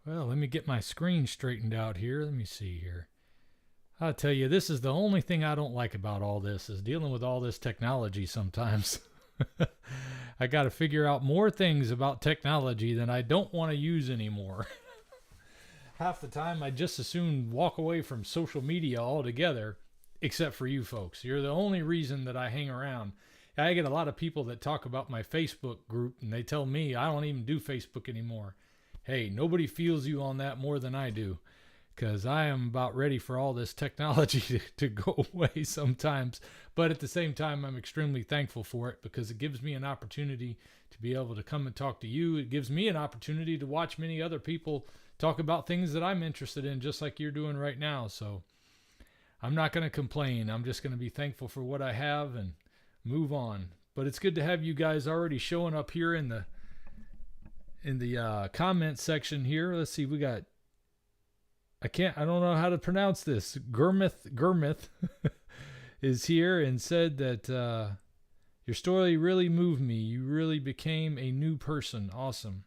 Well, let me get my screen straightened out here. Let me see here. I'll tell you, this is the only thing I don't like about all this is dealing with all this technology sometimes. I got to figure out more things about technology than I don't want to use anymore. Half the time, I just as soon walk away from social media altogether, except for you folks. You're the only reason that I hang around. I get a lot of people that talk about my Facebook group, and they tell me I don't even do Facebook anymore. Hey, nobody feels you on that more than I do, because I am about ready for all this technology to go away sometimes. But at the same time, I'm extremely thankful for it because it gives me an opportunity to be able to come and talk to you. It gives me an opportunity to watch many other people talk about things that I'm interested in, just like you're doing right now. So I'm not going to complain. I'm just going to be thankful for what I have and move on. But it's good to have you guys already showing up here in the comment section here. Let's see, we got I don't know how to pronounce this. Gurmith is here and said that your story really moved me. You really became a new person. Awesome.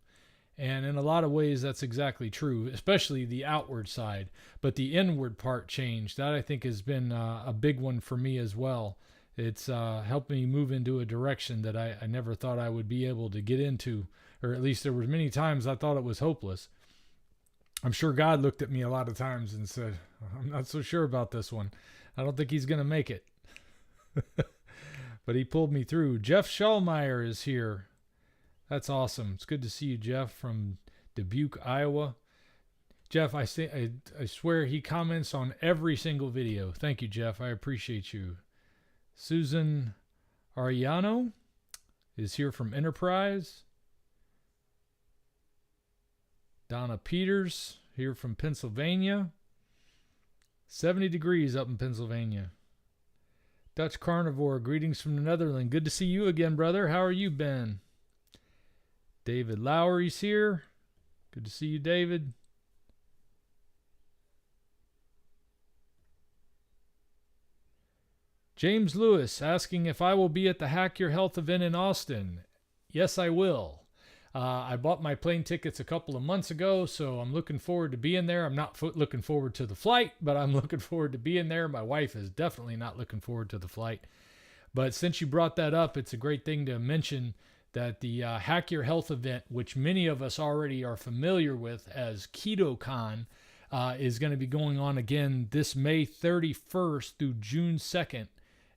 And in a lot of ways, that's exactly true, especially the outward side. But the inward part changed. That I think has been a big one for me as well. It's helped me move into a direction that I never thought I would be able to get into, or at least there were many times I thought it was hopeless. I'm sure God looked at me a lot of times and said, I'm not so sure about this one. I don't think he's going to make it. But he pulled me through. Jeff Schallmeyer is here. That's awesome. It's good to see you, Jeff, from Dubuque, Iowa. Jeff, I swear he comments on every single video. Thank you, Jeff. I appreciate you. Susan Ariano is here from Enterprise. Donna Peters here from Pennsylvania. 70 degrees up in Pennsylvania. Dutch Carnivore, greetings from the Netherlands. Good to see you again, brother. How are you, Ben? David Lowry's here. Good to see you, David. James Lewis asking if I will be at the Hack Your Health event in Austin. Yes, I will. I bought my plane tickets a couple of months ago, so I'm looking forward to being there. I'm not looking forward to the flight, but I'm looking forward to being there. My wife is definitely not looking forward to the flight. But since you brought that up, it's a great thing to mention that the Hack Your Health event, which many of us already are familiar with as KetoCon, is going to be going on again this May 31st through June 2nd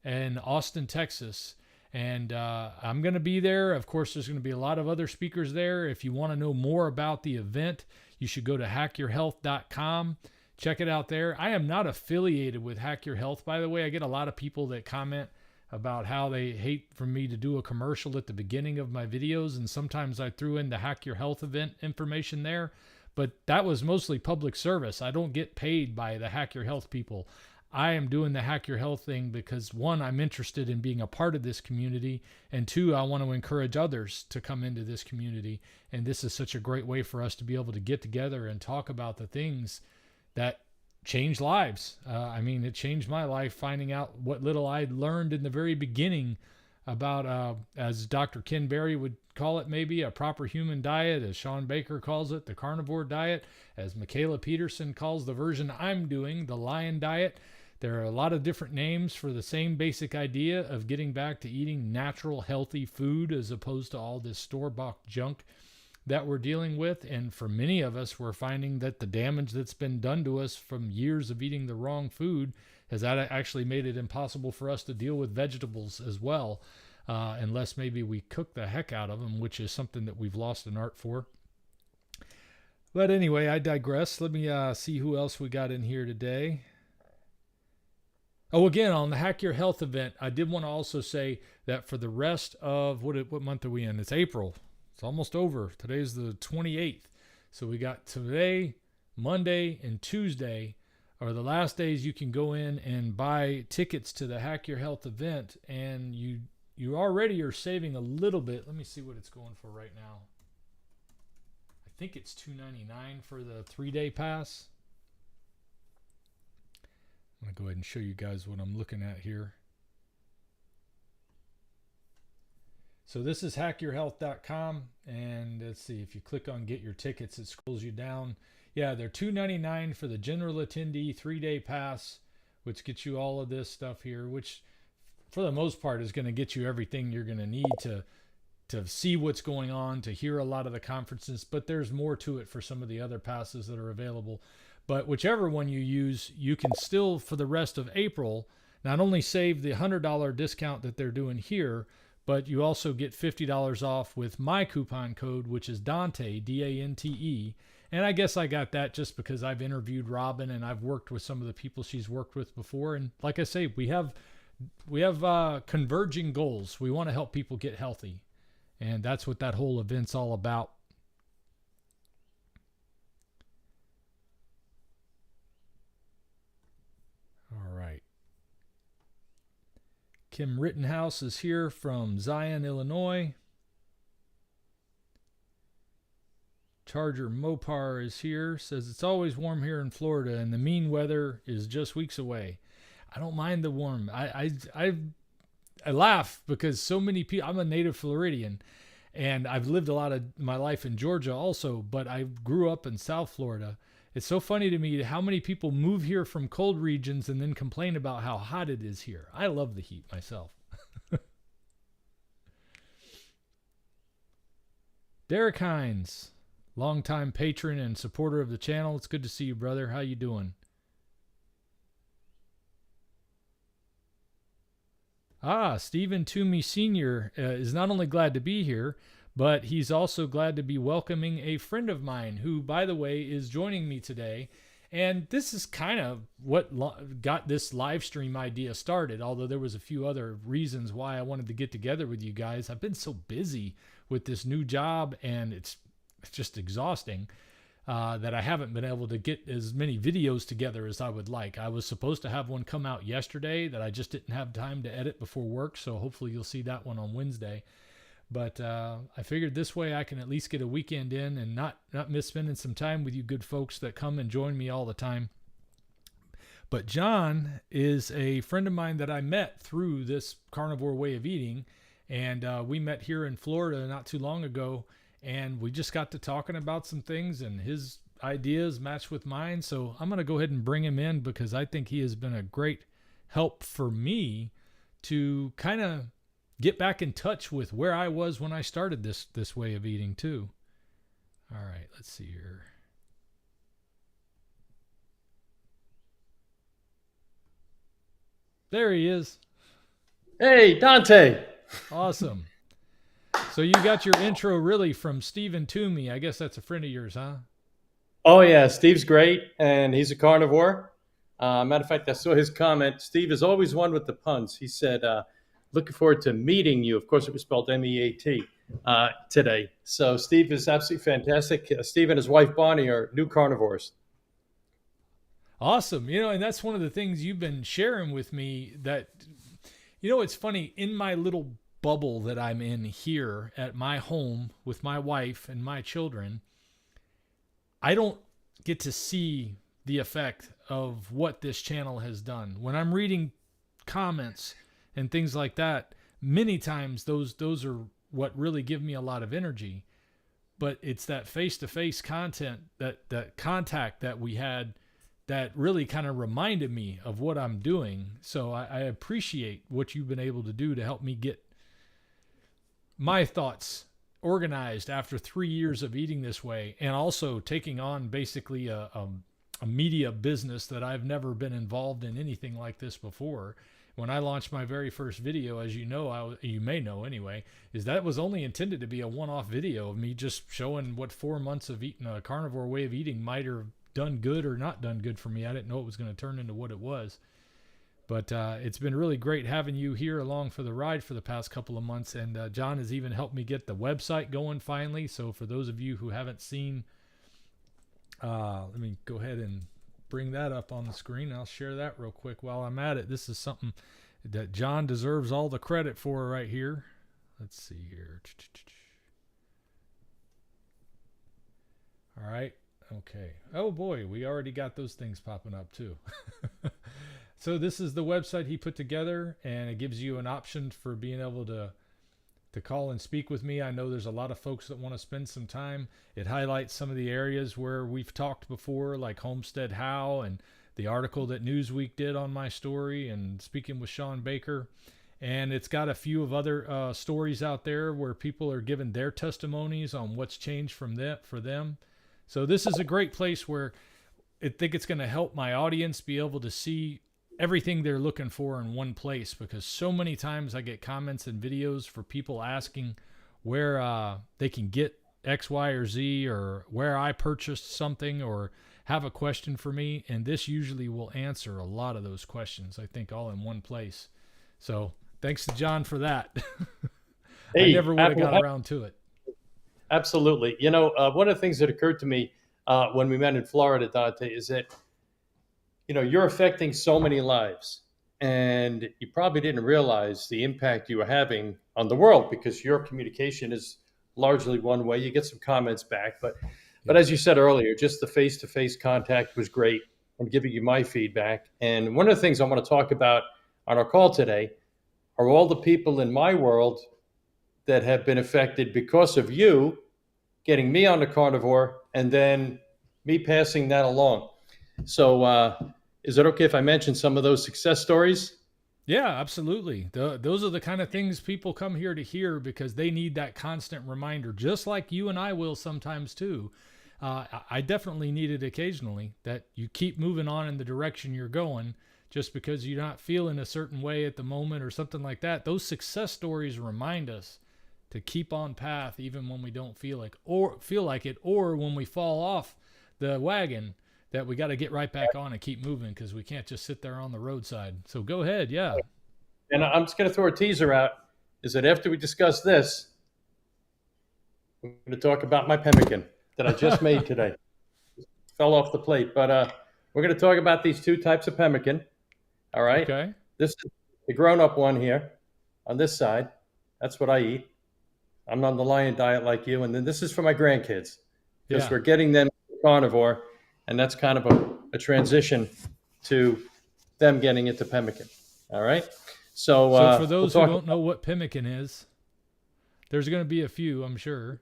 in Austin, Texas. And I'm going to be there. Of course, there's going to be a lot of other speakers there. If you want to know more about the event, you should go to hackyourhealth.com. Check it out there. I am not affiliated with Hack Your Health, by the way. I get a lot of people that comment about how they hate for me to do a commercial at the beginning of my videos. And sometimes I threw in the Hack Your Health event information there. But that was mostly public service. I don't get paid by the Hack Your Health people. I am doing the Hack Your Health thing because, one, I'm interested in being a part of this community, and two, I want to encourage others to come into this community. And this is such a great way for us to be able to get together and talk about the things that change lives. It changed my life finding out what little I'd learned in the very beginning about, as Dr. Ken Berry would call it, maybe a proper human diet, as Sean Baker calls it, the carnivore diet, as Michaela Peterson calls the version I'm doing, the lion diet. There are a lot of different names for the same basic idea of getting back to eating natural, healthy food as opposed to all this store-bought junk that we're dealing with. And for many of us, we're finding that the damage that's been done to us from years of eating the wrong food has actually made it impossible for us to deal with vegetables as well, unless maybe we cook the heck out of them, which is something that we've lost an art for. But anyway, I digress. Let me see who else we got in here today. Oh, again, on the Hack Your Health event, I did want to also say that for the rest of, what month are we in? It's April. It's almost over. Today's the 28th. So we got today, Monday, and Tuesday are the last days you can go in and buy tickets to the Hack Your Health event. And you already are saving a little bit. Let me see what it's going for right now. I think it's $2.99 for the 3-day pass. I'm going to go ahead and show you guys what I'm looking at here. So this is hackyourhealth.com, and let's see, if you click on get your tickets, it scrolls you down. Yeah, they're $2.99 for the general attendee 3-day pass, which gets you all of this stuff here, which for the most part is going to get you everything you're going to need to see what's going on, to hear a lot of the conferences, but there's more to it for some of the other passes that are available. But whichever one you use, you can still, for the rest of April, not only save the $100 discount that they're doing here, but you also get $50 off with my coupon code, which is Dante, D-A-N-T-E. And I guess I got that just because I've interviewed Robin and I've worked with some of the people she's worked with before. And like I say, we have converging goals. We want to help people get healthy. And that's what that whole event's all about. All right. Kim Rittenhouse is here from Zion, Illinois. Charger Mopar is here. Says it's always warm here in Florida and the mean weather is just weeks away. I don't mind the warm. I laugh because so many people, I'm a native Floridian and I've lived a lot of my life in Georgia also, but I grew up in South Florida. It's so funny to me how many people move here from cold regions and then complain about how hot it is here. I love the heat myself. Derek Hines, longtime patron and supporter of the channel. It's good to see you, brother. How you doing? Stephen Toomey Sr. Is not only glad to be here, but he's also glad to be welcoming a friend of mine who, by the way, is joining me today. And this is kind of what got this live stream idea started, although there was a few other reasons why I wanted to get together with you guys. I've been so busy with this new job, and it's just exhausting. That I haven't been able to get as many videos together as I would like. I was supposed to have one come out yesterday that I just didn't have time to edit before work, so hopefully you'll see that one on Wednesday. But I figured this way I can at least get a weekend in and not miss spending some time with you good folks that come and join me all the time. But John is a friend of mine that I met through this carnivore way of eating, and we met here in Florida not too long ago. And we just got to talking about some things and his ideas matched with mine. So I'm going to go ahead and bring him in because I think he has been a great help for me to kind of get back in touch with where I was when I started this way of eating too. All right, let's see here. There he is. Hey, Dante. Awesome. So you got your intro really from Stephen Toomey. I guess that's a friend of yours, huh? Oh, yeah. Steve's great, and he's a carnivore. Matter of fact, I saw his comment. Steve is always one with the puns. He said, looking forward to meeting you. Of course, it was spelled M-E-A-T today. So Steve is absolutely fantastic. Steve and his wife, Bonnie, are new carnivores. Awesome. And that's one of the things you've been sharing with me that, it's funny, in my little bubble that I'm in here at my home with my wife and my children, I don't get to see the effect of what this channel has done. When I'm reading comments and things like that, many times those are what really give me a lot of energy. But it's that face-to-face content, that contact that we had that really kind of reminded me of what I'm doing. So I appreciate what you've been able to do to help me get my thoughts organized after 3 years of eating this way, and also taking on basically a media business that I've never been involved in anything like this before. When I launched my very first video, as you know, you may know anyway, is that was only intended to be a one-off video of me just showing what 4 months of eating a carnivore way of eating might have done good or not done good for me. I didn't know it was going to turn into what it was. But it's been really great having you here along for the ride for the past couple of months. And John has even helped me get the website going finally. So for those of you who haven't seen, let me go ahead and bring that up on the screen. I'll share that real quick while I'm at it. This is something that John deserves all the credit for right here. Let's see here. All right. Okay. Oh boy, we already got those things popping up too. So this is the website he put together, and it gives you an option for being able to to call and speak with me. I know there's a lot of folks that want to spend some time. It highlights some of the areas where we've talked before, like Homestead How and the article that Newsweek did on my story and speaking with Sean Baker. And it's got a few of other stories out there where people are giving their testimonies on what's changed from that for them. So this is a great place where I think it's going to help my audience be able to see everything they're looking for in one place, because so many times I get comments and videos for people asking where they can get X, Y, or Z, or where I purchased something, or have a question for me. And this usually will answer a lot of those questions, I think, all in one place. So thanks to John for that. Hey, I never would have got around to it. Absolutely. You know, one of the things that occurred to me when we met in Florida, Dante, is that, you know, you're affecting so many lives, and you probably didn't realize the impact you were having on the world, because your communication is largely one way. You get some comments back, but as you said earlier, just the face-to-face contact was great, and giving you my feedback. And one of the things I want to talk about on our call today are all the people in my world that have been affected because of you getting me on the Carnivore, and then me passing that along. So is it okay if I mention some of those success stories? Yeah, absolutely. Those are the kind of things people come here to hear, because they need that constant reminder, just like you and I will sometimes too. I definitely need it occasionally, that you keep moving on in the direction you're going. Just because you're not feeling a certain way at the moment or something like that, those success stories remind us to keep on path even when we don't feel like it, or when we fall off the wagon, that we got to get right back on and keep moving, because we can't just sit there on the roadside. So go ahead. Yeah. And I'm just going to throw a teaser out, is that after we discuss this, we're going to talk about my pemmican that I just made today. Fell off the plate, but we're going to talk about these two types of pemmican. All right. Okay. This is the grown-up one here on this side. That's what I eat. I'm on the lion diet like you. And then this is for my grandkids, because we're getting them carnivore. And that's kind of a transition to them getting into pemmican. All right. So for those who don't know what pemmican is, there's going to be a few, I'm sure.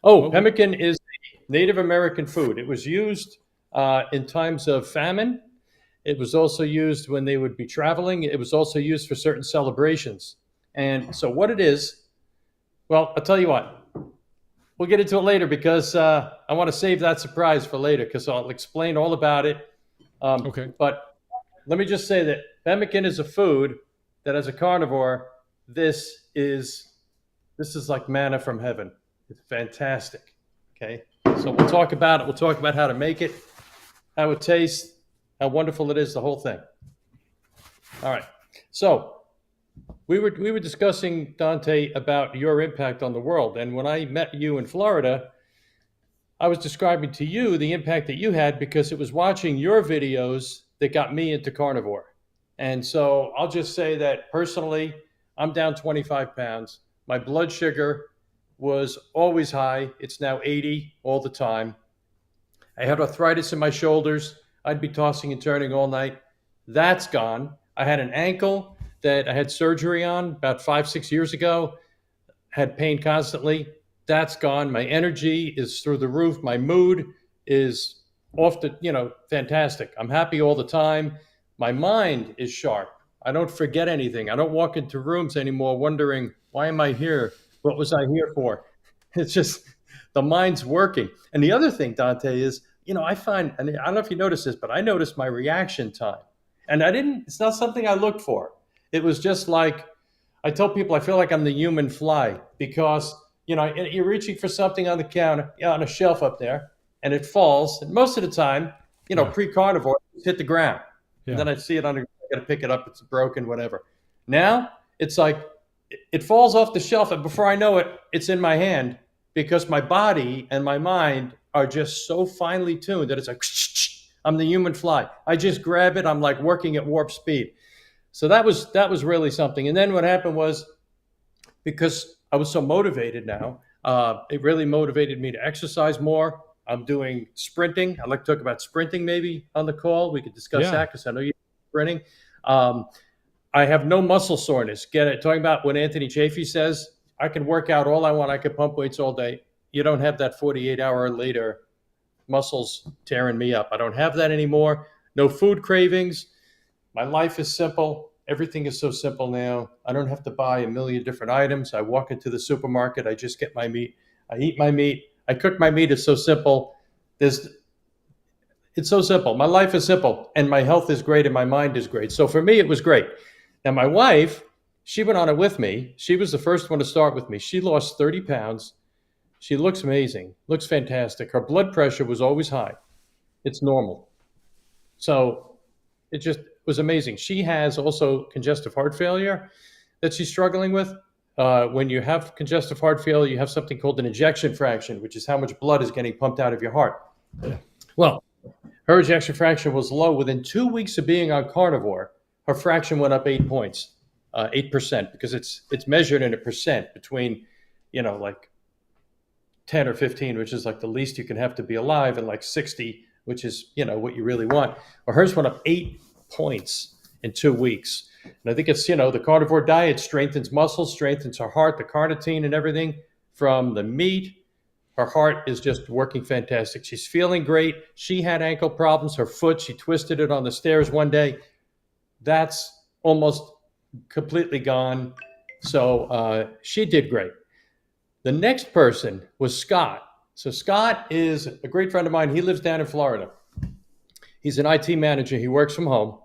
Pemmican is a Native American food. It was used in times of famine. It was also used when they would be traveling. It was also used for certain celebrations. And so what it is, well, I'll tell you what. We'll get into it later, because I want to save that surprise for later, because I'll explain all about it. Okay. But let me just say that pemmican is a food that, as a carnivore, this is like manna from heaven. It's fantastic. Okay. So we'll talk about it. We'll talk about how to make it, how it tastes, how wonderful it is, the whole thing. All right. So we were discussing, Dante, about your impact on the world. And when I met you in Florida, I was describing to you the impact that you had, because it was watching your videos that got me into carnivore. And so I'll just say that personally, I'm down 25 pounds. My blood sugar was always high. It's now 80 all the time. I had arthritis in my shoulders. I'd be tossing and turning all night. That's gone. I had an ankle that I had surgery on about 5-6 years ago, had pain constantly. That's gone. My energy is through the roof. My mood is off the, fantastic. I'm happy all the time. My mind is sharp. I don't forget anything. I don't walk into rooms anymore wondering, why am I here? What was I here for? It's just the mind's working. And the other thing, Dante, is, I find, and I don't know if you noticed this, but I noticed my reaction time. And it's not something I looked for. It was just like, I tell people I feel like I'm the human fly, because, you're reaching for something on the counter, on a shelf up there, and it falls. And most of the time, pre-carnivore, it's hit the ground. Yeah. And then I see it I got to pick it up. It's broken, whatever. Now it's like it falls off the shelf, and before I know it, it's in my hand, because my body and my mind are just so finely tuned that it's like, I'm the human fly. I just grab it. I'm like working at warp speed. So that was really something. And then what happened was, because I was so motivated now, it really motivated me to exercise more. I'm doing sprinting. I'd like to talk about sprinting maybe on the call. We could discuss that, because I know you're sprinting. I have no muscle soreness. Get it? Talking about what Anthony Chafee says, I can work out all I want. I can pump weights all day. You don't have that 48-hour later muscles tearing me up. I don't have that anymore. No food cravings. My life is simple. Everything is so simple now. I don't have to buy a million different items. I walk into the supermarket. I just get my meat. I eat my meat. I cook my meat. It's so simple. There's It's so simple. My life is simple, and my health is great, and my mind is great. So for me, it was great. Now, my wife, she went on it with me. She was the first one to start with me. She lost 30 pounds. She looks amazing, looks fantastic. Her blood pressure was always high. It's normal. So it just was amazing. She has also congestive heart failure that she's struggling with. When you have congestive heart failure, you have something called an ejection fraction, which is how much blood is getting pumped out of your heart. Well, her ejection fraction was low. Within 2 weeks of being on Carnivore, her fraction went up 8 points, 8%, because it's measured in a percent between, like 10 or 15, which is like the least you can have to be alive, and like 60, which is, what you really want. Well, hers went up 8 points in 2 weeks. And I think it's, the carnivore diet strengthens muscles, strengthens her heart, the carnitine and everything from the meat. Her heart is just working fantastic. She's feeling great. She had ankle problems. Her foot, she twisted it on the stairs one day. That's almost completely gone. So she did great. The next person was Scott. So Scott is a great friend of mine. He lives down in Florida. He's an IT manager. He works from home.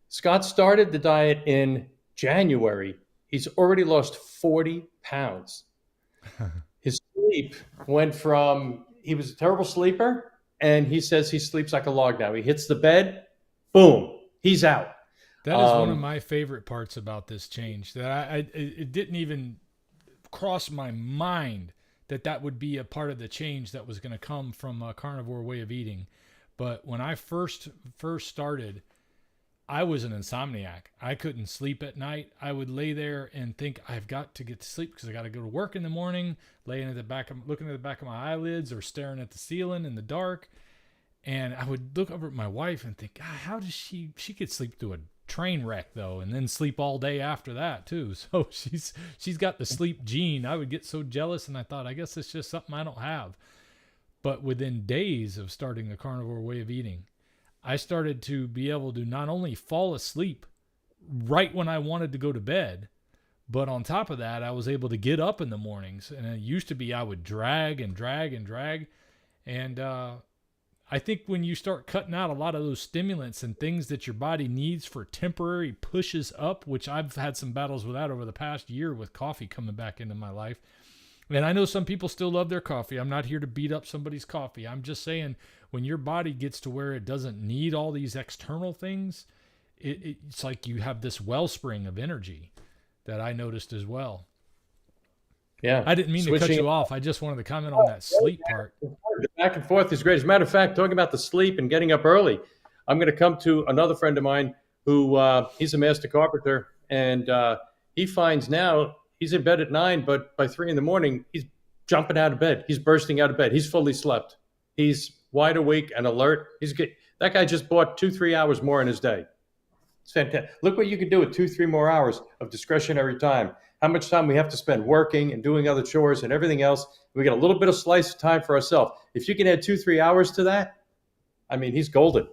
Scott started the diet in January. He's already lost 40 pounds. His sleep went from, he was a terrible sleeper, and he says he sleeps like a log now. He hits the bed, boom, he's out. That is one of my favorite parts about this change. That it didn't even cross my mind that would be a part of the change that was going to come from a carnivore way of eating. But when I first started, I was an insomniac. I couldn't sleep at night. I would lay there and think I've got to get to sleep because I got to go to work in the morning, looking at the back of my eyelids or staring at the ceiling in the dark. And I would look over at my wife and think, God, how does she could sleep through a train wreck though, and then sleep all day after that too. So she's got the sleep gene. I would get so jealous, and I thought, I guess it's just something I don't have. But within days of starting the carnivore way of eating, I started to be able to not only fall asleep right when I wanted to go to bed, but on top of that, I was able to get up in the mornings. And it used to be I would drag. And I think when you start cutting out a lot of those stimulants and things that your body needs for temporary pushes up, which I've had some battles with that over the past year with coffee coming back into my life. And I know some people still love their coffee. I'm not here to beat up somebody's coffee. I'm just saying, when your body gets to where it doesn't need all these external things, it's like you have this wellspring of energy that I noticed as well. Yeah. I didn't mean to cut you off. I just wanted to comment on that sleep part. The back and forth is great. As a matter of fact, talking about the sleep and getting up early, I'm going to come to another friend of mine who he's a master carpenter, and he finds now he's in bed at 9, but by 3 a.m, he's jumping out of bed. He's bursting out of bed. He's fully slept. He's wide awake and alert. He's good. That guy just bought 2-3 hours more in his day. It's fantastic. Look what you can do with 2-3 more hours of discretionary time. How much time we have to spend working and doing other chores and everything else. We get a little bit of slice of time for ourselves. If you can add 2-3 hours to that, I mean, he's golden.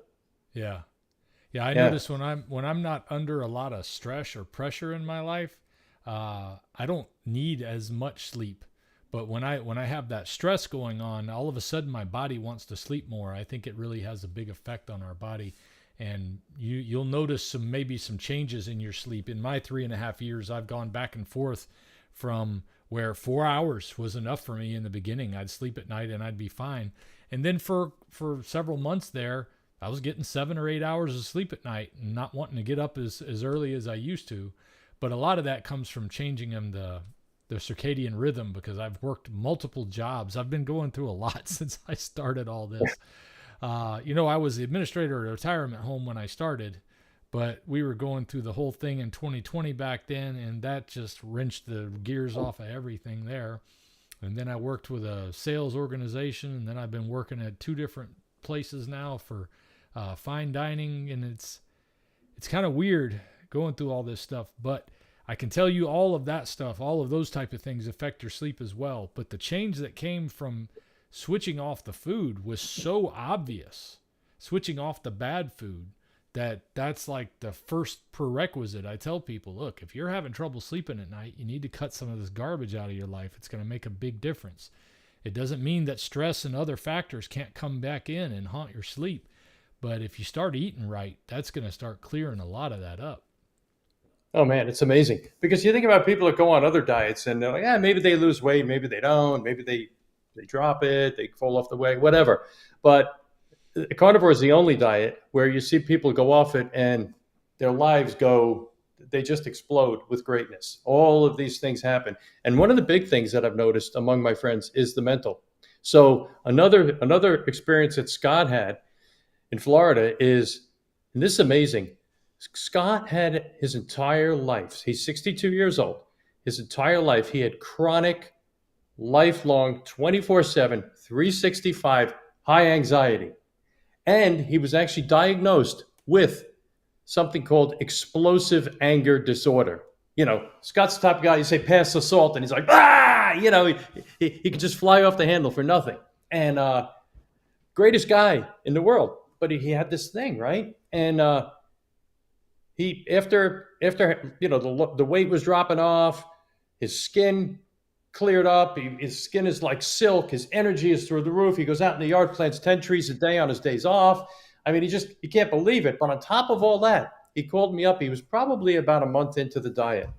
Yeah. I notice when I'm not under a lot of stress or pressure in my life, I don't need as much sleep. But when I have that stress going on, all of a sudden my body wants to sleep more. I think it really has a big effect on our body. And you'll notice maybe some changes in your sleep. In my 3.5 years, I've gone back and forth from where 4 hours was enough for me in the beginning. I'd sleep at night and I'd be fine. And then for several months there, I was getting 7 or 8 hours of sleep at night and not wanting to get up as early as I used to. But a lot of that comes from changing the circadian rhythm, because I've worked multiple jobs. I've been going through a lot since I started all this. I was the administrator at a retirement home when I started, but we were going through the whole thing in 2020 back then, and that just wrenched the gears off of everything there. And then I worked with a sales organization, and then I've been working at 2 different places now for fine dining, and it's kind of weird going through all this stuff. But I can tell you all of that stuff, all of those type of things affect your sleep as well. But the change that came from switching off the food was so obvious, switching off the bad food, that's like the first prerequisite. I tell people, look, if you're having trouble sleeping at night, you need to cut some of this garbage out of your life. It's going to make a big difference. It doesn't mean that stress and other factors can't come back in and haunt your sleep. But if you start eating right, that's going to start clearing a lot of that up. Oh man, it's amazing because you think about people that go on other diets and they're like, yeah, maybe they lose weight, maybe they don't, maybe they drop it, they fall off the way, whatever. But carnivore is the only diet where you see people go off it and their lives they just explode with greatness. All of these things happen. And one of the big things that I've noticed among my friends is the mental. So another experience that Scott had in Florida is, and this is amazing, Scott had his entire life, he's 62 years old, his entire life, he had chronic, lifelong, 24/7, 365 high anxiety. And he was actually diagnosed with something called explosive anger disorder. Scott's the type of guy, you say, pass the salt, and he's like, he could just fly off the handle for nothing. And greatest guy in the world. But he had this thing, right? And he, after the weight was dropping off, his skin cleared up. His skin is like silk. His energy is through the roof. He goes out in the yard, plants 10 trees a day on his days off. I mean, you can't believe it. But on top of all that, he called me up. He was probably about a month into the diet.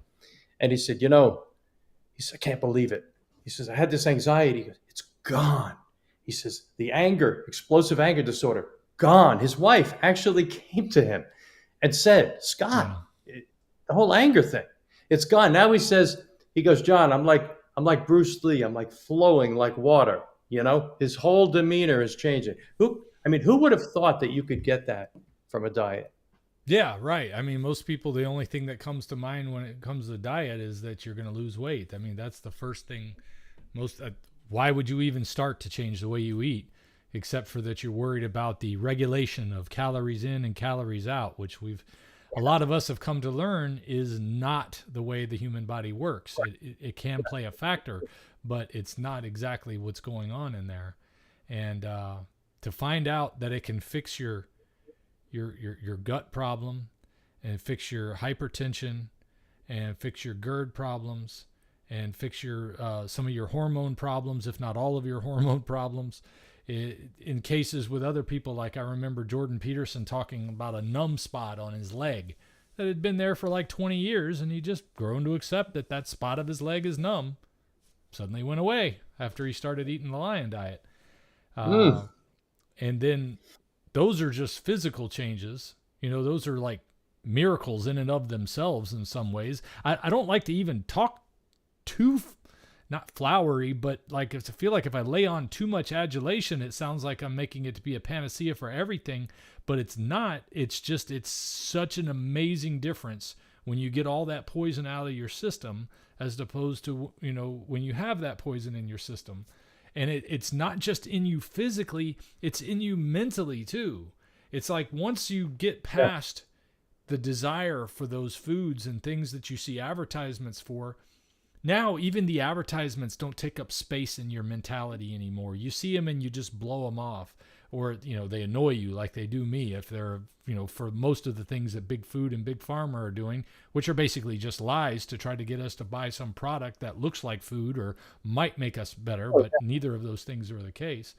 And he said, I can't believe it. He says, I had this anxiety. He goes, it's gone. He says, the anger, explosive anger disorder, gone. His wife actually came to him and said, Scott, the whole anger thing, it's gone. Now he goes, John, I'm like Bruce Lee. I'm like flowing like water. His whole demeanor is changing. Who would have thought that you could get that from a diet? Yeah, right. I mean, most people, the only thing that comes to mind when it comes to diet is that you're going to lose weight. I mean, that's the first thing. Why would you even start to change the way you eat, except for that you're worried about the regulation of calories in and calories out, which a lot of us have come to learn is not the way the human body works. It can play a factor, but it's not exactly what's going on in there. And to find out that it can fix your gut problem and fix your hypertension and fix your GERD problems and fix your some of your hormone problems, if not all of your hormone problems. In cases with other people, like I remember Jordan Peterson talking about a numb spot on his leg that had been there for like 20 years, and he just grown to accept that spot of his leg is numb. Suddenly went away after he started eating the lion diet. And then those are just physical changes. Those are like miracles in and of themselves in some ways. I don't like to even talk too not flowery, but like I feel like if I lay on too much adulation, it sounds like I'm making it to be a panacea for everything, but it's not. It's such an amazing difference when you get all that poison out of your system, as opposed to, when you have that poison in your system. And it's not just in you physically, it's in you mentally too. It's like once you get past the desire for those foods and things that you see advertisements for, now even the advertisements don't take up space in your mentality anymore. You see them and you just blow them off, or they annoy you like they do me if they're for most of the things that big food and big pharma are doing, which are basically just lies to try to get us to buy some product that looks like food or might make us better, but neither of those things are the case.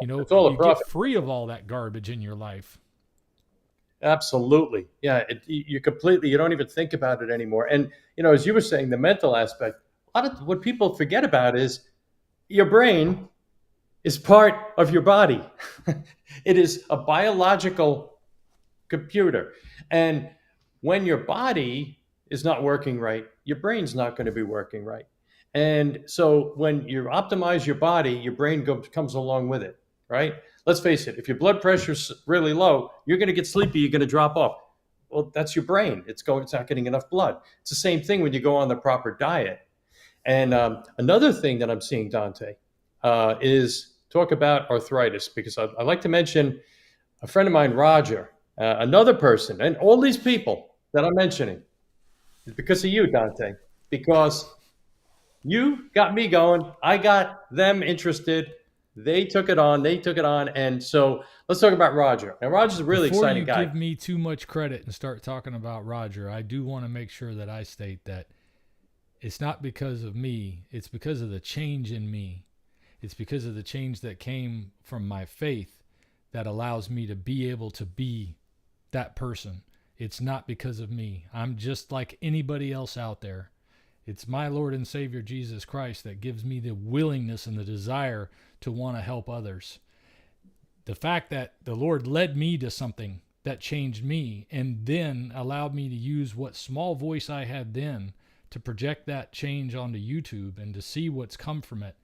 It's all you get free of all that garbage in your life. Absolutely. Yeah. You don't even think about it anymore. And, as you were saying, the mental aspect, a lot of what people forget about is your brain is part of your body. It is a biological computer. And when your body is not working right, your brain's not going to be working right. And so when you optimize your body, your brain comes along with it, right? Let's face it, if your blood pressure's really low, you're going to get sleepy, you're going to drop off. Well, that's your brain. It's not getting enough blood. It's the same thing when you go on the proper diet. And another thing that I'm seeing, Dante, is talk about arthritis, because I like to mention a friend of mine, Roger, another person, and all these people that I'm mentioning is because of you, Dante. Because you got me going. I got them interested. They took it on. They took it on. And so let's talk about Roger. Now, Roger's a really Before exciting you guy. give me too much credit and start talking about Roger, I do want to make sure that I state that it's not because of me, it's because of the change in me. It's because of the change that came from my faith that allows me to be able to be that person. It's not because of me. I'm just like anybody else out there. It's my Lord and Savior Jesus Christ that gives me the willingness and the desire to want to help others. The fact that the Lord led me to something that changed me and then allowed me to use what small voice I had then to project that change onto YouTube and to see what's come from it.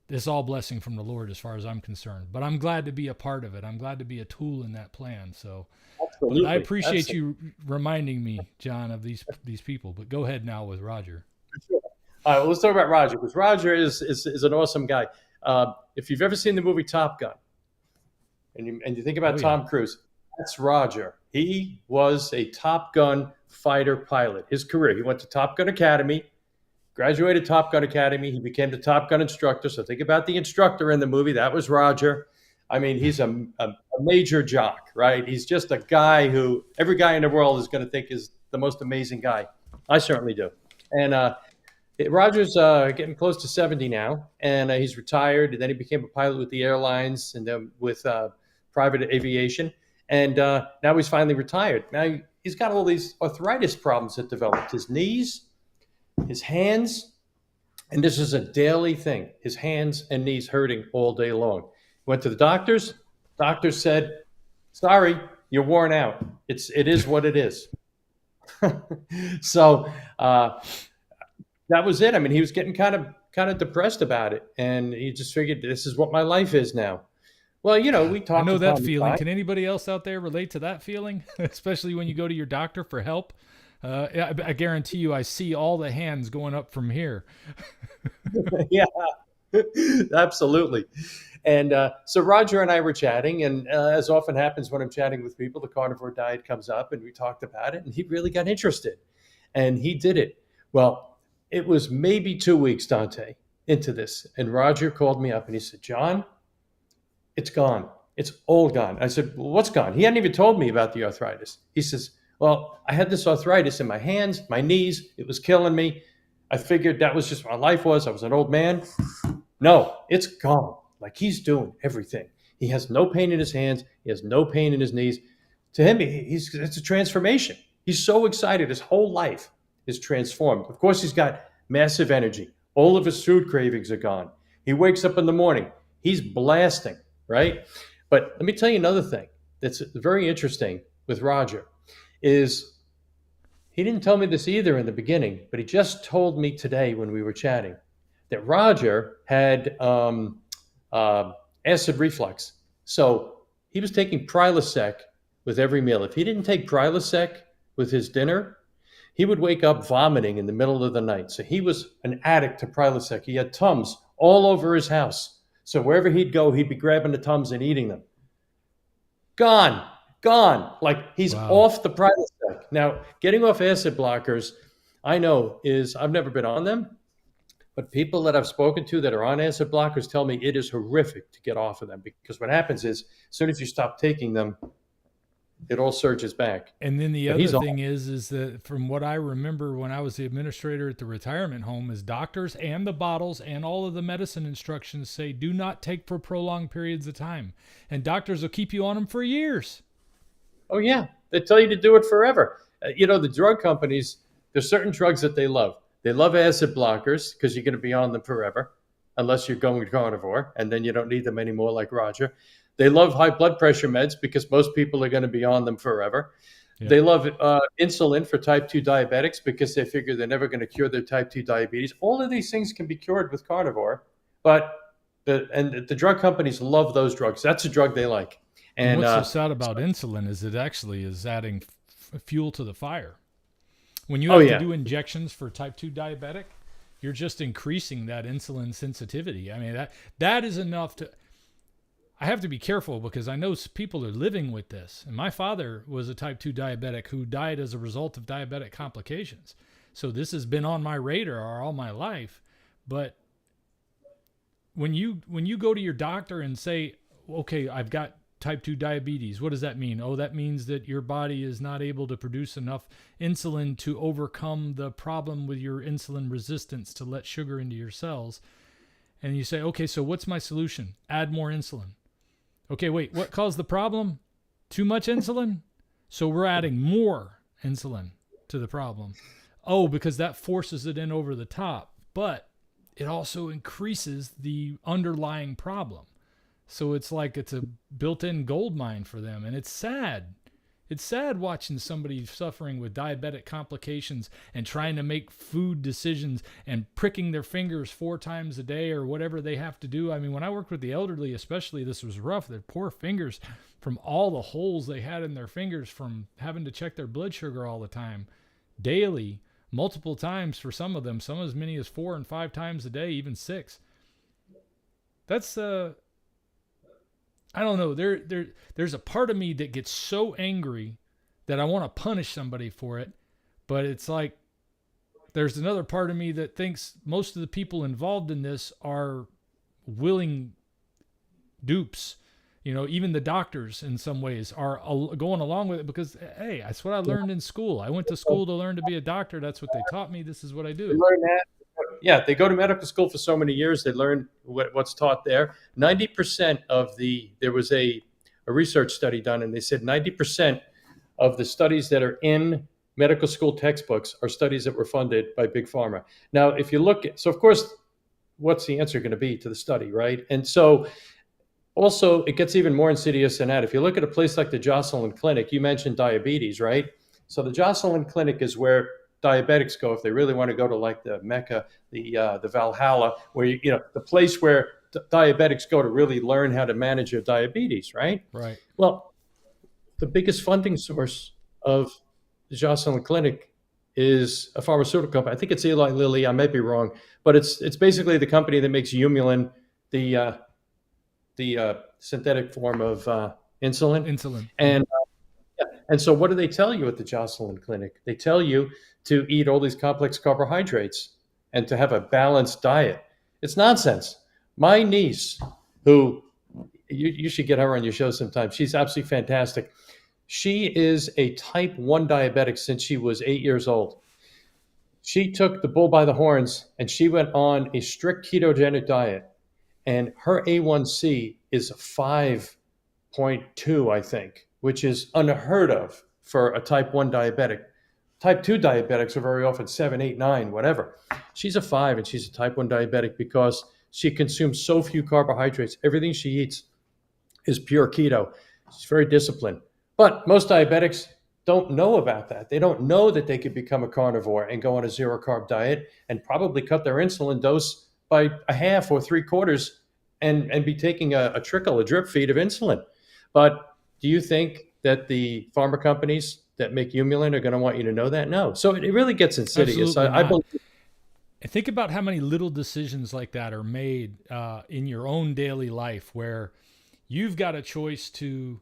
It's all blessing from the Lord as far as I'm concerned. But I'm glad to be a part of it. I'm glad to be a tool in that plan. So Absolutely. but I appreciate you reminding me, John, of these people. But go ahead now with Roger. Sure. All right, well, let's talk about Roger, because Roger is an awesome guy. If you've ever seen the movie Top Gun, and you think about Tom Cruise, that's Roger. He was a Top Gun fighter pilot. His career, he went to Top Gun Academy, graduated Top Gun Academy. He became the Top Gun instructor. So think about the instructor in the movie. That was Roger. I mean, he's a major jock, right? He's just a guy who every guy in the world is going to think is the most amazing guy. I certainly do. And Roger's getting close to 70 now, and he's retired. And then he became a pilot with the airlines and then with private aviation. And now he's finally retired. Now he's got all these arthritis problems that developed. His knees, his hands, and this is a daily thing. His hands and knees hurting all day long. Went to the doctors. Doctors said, "Sorry, you're worn out. It is what it is." So that was it. I mean, he was getting kind of depressed about it, and he just figured, "This is what my life is now." Well, we talked. I know that feeling. Can anybody else out there relate to that feeling, especially when you go to your doctor for help? I guarantee you, I see all the hands going up from here. Yeah, absolutely. And so Roger and I were chatting, and as often happens when I'm chatting with people, the carnivore diet comes up, and we talked about it, and he really got interested, and he did it. Well, it was maybe 2 weeks, Dante, into this, and Roger called me up, and he said, "John, it's gone. It's all gone." I said, "Well, what's gone?" He hadn't even told me about the arthritis. He says, "Well, I had this arthritis in my hands, my knees. It was killing me. I figured that was just what my life was. I was an old man." No, it's gone. Like, he's doing everything. He has no pain in his hands. He has no pain in his knees. To him, it's a transformation. He's so excited. His whole life is transformed. Of course, he's got massive energy. All of his food cravings are gone. He wakes up in the morning. He's blasting, right? But let me tell you another thing that's very interesting with Roger is he didn't tell me this either in the beginning, but he just told me today when we were chatting that Roger had acid reflux. So he was taking Prilosec with every meal. If he didn't take Prilosec with his dinner, he would wake up vomiting in the middle of the night. So he was an addict to Prilosec. He had Tums all over his house. So wherever he'd go, he'd be grabbing the Tums and eating them. Gone. Like, he's off the Prilosec. Now, getting off acid blockers, I know I've never been on them, but people that I've spoken to that are on acid blockers tell me it is horrific to get off of them, because what happens is as soon as you stop taking them, it all surges back. And then the other thing is that from what I remember when I was the administrator at the retirement home, is doctors and the bottles and all of the medicine instructions say do not take for prolonged periods of time. And doctors will keep you on them for years. Oh, yeah. They tell you to do it forever. The drug companies, there's certain drugs that they love. They love acid blockers because you're going to be on them forever, unless you're going carnivore, and then you don't need them anymore like Roger. They love high blood pressure meds because most people are going to be on them forever. Yeah. They love insulin for type 2 diabetics because they figure they're never going to cure their type 2 diabetes. All of these things can be cured with carnivore, but the drug companies love those drugs. That's a drug they like. And what's so sad about insulin is it actually is adding fuel to the fire. When you have to do injections for type 2 diabetic, you're just increasing that insulin sensitivity. I mean, that is enough to... I have to be careful because I know people are living with this. And my father was a type 2 diabetic who died as a result of diabetic complications. So this has been on my radar all my life. But when you go to your doctor and say, okay, I've got type 2 diabetes, what does that mean? Oh, that means that your body is not able to produce enough insulin to overcome the problem with your insulin resistance to let sugar into your cells. And you say, okay, so what's my solution? Add more insulin. Okay, wait, what caused the problem? Too much insulin? So we're adding more insulin to the problem. Oh, because that forces it in over the top. But it also increases the underlying problem. So it's like it's a built-in gold mine for them. And it's sad. It's sad watching somebody suffering with diabetic complications and trying to make food decisions and pricking their fingers 4 times a day or whatever they have to do. I mean, when I worked with the elderly, especially, this was rough. Their poor fingers, from all the holes they had in their fingers from having to check their blood sugar all the time, daily, multiple times for some of them, some as many as 4 and 5 times a day, even 6. That's I don't know. There's a part of me that gets so angry that I want to punish somebody for it. But it's like there's another part of me that thinks most of the people involved in this are willing dupes. You know, even the doctors in some ways are going along with it because, hey, that's what I learned in school. I went to school to learn to be a doctor. That's what they taught me. This is what I do. They learn that. Yeah, they go to medical school for so many years. They learn what's taught there. 90% of there was a research study done, and they said 90% of the studies that are in medical school textbooks are studies that were funded by Big Pharma. Now, if you look at, so of course, what's the answer going to be to the study, right? And so also, it gets even more insidious than that. If you look at a place like the Jocelyn Clinic, you mentioned diabetes, right? So the Jocelyn Clinic is where diabetics go if they really want to go to like the Mecca, the Valhalla, where you know the place where diabetics go to really learn how to manage their diabetes, right? Right. Well, the biggest funding source of the Jocelyn Clinic is a pharmaceutical company. I think it's Eli Lilly. I might be wrong, but it's basically the company that makes Humulin, the synthetic form of insulin. And so what do they tell you at the Jocelyn Clinic? They tell you to eat all these complex carbohydrates and to have a balanced diet. It's nonsense. My niece, who you should get her on your show sometime. She's absolutely fantastic. She is a type 1 diabetic since she was 8 years old. She took the bull by the horns and she went on a strict ketogenic diet. And her A1C is 5.2, I think, which is unheard of for a type 1 diabetic. Type 2 diabetics are very often 7, 8, 9, whatever. She's a 5 and she's a type 1 diabetic because she consumes so few carbohydrates. Everything she eats is pure keto. She's very disciplined. But most diabetics don't know about that. They don't know that they could become a carnivore and go on a zero carb diet and probably cut their insulin dose by a half or 3/4 and be taking a drip feed of insulin. But do you think that the pharma companies that make Humulin are going to want you to know that? No. So it really gets insidious. I believe. And think about how many little decisions like that are made in your own daily life where you've got a choice to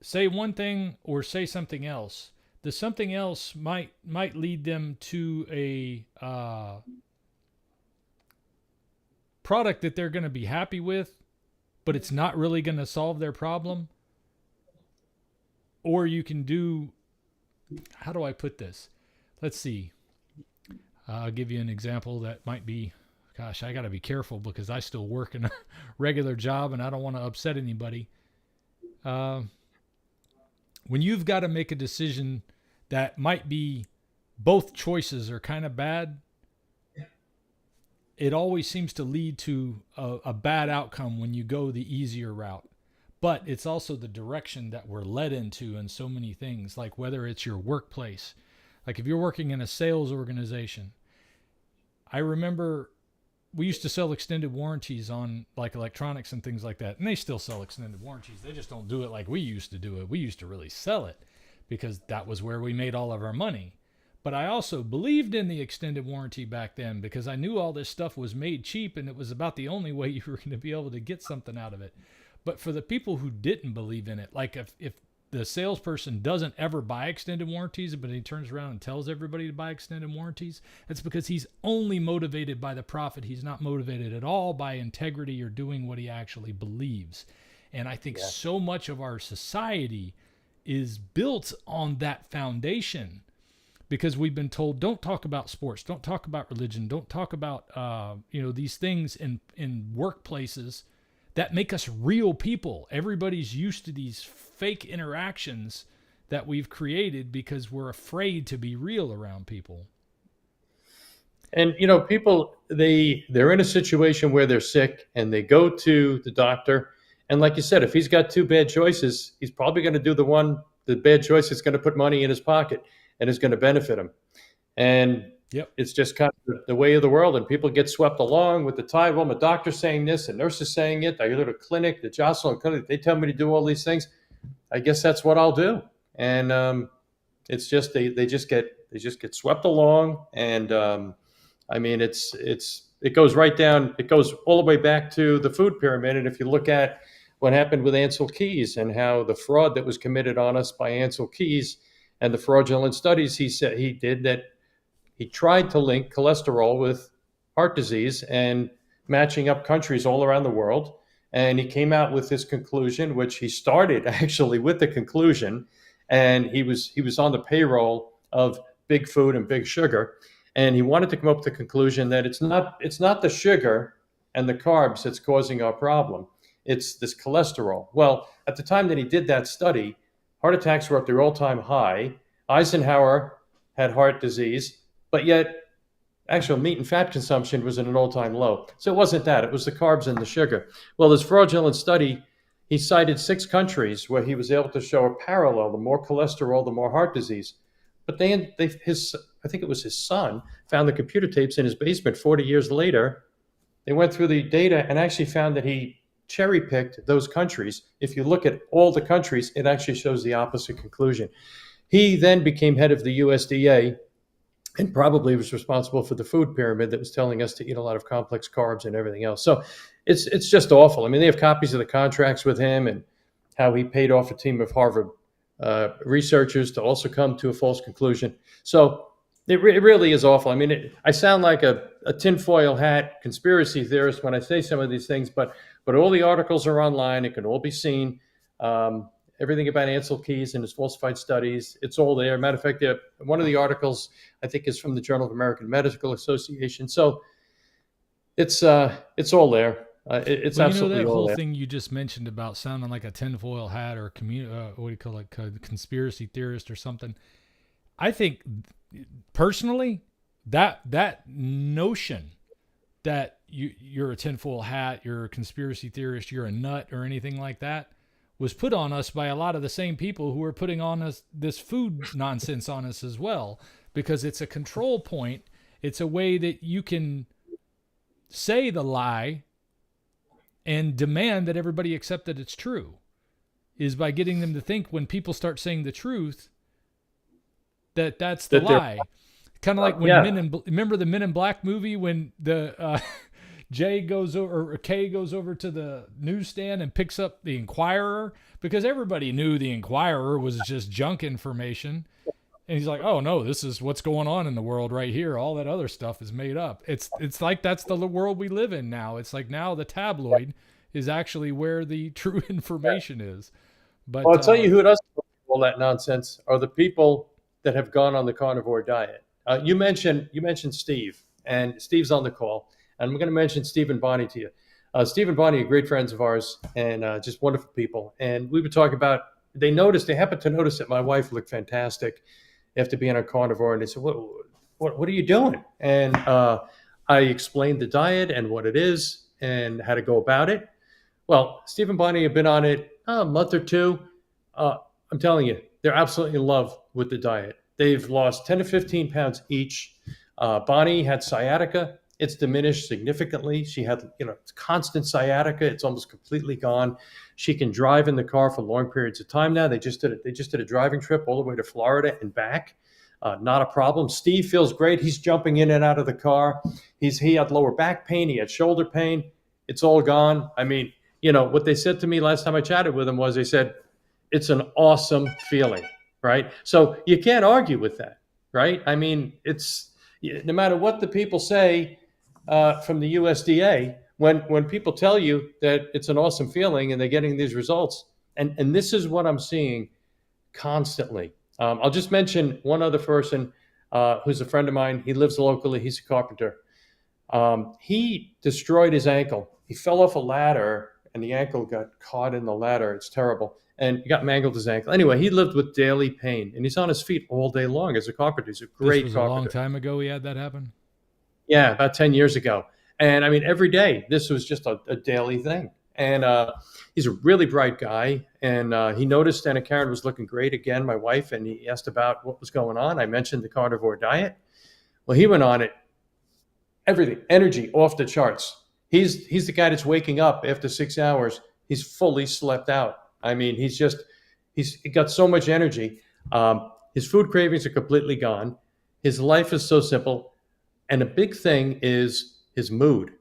say one thing or say something else. The something else might lead them to a product that they're going to be happy with, but it's not really going to solve their problem. Or you can do, how do I put this? Let's see. I'll give you an example that might be, gosh, I got to be careful because I still work in a regular job and I don't want to upset anybody. When you've got to make a decision that might be both choices are kind of bad, it always seems to lead to a bad outcome when you go the easier route. But it's also the direction that we're led into in so many things, like whether it's your workplace. Like if you're working in a sales organization, I remember we used to sell extended warranties on like electronics and things like that. And they still sell extended warranties. They just don't do it like we used to do it. We used to really sell it because that was where we made all of our money. But I also believed in the extended warranty back then because I knew all this stuff was made cheap and it was about the only way you were going to be able to get something out of it. But for the people who didn't believe in it, like if the salesperson doesn't ever buy extended warranties, but he turns around and tells everybody to buy extended warranties, it's because he's only motivated by the profit. He's not motivated at all by integrity or doing what he actually believes. And I think so much of our society is built on that foundation because we've been told, don't talk about sports, don't talk about religion, don't talk about, these things in workplaces that make us real people. Everybody's used to these fake interactions that we've created because we're afraid to be real around people. And people, they're in a situation where they're sick and they go to the doctor. And like you said, if he's got two bad choices, he's probably going to do the bad choice that's going to put money in his pocket and is going to benefit him. And it's just kind of the way of the world. And people get swept along with the tide. Well, my doctor's saying this, and nurse is saying it. I go to the clinic, the Jocelyn Clinic, they tell me to do all these things. I guess that's what I'll do. And it's just they just get swept along. And it goes right down. It goes all the way back to the food pyramid. And if you look at what happened with Ansel Keys and how the fraud that was committed on us by Ansel Keys and the fraudulent studies he said he did, that he tried to link cholesterol with heart disease and matching up countries all around the world. And he came out with this conclusion, which he started actually with the conclusion. And he was on the payroll of Big Food and Big Sugar. And he wanted to come up with the conclusion that it's not the sugar and the carbs that's causing our problem. It's this cholesterol. Well, at the time that he did that study, heart attacks were at their all-time high. Eisenhower had heart disease, but yet actual meat and fat consumption was at an all-time low. So it wasn't that. It was the carbs and the sugar. Well, this fraudulent study, he cited 6 countries where he was able to show a parallel. The more cholesterol, the more heart disease. But I think it was his son, found the computer tapes in his basement 40 years later. They went through the data and actually found that he cherry-picked those countries. If you look at all the countries, it actually shows the opposite conclusion. He then became head of the USDA and probably was responsible for the food pyramid that was telling us to eat a lot of complex carbs and everything else. So it's just awful. I mean, they have copies of the contracts with him and how he paid off a team of Harvard researchers to also come to a false conclusion. So it really is awful. I mean, I sound like a tinfoil hat conspiracy theorist when I say some of these things, but all the articles are online. It can all be seen. Everything about Ansel Keys and his falsified studies, it's all there. Matter of fact, one of the articles, I think, is from the Journal of American Medical Association. So it's all there. It's absolutely that all whole there. thing you just mentioned about sounding like a tinfoil hat or what do you call it, a conspiracy theorist or something. I think personally that notion that you're a tinfoil hat, you're a conspiracy theorist, you're a nut or anything like that was put on us by a lot of the same people who are putting on us this food nonsense on us as well, because it's a control point. It's a way that you can say the lie and demand that everybody accept that it's true, is by getting them to think when people start saying the truth that's the lie. Kind of like when remember the Men in Black movie when the Jay goes over, or Kay goes over to the newsstand and picks up the Inquirer, because everybody knew the Inquirer was just junk information. And he's like, oh no, this is what's going on in the world right here. All that other stuff is made up. It's like that's the world we live in now. It's like now the tabloid is actually where the true information is. But I'll tell you who doesn't believe all that nonsense are the people that have gone on the carnivore diet. You mentioned Steve, and Steve's on the call. And I'm going to mention Steve and Bonnie to you. Steve and Bonnie are great friends of ours and just wonderful people. And we were talking about, they happened to notice that my wife looked fantastic after being on carnivore. And they said, what are you doing? And I explained the diet and what it is and how to go about it. Well, Steve and Bonnie have been on it a month or two. I'm telling you, they're absolutely in love with the diet. They've lost 10 to 15 pounds each. Bonnie had sciatica. It's diminished significantly. She had, constant sciatica. It's almost completely gone. She can drive in the car for long periods of time now. They just did a driving trip all the way to Florida and back. not a problem. Steve feels great. He's jumping in and out of the car. He had lower back pain. He had shoulder pain. It's all gone. I mean, what they said to me last time I chatted with him was they said, it's an awesome feeling, right? So you can't argue with that, right? I mean, it's no matter what the people say from the USDA, when people tell you that it's an awesome feeling and they're getting these results, and this is what I'm seeing constantly. I'll just mention one other person who's a friend of mine. He lives locally. He's a carpenter. He destroyed his ankle. He fell off a ladder and the ankle got caught in the ladder. It's terrible. And he got mangled his ankle. Anyway, he lived with daily pain and he's on his feet all day long as a carpenter. He's a great carpenter. This was a long time ago he had that happen? Yeah, about 10 years ago. And I mean, every day, this was just a daily thing. And he's a really bright guy. And he noticed Anna Karen was looking great again, my wife, and he asked about what was going on. I mentioned the carnivore diet. Well, he went on it. Everything, energy off the charts. He's the guy that's waking up after 6 hours. He's fully slept out. I mean, he's got so much energy. His food cravings are completely gone. His life is so simple. And a big thing is his mood,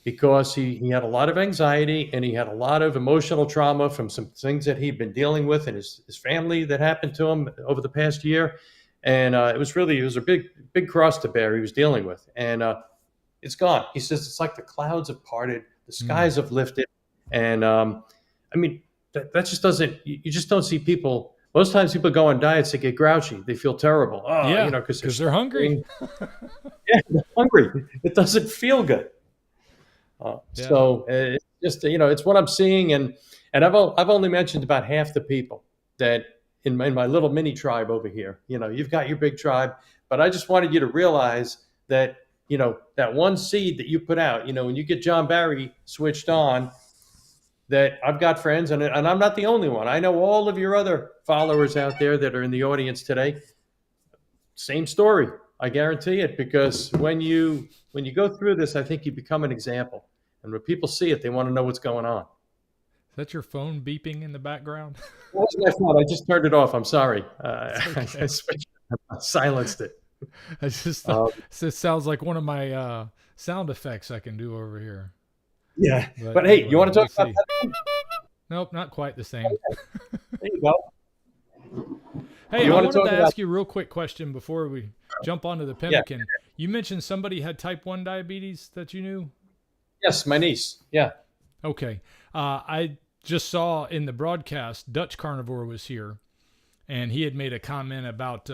because he had a lot of anxiety and he had a lot of emotional trauma from some things that he'd been dealing with in his family that happened to him over the past year. And it was a big cross to bear he was dealing with. And it's gone. He says it's like the clouds have parted, the skies have lifted. And I mean, that just doesn't, you just don't see people. Most times people go on diets, they get grouchy. They feel terrible. Oh, yeah, because they're hungry. Yeah, they're hungry. It doesn't feel good. So it's just, it's what I'm seeing. And I've only mentioned about half the people that in my little mini tribe over here. You've got your big tribe, but I just wanted you to realize that, that one seed that you put out, when you get John Barry switched on, that I've got friends, and I'm not the only one. I know all of your other followers out there that are in the audience today. Same story. I guarantee it, because when you go through this, I think you become an example. And when people see it, they want to know what's going on. Is that your phone beeping in the background? That was my phone. I just turned it off. I'm sorry. Okay. I silenced it. I just thought, it sounds like one of my sound effects I can do over here. Yeah. But hey, you want to talk about that? Nope, not quite the same. There you go. Hey, I wanted to ask you a real quick question before we jump onto the pemmican. Yeah. You mentioned somebody had type 1 diabetes that you knew? Yes, my niece. Yeah. Okay. I just saw in the broadcast, Dutch Carnivore was here, and he had made a comment about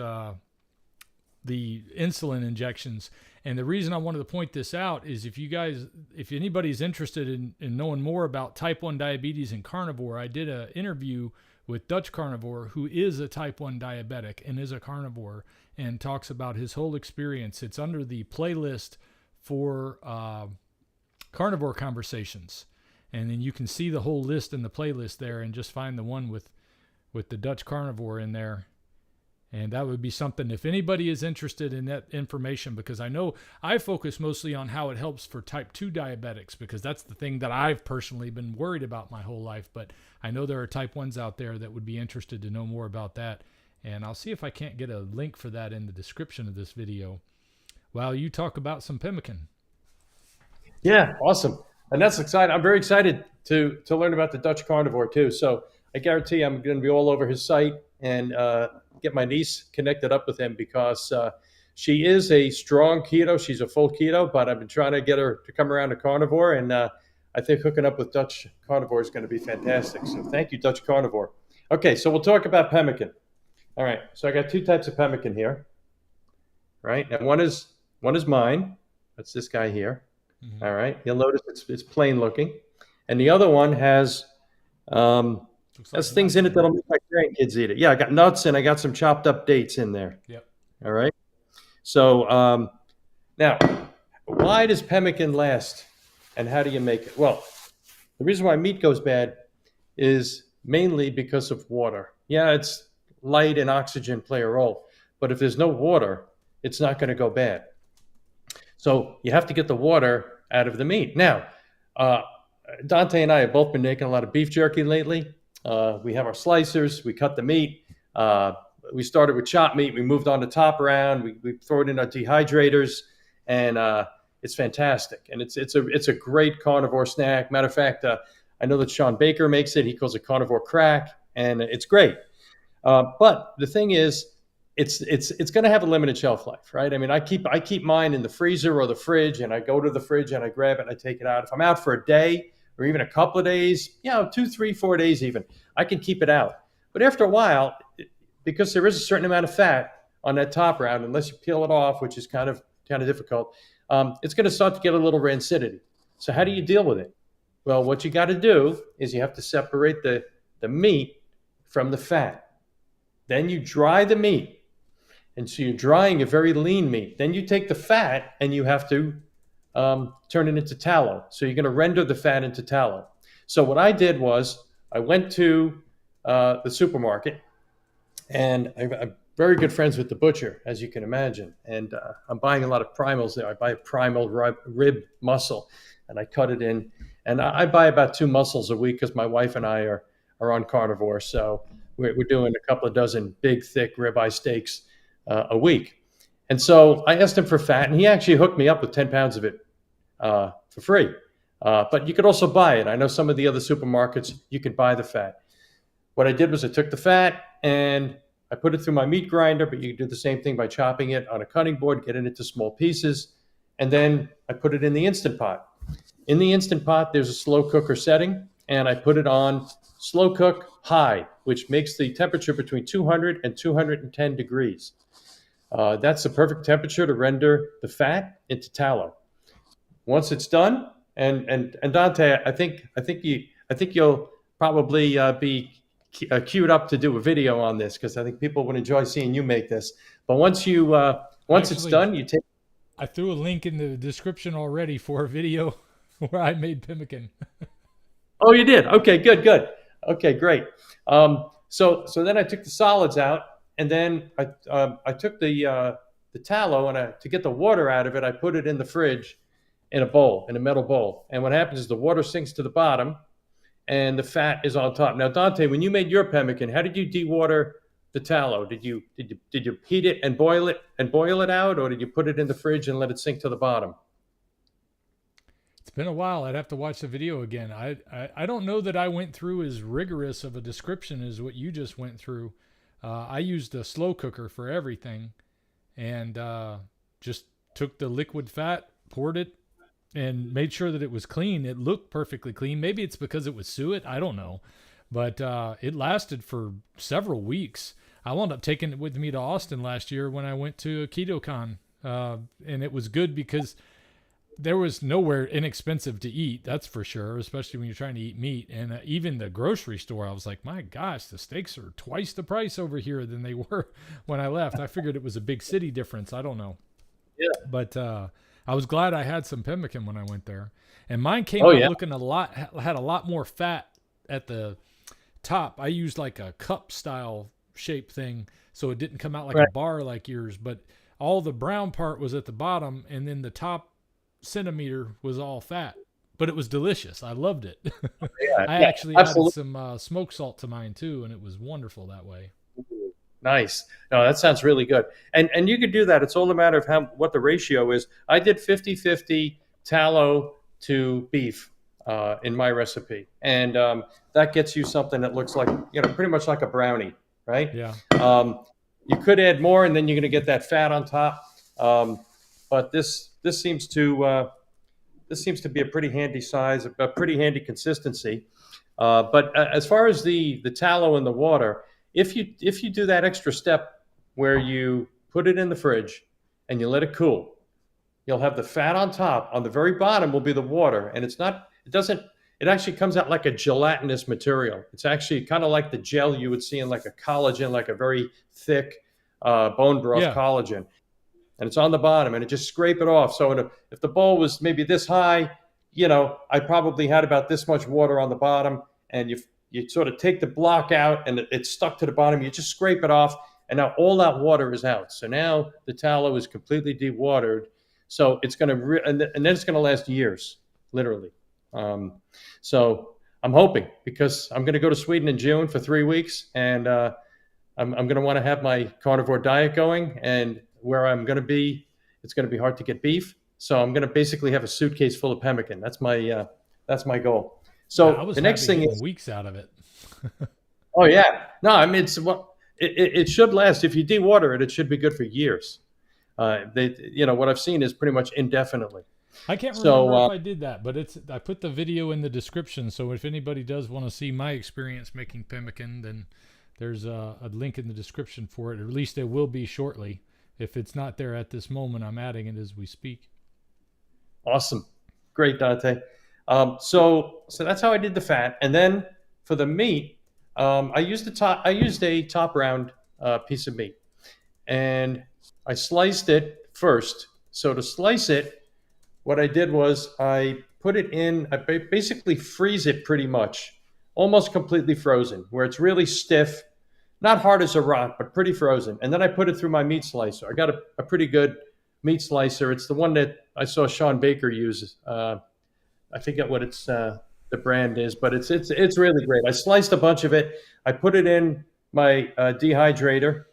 the insulin injections. And the reason I wanted to point this out is if anybody's interested in knowing more about type 1 diabetes and carnivore, I did an interview with Dutch Carnivore, who is a type 1 diabetic and is a carnivore, and talks about his whole experience. It's under the playlist for Carnivore Conversations. And then you can see the whole list in the playlist there, and just find the one with the Dutch Carnivore in there. And that would be something, if anybody is interested in that information, because I know I focus mostly on how it helps for type 2 diabetics, because that's the thing that I've personally been worried about my whole life. But I know there are type 1s out there that would be interested to know more about that. And I'll see if I can't get a link for that in the description of this video while you talk about some pemmican. Yeah, awesome. And that's exciting. I'm very excited to learn about the Dutch Carnivore too. So I guarantee I'm going to be all over his site and get my niece connected up with him, because she is a strong keto. She's a full keto, but I've been trying to get her to come around to carnivore. And I think hooking up with Dutch Carnivore is going to be fantastic. So thank you, Dutch Carnivore. Okay, so we'll talk about pemmican. All right, so I got two types of pemmican here. Right, and one is mine. That's this guy here. Mm-hmm. All right, you'll notice it's plain looking, and the other one has things in it that'll make my grandkids eat it. Yeah, I got nuts and I got some chopped up dates in there. Yep. All right. So now, why does pemmican last, and how do you make it? Well, the reason why meat goes bad is mainly because of water. Yeah, it's light and oxygen play a role, but if there's no water, it's not going to go bad. So you have to get the water out of the meat. Now, Dante and I have both been making a lot of beef jerky lately. We have our slicers. We cut the meat. we started with chopped meat. We moved on to top round. We throw it in our dehydrators, and it's fantastic. And it's a great carnivore snack. Matter of fact, I know that Sean Baker makes it. He calls it carnivore crack, and it's great. But the thing is, it's going to have a limited shelf life, right? I mean, I keep mine in the freezer or the fridge, and I go to the fridge and I grab it and I take it out. If I'm out for a day or even a couple of days, 2, 3, 4 days even, I can keep it out. But after a while, because there is a certain amount of fat on that top round, unless you peel it off, which is kind of difficult, it's going to start to get a little rancidity. So how do you deal with it? Well, what you got to do is you have to separate the meat from the fat. Then you dry the meat. And so you're drying a very lean meat. Then you take the fat and you have to turn it into tallow. So you're going to render the fat into tallow. So what I did was I went to the supermarket, and I'm very good friends with the butcher, as you can imagine. And I'm buying a lot of primals there. I buy a primal rib muscle, and I cut it in. And I buy about 2 muscles a week because my wife and I are on carnivore. So we're doing a couple of dozen big, thick ribeye steaks a week. And so I asked him for fat, and he actually hooked me up with 10 pounds of it for free. But you could also buy it. I know some of the other supermarkets, you could buy the fat. What I did was I took the fat and I put it through my meat grinder, but you can do the same thing by chopping it on a cutting board, get it into small pieces, and then I put it in the Instant Pot. In the Instant Pot, there's a slow cooker setting, and I put it on slow cook high, which makes the temperature between 200 and 210 degrees. That's the perfect temperature to render the fat into tallow. Once it's done, and Dante, I think you'll probably be queued up to do a video on this, because I think people would enjoy seeing you make this. But once it's done, you take. I threw a link in the description already for a video where I made pemmican. Oh, you did? Okay, good. Okay, great. So then I took the solids out, and then I took the tallow, and to get the water out of it, I put it in the fridge in a metal bowl. And what happens is the water sinks to the bottom, and the fat is on top. Now, Dante, when you made your pemmican, how did you dewater the tallow? Did you heat it and boil it out, or did you put it in the fridge and let it sink to the bottom? It's been a while. I'd have to watch the video again. I don't know that I went through as rigorous of a description as what you just went through. I used a slow cooker for everything, and just took the liquid fat, poured it, and made sure that it was clean. It looked perfectly clean. Maybe it's because it was suet. I don't know. But it lasted for several weeks. I wound up taking it with me to Austin last year when I went to KetoCon. And it was good because there was nowhere inexpensive to eat, that's for sure, especially when you're trying to eat meat. And even the grocery store, I was like, my gosh, the steaks are twice the price over here than they were when I left. I figured it was a big city difference. I don't know. Yeah. But I was glad I had some pemmican when I went there. And mine came out looking had a lot more fat at the top. I used like a cup style shape thing, so it didn't come out like a bar like yours, but all the brown part was at the bottom, and then the top centimeter was all fat. But it was delicious. I loved it. I actually added some smoked salt to mine too, and it was wonderful that way. Nice. No, that sounds really good. And you could do that. It's all a matter of what the ratio is. I did 50-50 tallow to beef in my recipe. And that gets you something that looks like, pretty much like a brownie, right? Yeah. You could add more, and then you're going to get that fat on top. But this seems to be a pretty handy size, a pretty handy consistency. But as far as the tallow and the water, if you do that extra step where you put it in the fridge and you let it cool, you'll have the fat on top. On the very bottom will be the water, and it actually comes out like a gelatinous material. It's actually kind of like the gel you would see in like a collagen, like a very thick bone broth collagen. And it's on the bottom, and it just scrape it off. So if the bowl was maybe this high, I probably had about this much water on the bottom, and you sort of take the block out, and it's stuck to the bottom. You just scrape it off, and now all that water is out. So now the tallow is completely dewatered. So it's going to, and then it's going to last years, literally. So I'm hoping, because I'm going to go to Sweden in June for 3 weeks, and I'm going to want to have my carnivore diet going, and where I'm going to be, it's going to be hard to get beef. So I'm going to basically have a suitcase full of pemmican. That's my goal. Yeah, I So was the next happy thing getting is, weeks out of it. oh yeah, no, I mean it's well, it should last. If you dewater it, it should be good for years. What I've seen is pretty much indefinitely. I can't So remember if I did that, but I put the video in the description. So if anybody does want to see my experience making pemmican, then there's a link in the description for it. Or at least it will be shortly. If it's not there at this moment, I'm adding it as we speak. awesome, great, Dante. So that's how I did the fat, and then for the meat, I used a top round piece of meat, and I sliced it first. So to slice it, what I did was I put it in. I basically freeze it pretty much, almost completely frozen, where it's really stiff, not hard as a rock, but pretty frozen. And then I put it through my meat slicer. I got a pretty good meat slicer. It's the one that I saw Sean Baker use. I forget what the brand is, but it's really great. I sliced a bunch of it. I put it in my dehydrator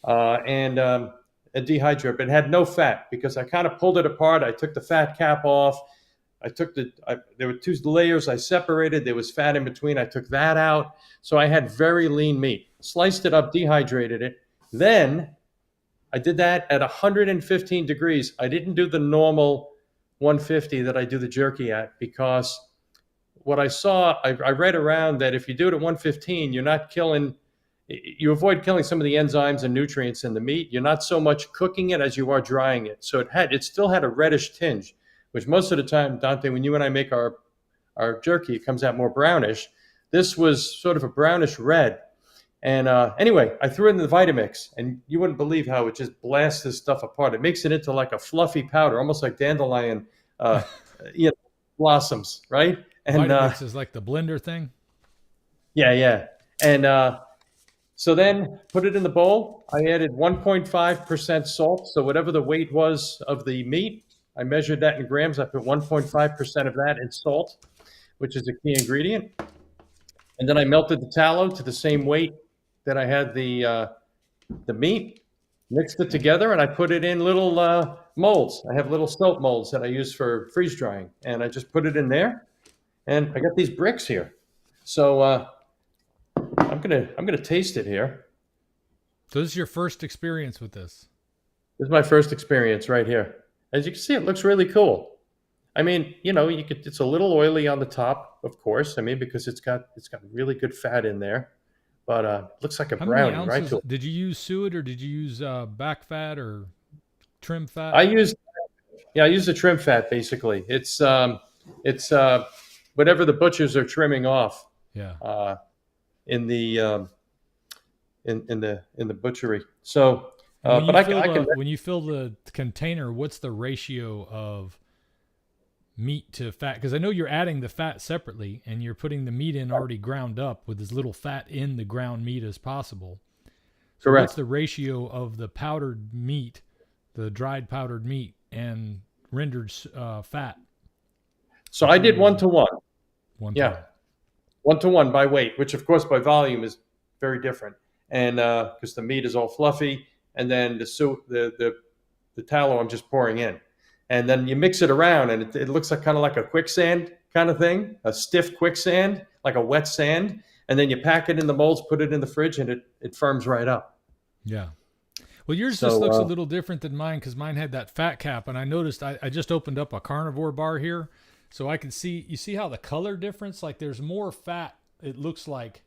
and a dehydrator, but it had no fat because I kind of pulled it apart. I took the fat cap off. There were two layers I separated. There was fat in between. I took that out. So I had very lean meat. Sliced it up, dehydrated it. Then I did that at 115 degrees. I didn't do the normal 150 that I do the jerky at because what I saw, I read around that if you do it at 115, you avoid killing some of the enzymes and nutrients in the meat. You're not so much cooking it as you are drying it. So it still had a reddish tinge, which most of the time, Dante, when you and I make our jerky, it comes out more brownish. This was sort of a brownish red. And anyway, I threw it in the Vitamix, and you wouldn't believe how it just blasts this stuff apart. It makes it into like a fluffy powder, almost like dandelion blossoms, right? And Vitamix is like the blender thing. yeah. And so then put it in the bowl. I added 1.5% salt. So whatever the weight was of the meat, I measured that in grams. I put 1.5% of that in salt, which is a key ingredient. And then I melted the tallow to the same weight that I had the meat, mixed it together, and I put it in little molds. I have little soap molds that I use for freeze drying, and I just put it in there. And I got these bricks here. So I'm gonna taste it here. So this is your first experience with this. This is my first experience right here. As you can see, it looks really cool. I mean, it's a little oily on the top, of course. I mean, because it's got really good fat in there, but it looks like a How many brownie, right? ounces? Did you use suet or did you use back fat or trim fat? I used the trim fat basically. It's whatever the butchers are trimming off. Yeah. In the butchery. So, when you fill the container, what's the ratio of meat to fat? Because I know you're adding the fat separately, and you're putting the meat in already ground up with as little fat in the ground meat as possible. So correct. what's the ratio of the powdered meat, the dried powdered meat, and rendered fat? So I did 1-to-1. Yeah. 1-to-1 by weight, which of course by volume is very different. And because the meat is all fluffy, and then the tallow I'm just pouring in. And then you mix it around, and it looks like kind of like a quicksand kind of thing, a stiff quicksand, like a wet sand. And then you pack it in the molds, put it in the fridge, and it firms right up. Yeah. Well, yours just looks a little different than mine because mine had that fat cap. And I noticed I just opened up a carnivore bar here. So I can see, you see how the color difference, like there's more fat, it looks like,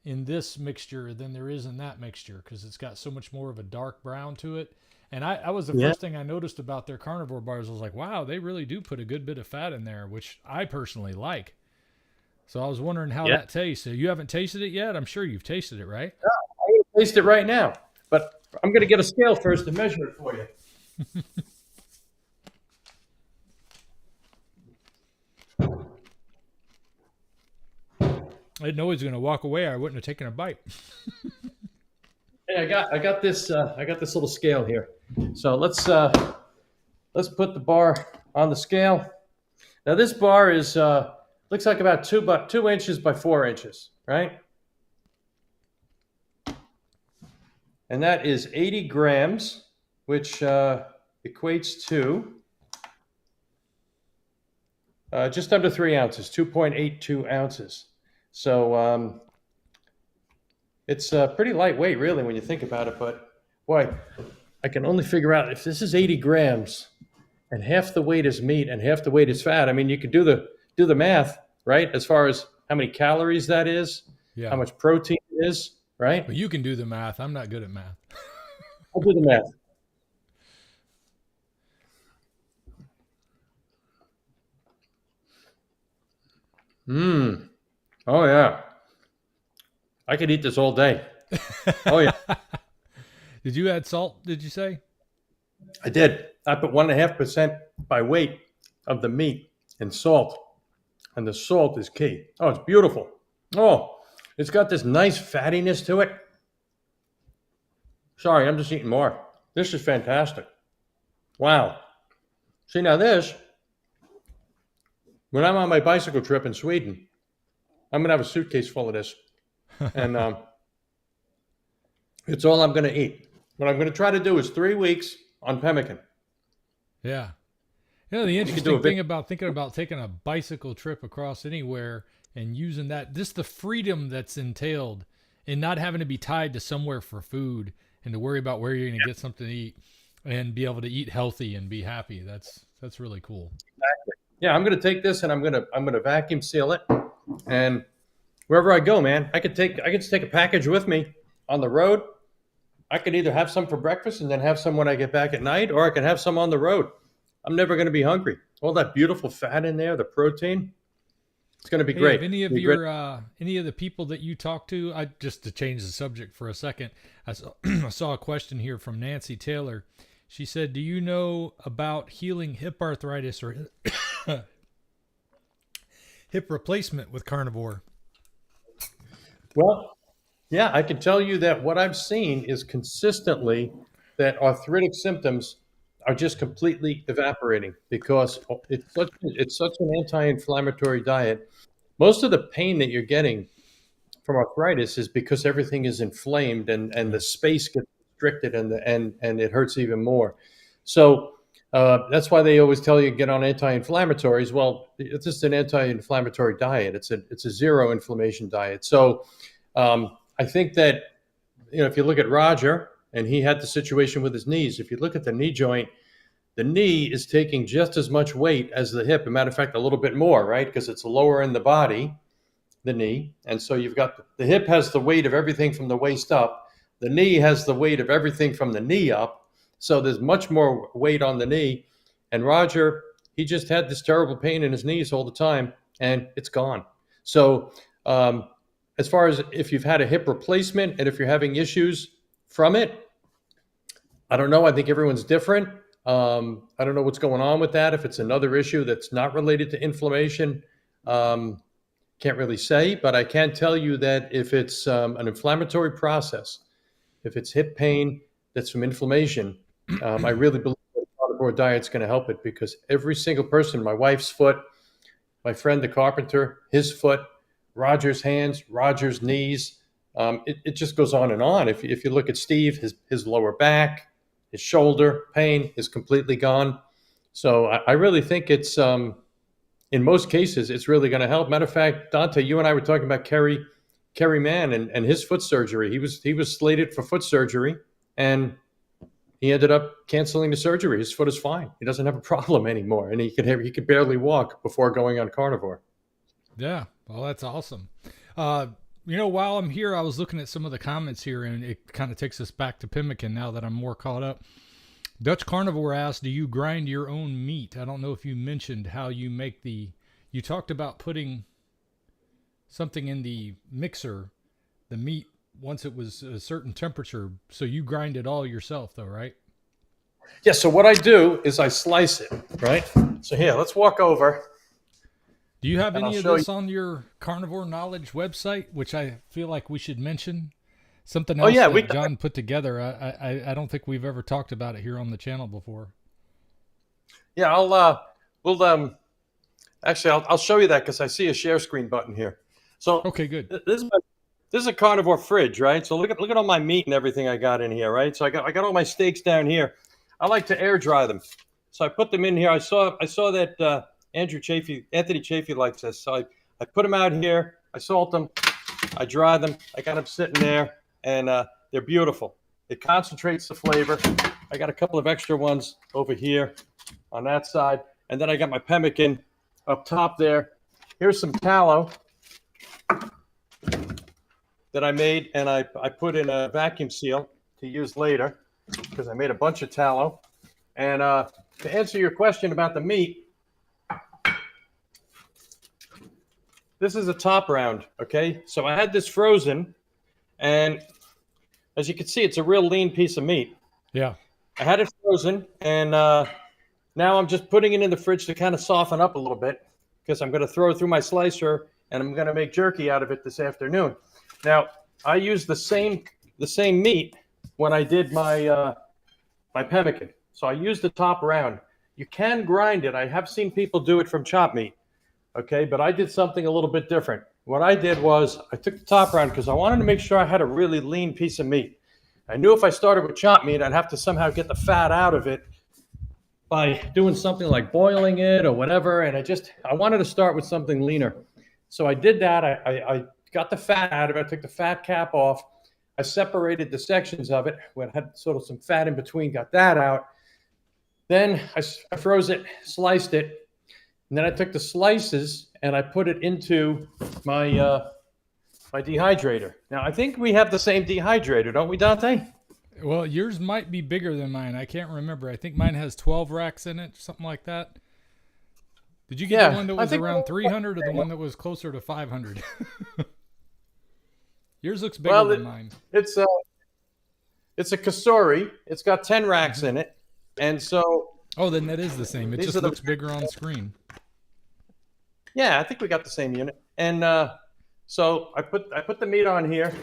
in this mixture than there is in that mixture because it's got so much more of a dark brown to it. And I was the first thing I noticed about their carnivore bars. I was like, wow, they really do put a good bit of fat in there, which I personally like. So I was wondering how that tastes. So you haven't tasted it yet? I'm sure you've tasted it, right? No, I can taste it right now. But I'm going to get a scale first to measure it for you. I didn't know he was going to walk away. I wouldn't have taken a bite. Hey, I got this little scale here. So let's put the bar on the scale. Now this bar is looks like about 2 inches by 4 inches, right? and that is 80 grams, which equates to just under 3 ounces, 2.82 ounces. So it's pretty lightweight, really, when you think about it. But boy, I can only figure out if this is 80 grams and half the weight is meat and half the weight is fat. I mean, you could do the math, right? As far as how many calories that is, Yeah. how much protein it is, right? But you can do the math. I'm not good at math. I'll do the math. Mmm. Oh yeah. I could eat this all day. Oh yeah. Did you add salt? Did you say? I did. I put 1.5% by weight of the meat in salt, and the salt is key. Oh, it's beautiful. Oh, it's got this nice fattiness to it. Sorry, I'm just eating more. This is fantastic. Wow. See, now this, when I'm on my bicycle trip in Sweden, I'm going to have a suitcase full of this. And it's all I'm going to eat. What I'm going to try to do is 3 weeks on pemmican. Yeah. You know, the interesting thing about thinking about taking a bicycle trip across anywhere and using that, just the freedom that's entailed in not having to be tied to somewhere for food and to worry about where you're going to get something to eat and be able to eat healthy and be happy. That's really cool. Exactly. Yeah, I'm going to take this and I'm going to vacuum seal it, and wherever I go, man, I could just take a package with me on the road. I could either have some for breakfast and then have some when I get back at night, or I can have some on the road. I'm never going to be hungry. All that beautiful fat in there, the protein, it's going to be great. Have any of any of the people that you talk to, just to change the subject for a second, I saw a question here from Nancy Taylor. She said, "Do you know about healing hip arthritis or hip replacement with carnivore?" Well, yeah, I can tell you that what I've seen is consistently that arthritic symptoms are just completely evaporating because it's such an anti-inflammatory diet. Most of the pain that you're getting from arthritis is because everything is inflamed and the space gets restricted and it hurts even more. So that's why they always tell you get on anti-inflammatories. Well, it's just an anti-inflammatory diet. It's a zero inflammation diet. So I think that if you look at Roger and he had the situation with his knees, if you look at the knee joint, the knee is taking just as much weight as the hip. As a matter of fact, a little bit more, right? Because it's lower in the body, the knee. And so you've got the hip has the weight of everything from the waist up. The knee has the weight of everything from the knee up. So there's much more weight on the knee. And Roger, he just had this terrible pain in his knees all the time, and it's gone. So as far as if you've had a hip replacement and if you're having issues from it, I don't know. I think everyone's different. I don't know what's going on with that. If it's another issue that's not related to inflammation, can't really say. But I can tell you that if it's an inflammatory process, if it's hip pain that's from inflammation, I really believe that a carnivore diet's going to help it because every single person, my wife's foot, my friend the carpenter, his foot, Roger's hands, Roger's knees, it just goes on and on. If you look at Steve, his lower back, his shoulder pain is completely gone. So I really think it's, in most cases, it's really going to help. Matter of fact, Dante, you and I were talking about Kerry Mann and his foot surgery. He was slated for foot surgery, and he ended up canceling the surgery. His foot is fine. He doesn't have a problem anymore, and he could barely walk before going on carnivore. Yeah, well, that's awesome. While I'm here, I was looking at some of the comments here, and it kind of takes us back to pemmican now that I'm more caught up. Dutch Carnivore asked, do you grind your own meat? I don't know if you mentioned how you make you talked about putting something in the mixer, the meat, once it was a certain temperature. So you grind it all yourself though, right? Yeah, so what I do is I slice it, right? So here, let's walk over. Do you have any of this on your Carnivore Knowledge website, which I feel like we should mention? Something else that John put together. I don't think we've ever talked about it here on the channel before. Yeah, I'll show you that because I see a share screen button here. So okay, good. This this is a carnivore fridge, right? So look at all my meat and everything I got in here, right? So I got all my steaks down here. I like to air dry them, so I put them in here. I saw that Anthony Chafee likes this, so I put them out here. I salt them, I dry them. I got them sitting there, and they're beautiful. It concentrates the flavor. I got a couple of extra ones over here on that side, and then I got my pemmican up top there. Here's some tallow that I made, and I put in a vacuum seal to use later because I made a bunch of tallow. And to answer your question about the meat, this is a top round, okay? So I had this frozen, and as you can see, it's a real lean piece of meat. Yeah. I had it frozen, and now I'm just putting it in the fridge to kind of soften up a little bit because I'm going to throw it through my slicer, and I'm going to make jerky out of it this afternoon. Now, I used the same meat when I did my my pemmican. So I used the top round. You can grind it. I have seen people do it from chopped meat, okay? But I did something a little bit different. What I did was I took the top round because I wanted to make sure I had a really lean piece of meat. I knew if I started with chopped meat, I'd have to somehow get the fat out of it by doing something like boiling it or whatever. And I wanted to start with something leaner. So I did that. I got the fat out of it. I took the fat cap off. I separated the sections of it when I had sort of some fat in between, got that out. Then I froze it, sliced it, and then I took the slices and I put it into my my dehydrator. Now, I think we have the same dehydrator, don't we, Dante? Well, yours might be bigger than mine. I can't remember. I think mine has 12 racks in it, something like that. Did you get the one that was around 300 or the one that was closer to 500? Yours looks bigger than mine. It's a Kasori. It's got 10 racks in it. And so... Oh, then that is the same. It just looks bigger on screen. Yeah, I think we got the same unit. And so I put the meat on here.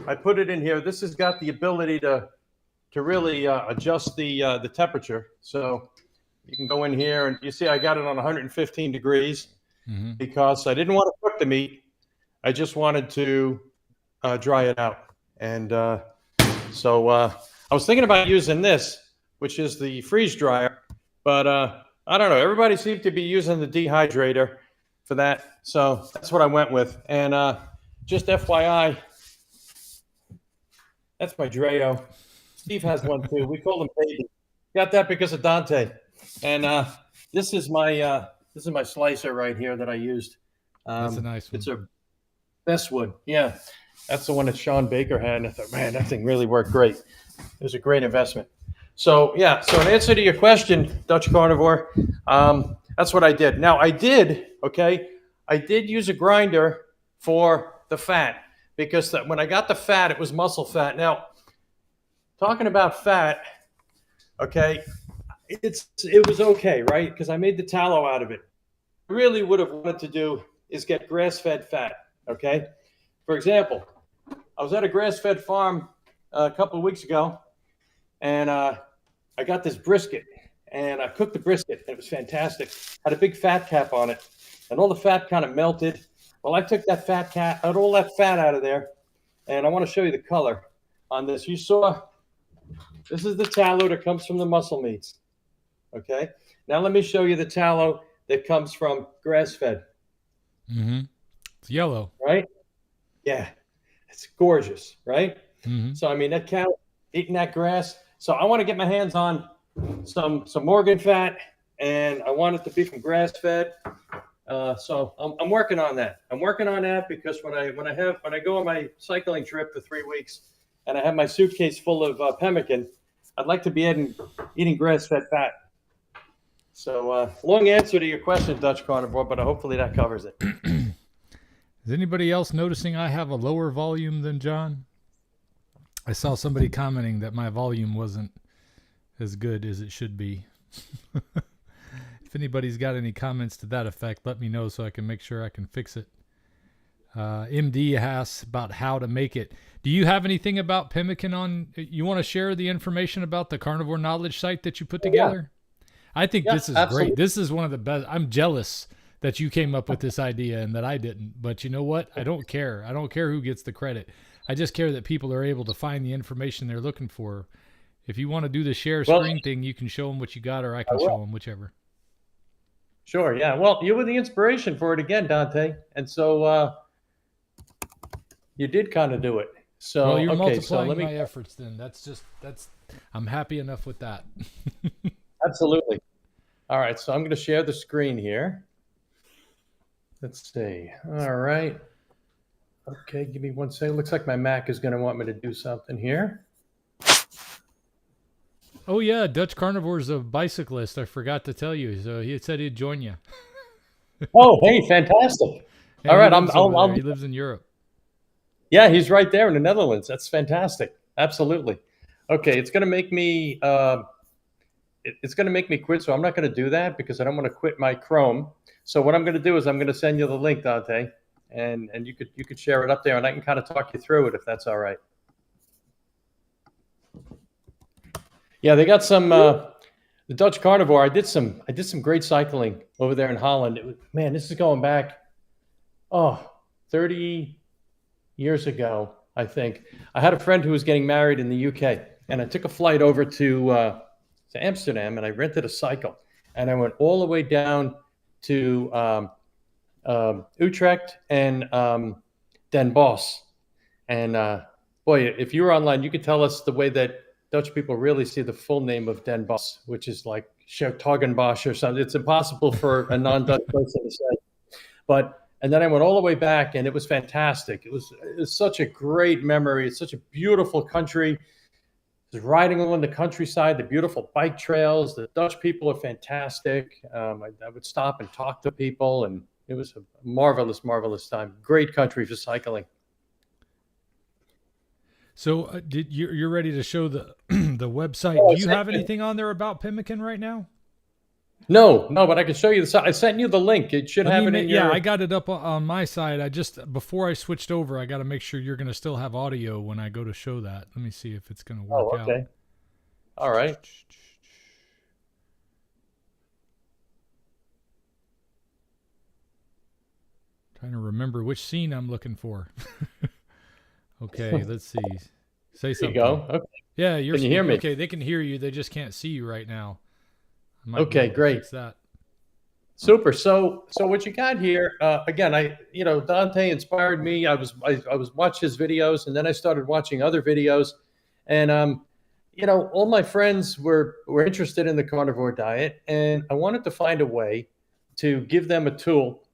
I put it in here. This has got the ability to really adjust the temperature. So you can go in here and you see I got it on 115 degrees because I didn't want to cook the meat. I just wanted to dry it out. And so I was thinking about using this, which is the freeze dryer, but I don't know. Everybody seemed to be using the dehydrator for that, so that's what I went with. And just FYI, that's my Dreo. Steve has one too. We call him Baby. Got that because of Dante. And this is my slicer right here that I used. That's a nice one. It's a Bestwood. Yeah, that's the one that Sean Baker had. And I thought, man, that thing really worked great. It was a great investment. So yeah, so in answer to your question, Dutch Carnivore, that's what I did. Now I did use a grinder for the fat because when I got the fat, it was muscle fat. Now, talking about fat, okay, it was okay, right? Because I made the tallow out of it. Really would have wanted to do is get grass-fed fat, okay? For example, I was at a grass-fed farm a couple of weeks ago, and I got this brisket, and I cooked the brisket, and it was fantastic. Had a big fat cap on it, and all the fat kind of melted. Well, I took that fat cap, got all that fat out of there, and I want to show you the color on this. You saw, this is the tallow that comes from the muscle meats, okay? Now let me show you the tallow that comes from grass-fed. Mm-hmm. It's yellow. Right? Yeah. It's gorgeous, right? Mm-hmm. So, I mean, that cow eating that grass. So I want to get my hands on some organ fat, and I want it to be from grass-fed. So I'm working on that. I'm working on that because when I go on my cycling trip for 3 weeks, and I have my suitcase full of pemmican, I'd like to be eating grass-fed fat. So long answer to your question, Dutch Carnivore, but hopefully that covers it. Is anybody else noticing I have a lower volume than John? I saw somebody commenting that my volume wasn't as good as it should be. If anybody's got any comments to that effect, let me know so I can make sure I can fix it. MD asks about how to make it. Do you have anything about pemmican on? You want to share the information about the Carnivore Knowledge site that you put together? I think this is absolutely great. This is one of the best. I'm jealous that you came up with this idea and that I didn't. But you know what? I don't care. I don't care who gets the credit. I just care that people are able to find the information they're looking for. If you want to do the share Well, screen thing, you can show them what you got, or I I can show will. them, whichever. Sure, yeah. Well, you were the inspiration for it again, Dante, and so you did kind of do it. Well, So you're okay, so multiplying let me my efforts then. I'm happy enough with that. absolutely. All right, so I'm going to share the screen here. Let's see. All right. Okay, give me one second. Looks like my Mac is going to want me to do something here. Oh yeah, Dutch Carnivore's a bicyclist. I forgot to tell you. So he said he'd join you. Oh, hey, fantastic. And All he right, lives over there. He lives in Europe. yeah, he's right there in the Netherlands. That's fantastic. Absolutely. Okay, it's going to make me it's going to make me quit, so I'm not going to do that because I don't want to quit my Chrome. So what I'm going to do is I'm going to send you the link, Dante, and you could share it up there, and I can kind of talk you through it if that's all right. Yeah, they got some the Dutch Carnivore. I did some great cycling over there in Holland. Man, this is going back 30 years ago, I think. I had a friend who was getting married in the UK, and I took a flight over to Amsterdam, and I rented a cycle, and I went all the way down to Utrecht and Den Bosch. And boy, if you were online, you could tell us the way that Dutch people really see the full name of Den Bosch, which is like Hertogenbosch or something. It's impossible for a non-Dutch person to say. And then I went all the way back, and it was fantastic. It was such a great memory. It's such a beautiful country. Just riding along the countryside, the beautiful bike trails. The Dutch people are fantastic. I would stop and talk to people, and it was a marvelous, marvelous time. Great country for cycling. So you're ready to show the the website? Oh, Do you have anything on there about Pemmican right now? No, but I can show you the. I sent you the link. It should have it in your. Yeah, I got it up on my side. Before I switched over, I got to make sure you're going to still have audio when I go to show that. Let me see if it's going to work okay. out. All right. Trying to remember which scene I'm looking for. Okay, let's see. Say something. There you go. Okay. Yeah, you're. Can you hear me? Okay, they can hear you. They just can't see you right now. Okay, great. Fix that. Super. So what you got here? Again, Dante inspired me. I was watching his videos, and then I started watching other videos, and all my friends were interested in the carnivore diet, and I wanted to find a way to give them a tool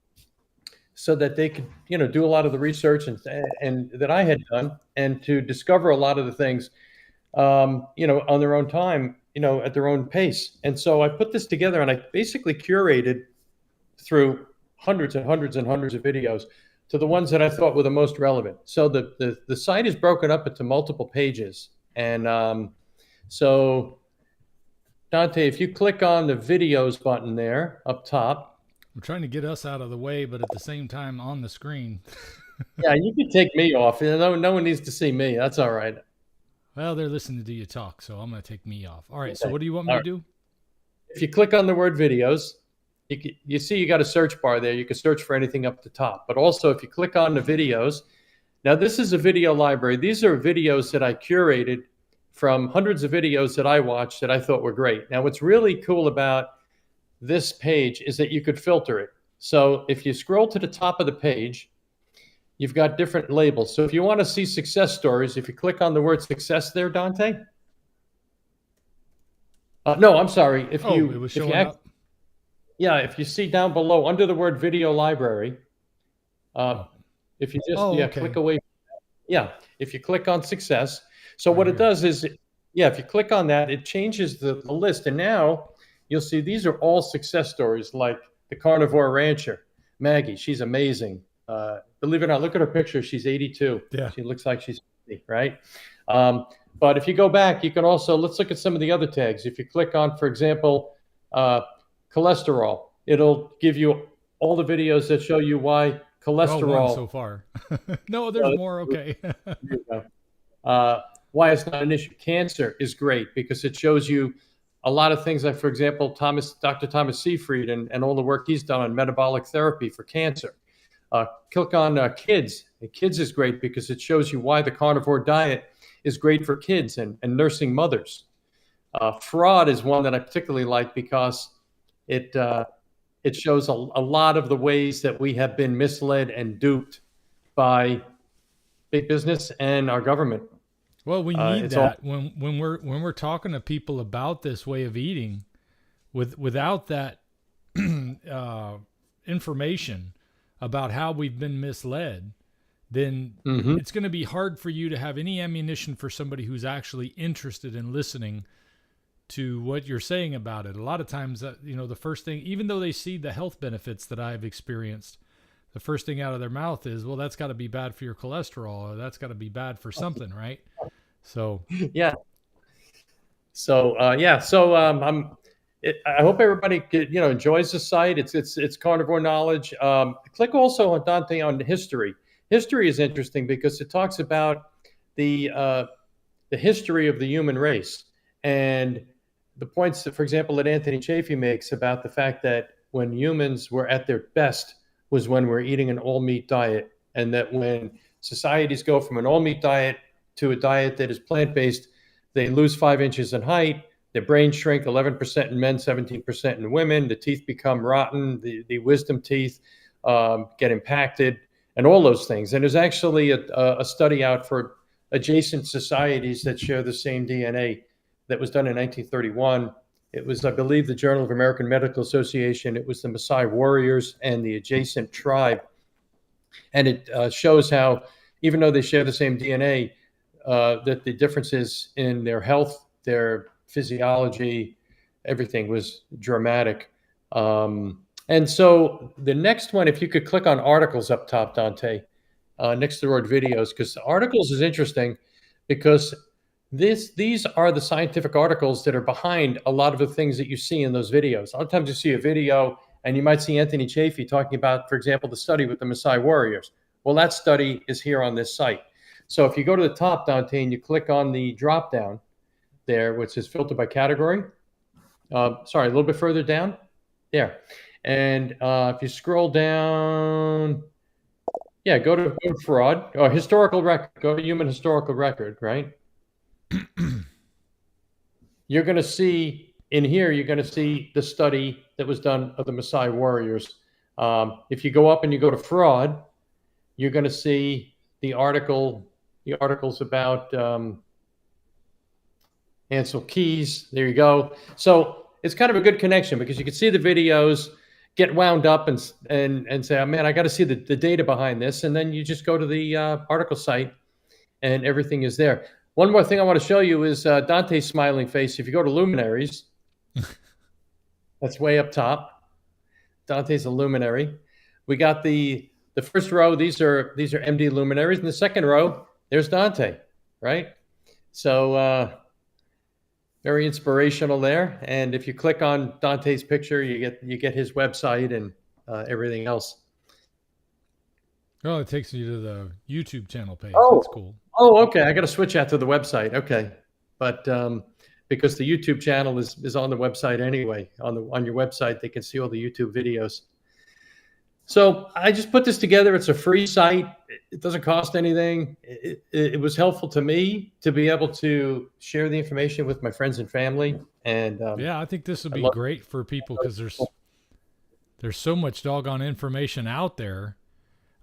so that they could, do a lot of the research and that I had done, and to discover a lot of the things, on their own time, at their own pace. And so I put this together, and I basically curated through hundreds and hundreds and hundreds of videos to the ones that I thought were the most relevant. So the site is broken up into multiple pages, and so Dante, if you click on the videos button there up top. I'm trying to get us out of the way, but at the same time on the screen. Yeah, you can take me off. No one needs to see me. That's all right. Well, they're listening to you talk, so I'm going to take me off. All right, okay. So what do you want me to do? If you click on the word videos, you see you got a search bar there. You can search for anything up the top. But also, if you click on the videos, now this is a video library. These are videos that I curated from hundreds of videos that I watched that I thought were great. Now, what's really cool about this page is that you could filter it. So if you scroll to the top of the page, you've got different labels. So if you want to see success stories, if you click on the word success there, Dante. No, I'm sorry. It was showing up. Yeah, if you see down below under the word video library, if you just click away. Yeah, if you click on success. So what it does is, if you click on that, it changes the list. And now you'll see these are all success stories, like the carnivore rancher, Maggie. She's amazing. Believe it or not, look at her picture. She's 82. Yeah. She looks like she's 50, right? But if you go back, you can also, let's look at some of the other tags. If you click on, for example, cholesterol, it'll give you all the videos that show you why cholesterol. So far. No, there's more. Okay. Why it's not an issue. Cancer is great because it shows you a lot of things like, for example, Dr. Thomas Seyfried and all the work he's done on metabolic therapy for cancer. Click on kids. Kids is great because it shows you why the carnivore diet is great for kids and nursing mothers. Fraud is one that I particularly like because it shows a lot of the ways that we have been misled and duped by big business and our government. Well, we need that when we're talking to people about this way of eating, without that information about how we've been misled, then it's going to be hard for you to have any ammunition for somebody who's actually interested in listening to what you're saying about it. A lot of times, the first thing, even though they see the health benefits that I've experienced, the first thing out of their mouth is, well, that's got to be bad for your cholesterol, or that's got to be bad for something, right? So yeah. So I hope everybody enjoys the site. It's Carnivore Knowledge. Click also on Dante on history. History is interesting because it talks about the history of the human race and the points that, for example, that Anthony Chafee makes about the fact that when humans were at their best was when we're eating an all-meat diet, and that when societies go from an all-meat diet to a diet that is plant-based, they lose 5 inches in height, their brains shrink 11% in men, 17% in women, the teeth become rotten, the wisdom teeth get impacted, and all those things. And there's actually a study out for adjacent societies that share the same DNA that was done in 1931. It was, I believe, the Journal of American Medical Association. It was the Maasai warriors and the adjacent tribe. And it shows how, even though they share the same DNA, that the differences in their health, their physiology, everything was dramatic. And so the next one, if you could click on articles up top, Dante, next to the word videos, because articles is interesting because these are the scientific articles that are behind a lot of the things that you see in those videos. A lot of times you see a video and you might see Anthony Chafee talking about, for example, the study with the Maasai warriors. Well, that study is here on this site. So if you go to the top, Dante, and you click on the drop down there, which is filtered by category, sorry, a little bit further down there. And if you scroll down, yeah, go to fraud or historical record, go to human historical record, right? You're going to see in here, you're going to see the study that was done of the Maasai warriors. If you go up and you go to fraud, you're going to see the articles about Ansel Keys. There you go. So it's kind of a good connection because you can see the videos, get wound up and say, oh, man, I got to see the data behind this. And then you just go to the article site and everything is there. One more thing I want to show you is Dante's smiling face. If you go to luminaries, that's way up top. Dante's a luminary. We got the first row. These are MD luminaries. In the second row, there's Dante, right? So very inspirational there. And if you click on Dante's picture, you get his website and everything else. Oh, it takes you to the YouTube channel page. Oh, that's cool. Oh, okay. I got to switch out to the website. Okay, but because the YouTube channel is on the website anyway. On your website, they can see all the YouTube videos. So I just put this together. It's a free site. It doesn't cost anything. It was helpful to me to be able to share the information with my friends and family. And yeah, I think this would be great for people because there's so much doggone information out there.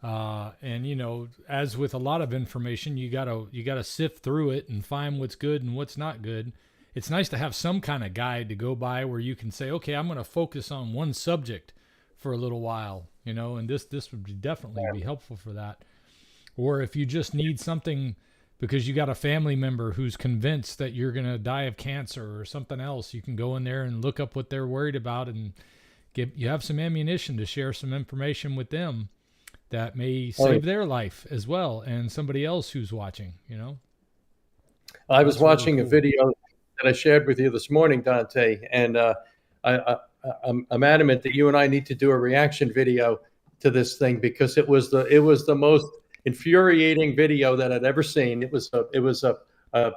And as with a lot of information, you gotta sift through it and find what's good and what's not good. It's nice to have some kind of guide to go by where you can say, okay, I'm going to focus on one subject for a little while, and this would definitely be helpful for that. Or if you just need something because you got a family member who's convinced that you're going to die of cancer or something else, you can go in there and look up what they're worried about and you have some ammunition to share some information with them that may save their life as well, and somebody else who's watching, I was watching a video that I shared with you this morning, Dante, and I'm adamant that you and I need to do a reaction video to this thing because it was the most infuriating video that I'd ever seen. It was a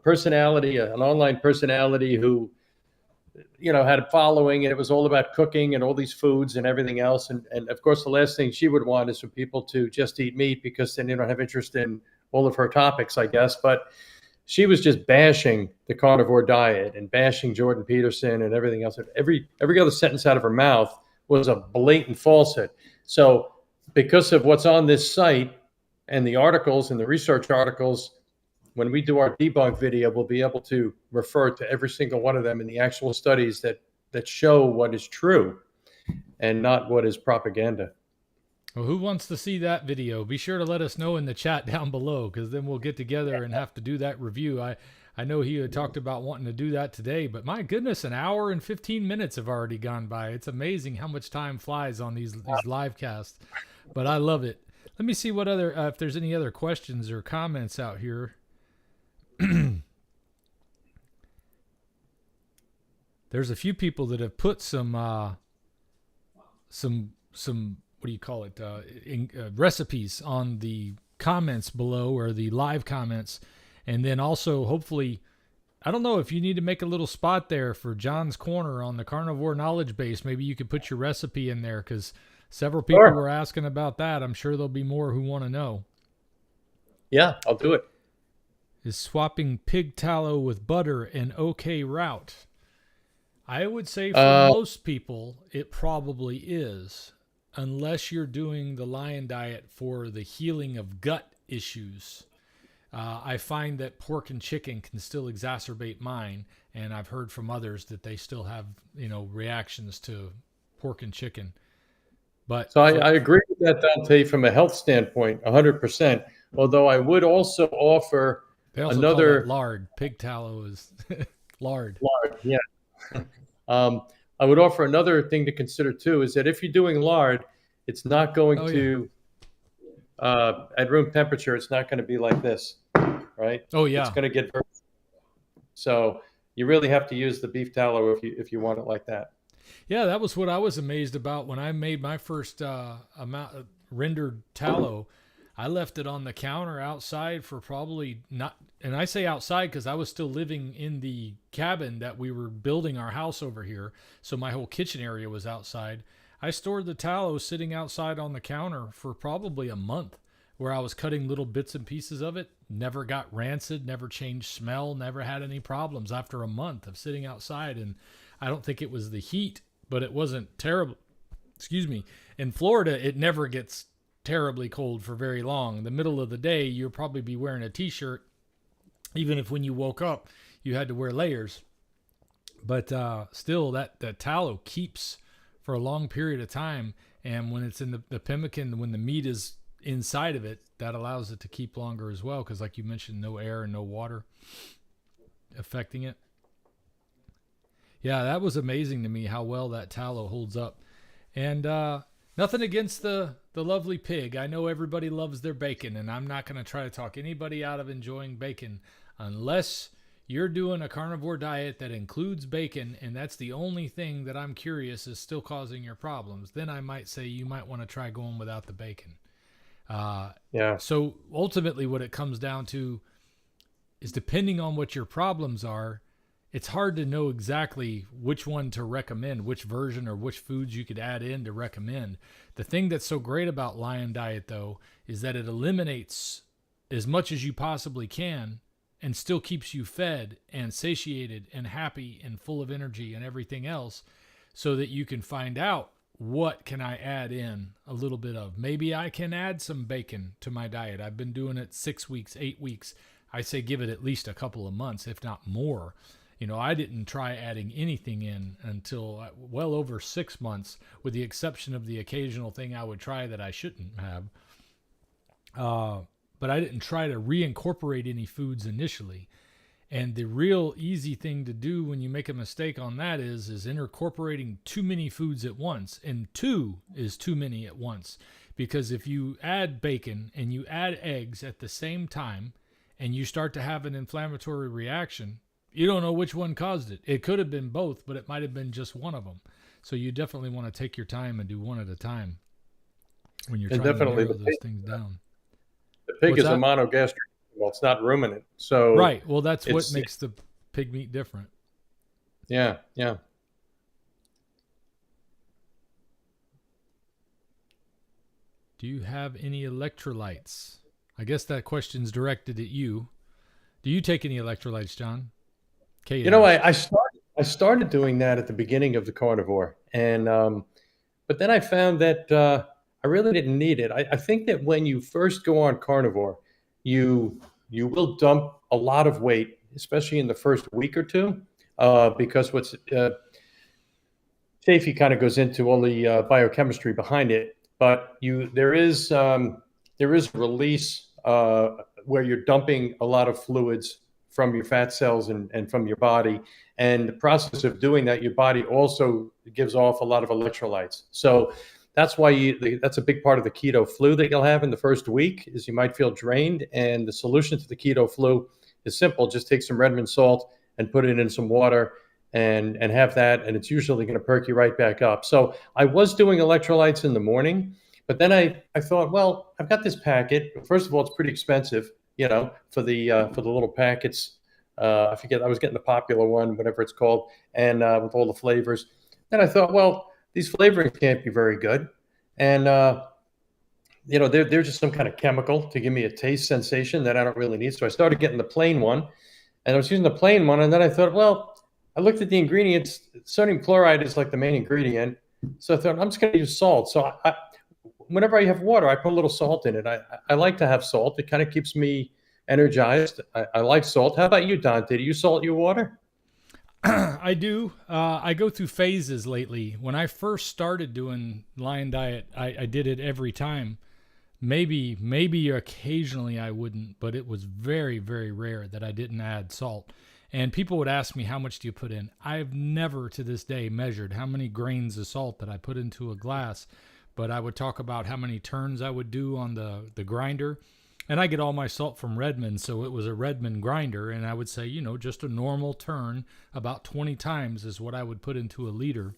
personality, an online personality who had a following, and it was all about cooking and all these foods and everything else. And of course, the last thing she would want is for people to just eat meat, because then they don't have interest in all of her topics, I guess. But she was just bashing the carnivore diet and bashing Jordan Peterson and everything else. Every other sentence out of her mouth was a blatant falsehood. So because of what's on this site and the articles and the research articles, when we do our debunk video, we'll be able to refer to every single one of them in the actual studies that show what is true and not what is propaganda. Well, who wants to see that video? Be sure to let us know in the chat down below, because then we'll get together and have to do that review. I know he had talked about wanting to do that today, but my goodness, an hour and 15 minutes have already gone by. It's amazing how much time flies on these live casts, but I love it. Let me see what other, if there's any other questions or comments out here. There's a few people that have put some what do you call it, recipes on the comments below, or the live comments. And then also, hopefully, I don't know if you need to make a little spot there for John's Corner on the Carnivore Knowledge Base. Maybe you could put your recipe in there, because several people were asking about that. I'm sure there'll be more who want to know. Yeah, I'll do it. Is swapping pig tallow with butter an okay route? I would say for most people, it probably is, unless you're doing the lion diet for the healing of gut issues. I find that pork and chicken can still exacerbate mine, and I've heard from others that they still have, reactions to pork and chicken. But so I agree with that, Dante, from a health standpoint, 100%. Although I would also offer another call it lard. Pig tallow is lard. Lard, yeah. I would offer another thing to consider too, is that if you're doing lard, it's not going to at room temperature. It's not going to be like this, right? Oh yeah. It's going to get very. So you really have to use the beef tallow if you want it like that. Yeah, that was what I was amazed about when I made my first amount of rendered tallow. I left it on the counter outside for probably not, and I say outside because I was still living in the cabin that we were building our house over here. So my whole kitchen area was outside. I stored the tallow sitting outside on the counter for probably a month, where I was cutting little bits and pieces of it. Never got rancid, never changed smell, never had any problems after a month of sitting outside. And I don't think it was the heat, but it wasn't terrible. Excuse me. In Florida, it never gets terribly cold for very long. In the middle of the day, you'll probably be wearing a t-shirt, even if when you woke up you had to wear layers. But still, that tallow keeps for a long period of time, and when it's in the pemmican, when the meat is inside of it, that allows it to keep longer as well, because like you mentioned, no air and no water affecting it. Yeah, that was amazing to me how well that tallow holds up. And nothing against the lovely pig. I know everybody loves their bacon, and I'm not going to try to talk anybody out of enjoying bacon unless you're doing a carnivore diet that includes bacon, and that's the only thing that I'm curious is still causing your problems. Then I might say you might want to try going without the bacon. Yeah. So ultimately what it comes down to is, depending on what your problems are, it's hard to know exactly which one to recommend, which version or which foods you could add in to recommend. The thing that's so great about Lion Diet, though, is that it eliminates as much as you possibly can and still keeps you fed and satiated and happy and full of energy and everything else, so that you can find out, what can I add in a little bit of? Maybe I can add some bacon to my diet. I've been doing it 6 weeks, 8 weeks. I say give it at least a couple of months, if not more. I didn't try adding anything in until well over 6 months, with the exception of the occasional thing I would try that I shouldn't have. But I didn't try to reincorporate any foods initially. And the real easy thing to do when you make a mistake on that is incorporating too many foods at once. And 2 is too many at once. Because if you add bacon and you add eggs at the same time, and you start to have an inflammatory reaction, you don't know which one caused it. It could have been both, but it might have been just one of them. So you definitely want to take your time and do one at a time when you're trying to narrow those things down. The pig is a monogastric. Well, it's not ruminant. So right. Well, that's what makes the pig meat different. Yeah, yeah. Do you have any electrolytes? I guess that question's directed at you. Do you take any electrolytes, John? Kate You know, I, asks. I started I started doing that at the beginning of the carnivore, and but then I found that I really didn't need it. I think that when you first go on carnivore, you you will dump a lot of weight, especially in the first week or two, because what's Chafee kind of goes into all the biochemistry behind it, but you there is release where you're dumping a lot of fluids from your fat cells and from your body, and the process of doing that, your body also gives off a lot of electrolytes. So that's why that's a big part of the keto flu that you'll have in the first week is you might feel drained, and the solution to the keto flu is simple: just take some Redmond salt and put it in some water and have that, and it's usually going to perk you right back up. So I was doing electrolytes in the morning, but then I thought, well, I've got this packet. First of all, it's pretty expensive, for the little packets. I forget, I was getting the popular one, whatever it's called, and with all the flavors. Then I thought, well, these flavorings can't be very good, and they're just some kind of chemical to give me a taste sensation that I don't really need. So I started getting the plain one, and I was using the plain one, and then I thought, well, I looked at the ingredients. Sodium chloride is like the main ingredient, so I thought I'm just going to use salt. So whenever I have water, I put a little salt in it. I like to have salt. It kind of keeps me energized. I like salt. How about you, Dante? Do you salt your water? I do. I go through phases lately. When I first started doing Lion Diet, I did it every time. Maybe occasionally I wouldn't, but it was very, very rare that I didn't add salt. And people would ask me, how much do you put in? I've never to this day measured how many grains of salt that I put into a glass, but I would talk about how many turns I would do on the grinder. And I get all my salt from Redmond, so it was a Redmond grinder. And I would say, just a normal turn, about 20 times is what I would put into a liter.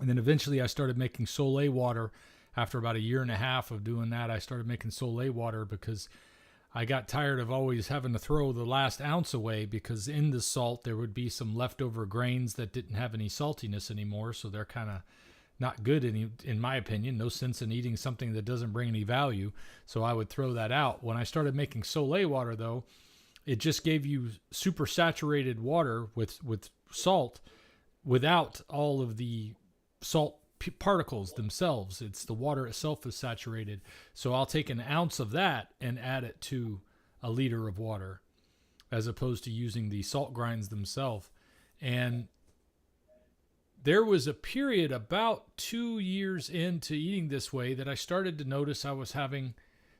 And then eventually I started making Soleil water. After about a year and a half of doing that, I started making Soleil water because I got tired of always having to throw the last ounce away, because in the salt there would be some leftover grains that didn't have any saltiness anymore. So they're kind of not good in my opinion. No sense in eating something that doesn't bring any value. So I would throw that out. When I started making Soleil water, though, it just gave you super saturated water with salt without all of the salt particles themselves. It's the water itself is saturated. So I'll take an ounce of that and add it to a liter of water, as opposed to using the salt grinds themselves. And there was a period about 2 years into eating this way that I started to notice I was having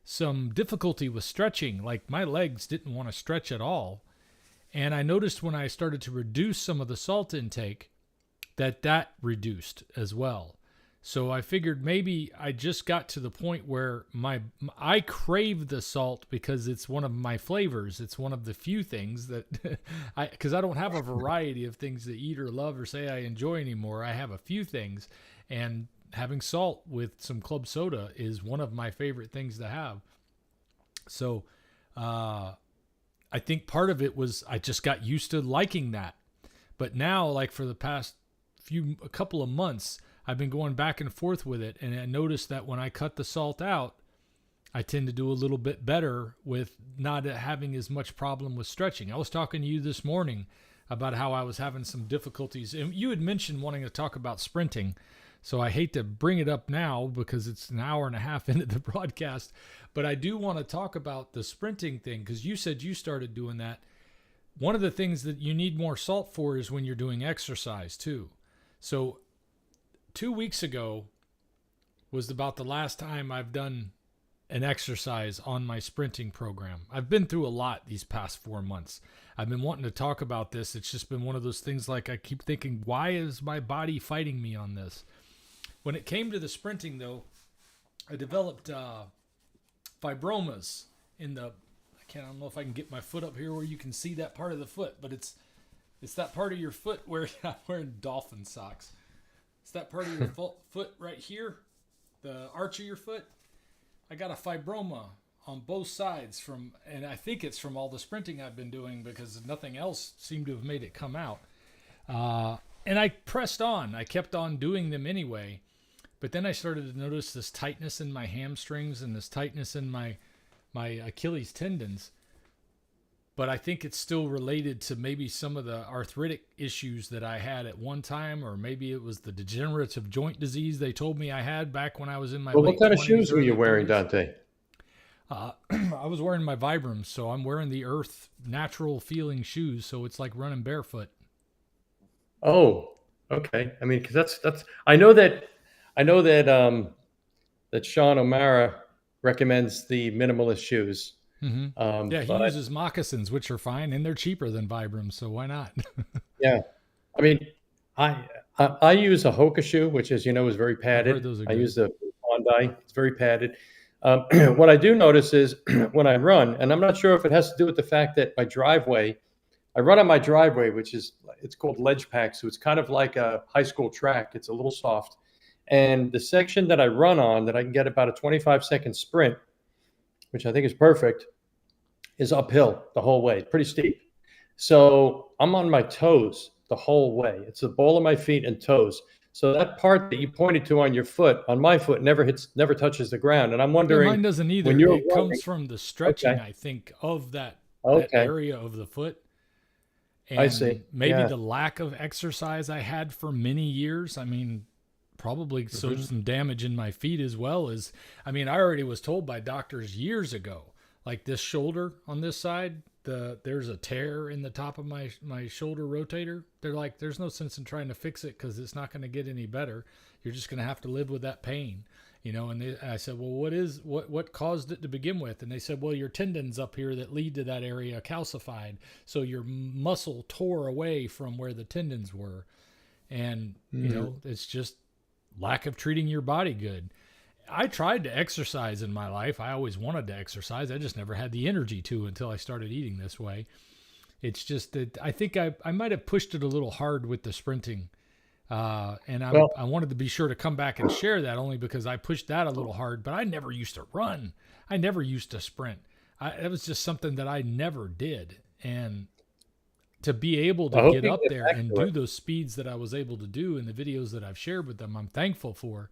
some difficulty with stretching. Like my legs didn't want to stretch at all. And I noticed when I started to reduce some of the salt intake that reduced as well. So I figured maybe I just got to the point where I crave the salt because it's one of my flavors. It's one of the few things that because I don't have a variety of things to eat or love or say I enjoy anymore. I have a few things, and having salt with some club soda is one of my favorite things to have. So I think part of it was I just got used to liking that. But now, like for the past a couple of months, I've been going back and forth with it, and I noticed that when I cut the salt out, I tend to do a little bit better with not having as much problem with stretching. I was talking to you this morning about how I was having some difficulties, and you had mentioned wanting to talk about sprinting. So I hate to bring it up now because it's an hour and a half into the broadcast, but I do want to talk about the sprinting thing because you said you started doing that. One of the things that you need more salt for is when you're doing exercise too. So 2 weeks ago was about the last time I've done an exercise on my sprinting program. I've been through a lot these past 4 months. I've been wanting to talk about this. It's just been one of those things, like I keep thinking, why is my body fighting me on this? When it came to the sprinting, though, I developed fibromas in the, I don't know if I can get my foot up here where you can see that part of the foot, but it's that part of your foot where I'm wearing dolphin socks. It's that part of your foot right here, the arch of your foot. I got a fibroma on both sides and I think it's from all the sprinting I've been doing because nothing else seemed to have made it come out. And I pressed on. I kept on doing them anyway. But then I started to notice this tightness in my hamstrings and this tightness in my Achilles tendons. But I think it's still related to maybe some of the arthritic issues that I had at one time, or maybe it was the degenerative joint disease they told me I had back when I was in my Well, late what kind of 20s, shoes were you early wearing, 30s. Dante? I was wearing my Vibrams, so I'm wearing the earth natural feeling shoes, so it's like running barefoot. Oh, okay. I mean, because that's I know that that Sean O'Mara recommends the minimalist shoes. Hmm. Yeah, he But uses moccasins, which are fine, and they're cheaper than Vibrams, so why not? yeah, I mean, I use a Hoka shoe, which, as you know, is very I've heard padded. those are I good. use the Bondi; it's very padded. What I do notice is when I run, and I'm not sure if it has to do with the fact that my driveway, I run on my driveway, which is it's called ledge pack, so it's kind of like a high school track. It's a little soft, and the section that I run on, that I can get about a 25-second sprint, which I think is perfect, is uphill the whole way. It's pretty steep. So I'm on my toes the whole way. It's the ball of my feet and toes. So that part that you pointed to on your foot, on my foot, never touches the ground. And I'm Yeah, wondering mine doesn't when either. you're It comes running, from the okay, stretching, I think, of that okay, area of the foot, I see. and maybe Yeah. the lack of exercise I had for many years. I mean, probably so Hmm. some damage in my feet as well as, I mean, I already was told by doctors years ago, like this shoulder on this side, there's a tear in the top of my shoulder rotator. They're like, there's no sense in trying to fix it because it's not going to get any better. You're just going to have to live with that pain, And I said, well, what caused it to begin with? And they said, well, your tendons up here that lead to that area calcified, so your muscle tore away from where the tendons were, and it's just lack of treating your body good. I tried to exercise in my life. I always wanted to exercise. I just never had the energy to until I started eating this way. It's just that I think I might have pushed it a little hard with the sprinting. And Well, I wanted to be sure to come back and share that only because I pushed that a little hard, but I never used to run. I never used to sprint. It was just something that I never did. And to be able I to hope get you up get there back and to do it. those speeds that I was able to do in the videos that I've shared with them, I'm thankful for.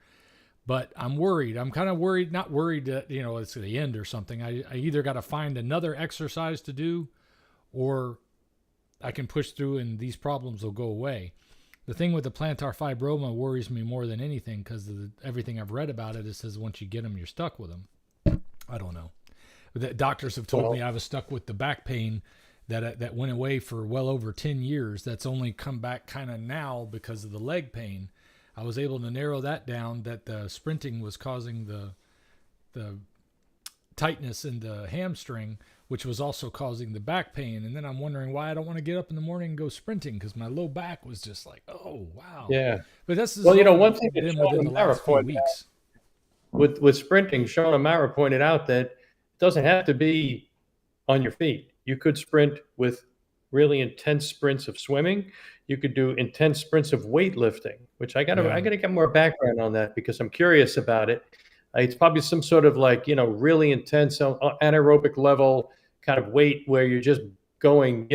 But I'm worried. I'm kind of worried, not worried that, it's the end or something. I either got to find another exercise to do or I can push through and these problems will go away. The thing with the plantar fibroma worries me more than anything because everything I've read about it, it says once you get them, you're stuck with them. I don't know. The doctors have told me Well, I was stuck with the back pain that went away for well over 10 years. That's only come back kind of now because of the leg pain. I was able to narrow that down, that the sprinting was causing the tightness in the hamstring, which was also causing the back pain. And then I'm wondering why I don't want to get up in the morning and go sprinting because my low back was just like, oh, wow. yeah. But this has Well, all one thing that been Sean within the O'Mara last few pointed out weeks. with sprinting, Sean O'Mara pointed out that it doesn't have to be on your feet. You could sprint with really intense sprints of swimming. You could do intense sprints of weightlifting, which I Yeah. gotta get more background on that because I'm curious about it. It's probably some sort of like really intense anaerobic level kind of weight where you're just going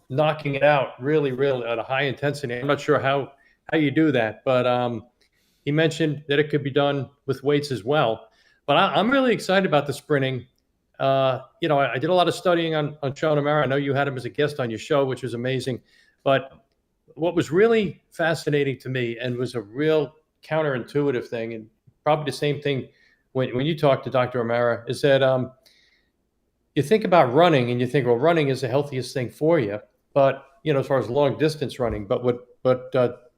knocking it out really really at a high intensity. I'm not sure how you do that, but he mentioned that it could be done with weights as well. But I'm really excited about the sprinting. I did a lot of studying on Sean O'Mara. I know you had him as a guest on your show, which was amazing. But what was really fascinating to me and was a real counterintuitive thing, and probably the same thing when you talk to Dr. O'Mara, is that you think about running and you think, well, running is the healthiest thing for you. But, as far as long distance running, but what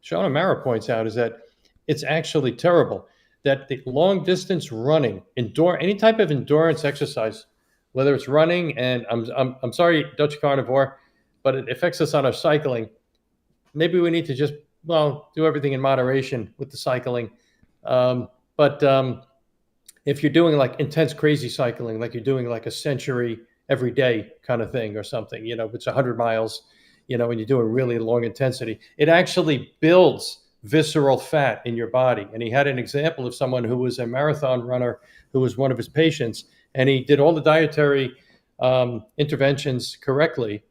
Sean O'Mara points out is that it's actually terrible that the long distance running, any type of endurance exercise, whether it's running, and I'm sorry, Dutch Carnivore, but it affects us on our cycling. Maybe we need to just, well, do everything in moderation with the cycling. But if you're doing like intense, crazy cycling, like you're doing like a century every day kind of thing or something, it's 100 miles, and you're doing really long intensity, it actually builds visceral fat in your body. And he had an example of someone who was a marathon runner who was one of his patients, and he did all the dietary interventions correctly.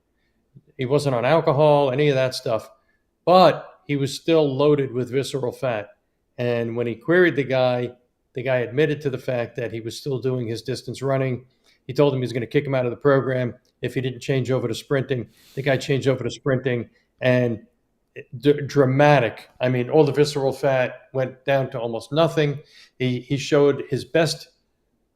He wasn't on alcohol, any of that stuff. but he was still loaded with visceral fat. And when he queried the guy admitted to the fact that he was still doing his distance running. He told him he was going to kick him out of the program if he didn't change over to sprinting. The guy changed over to sprinting, and dramatic. I mean, all the visceral fat went down to almost nothing. He showed his best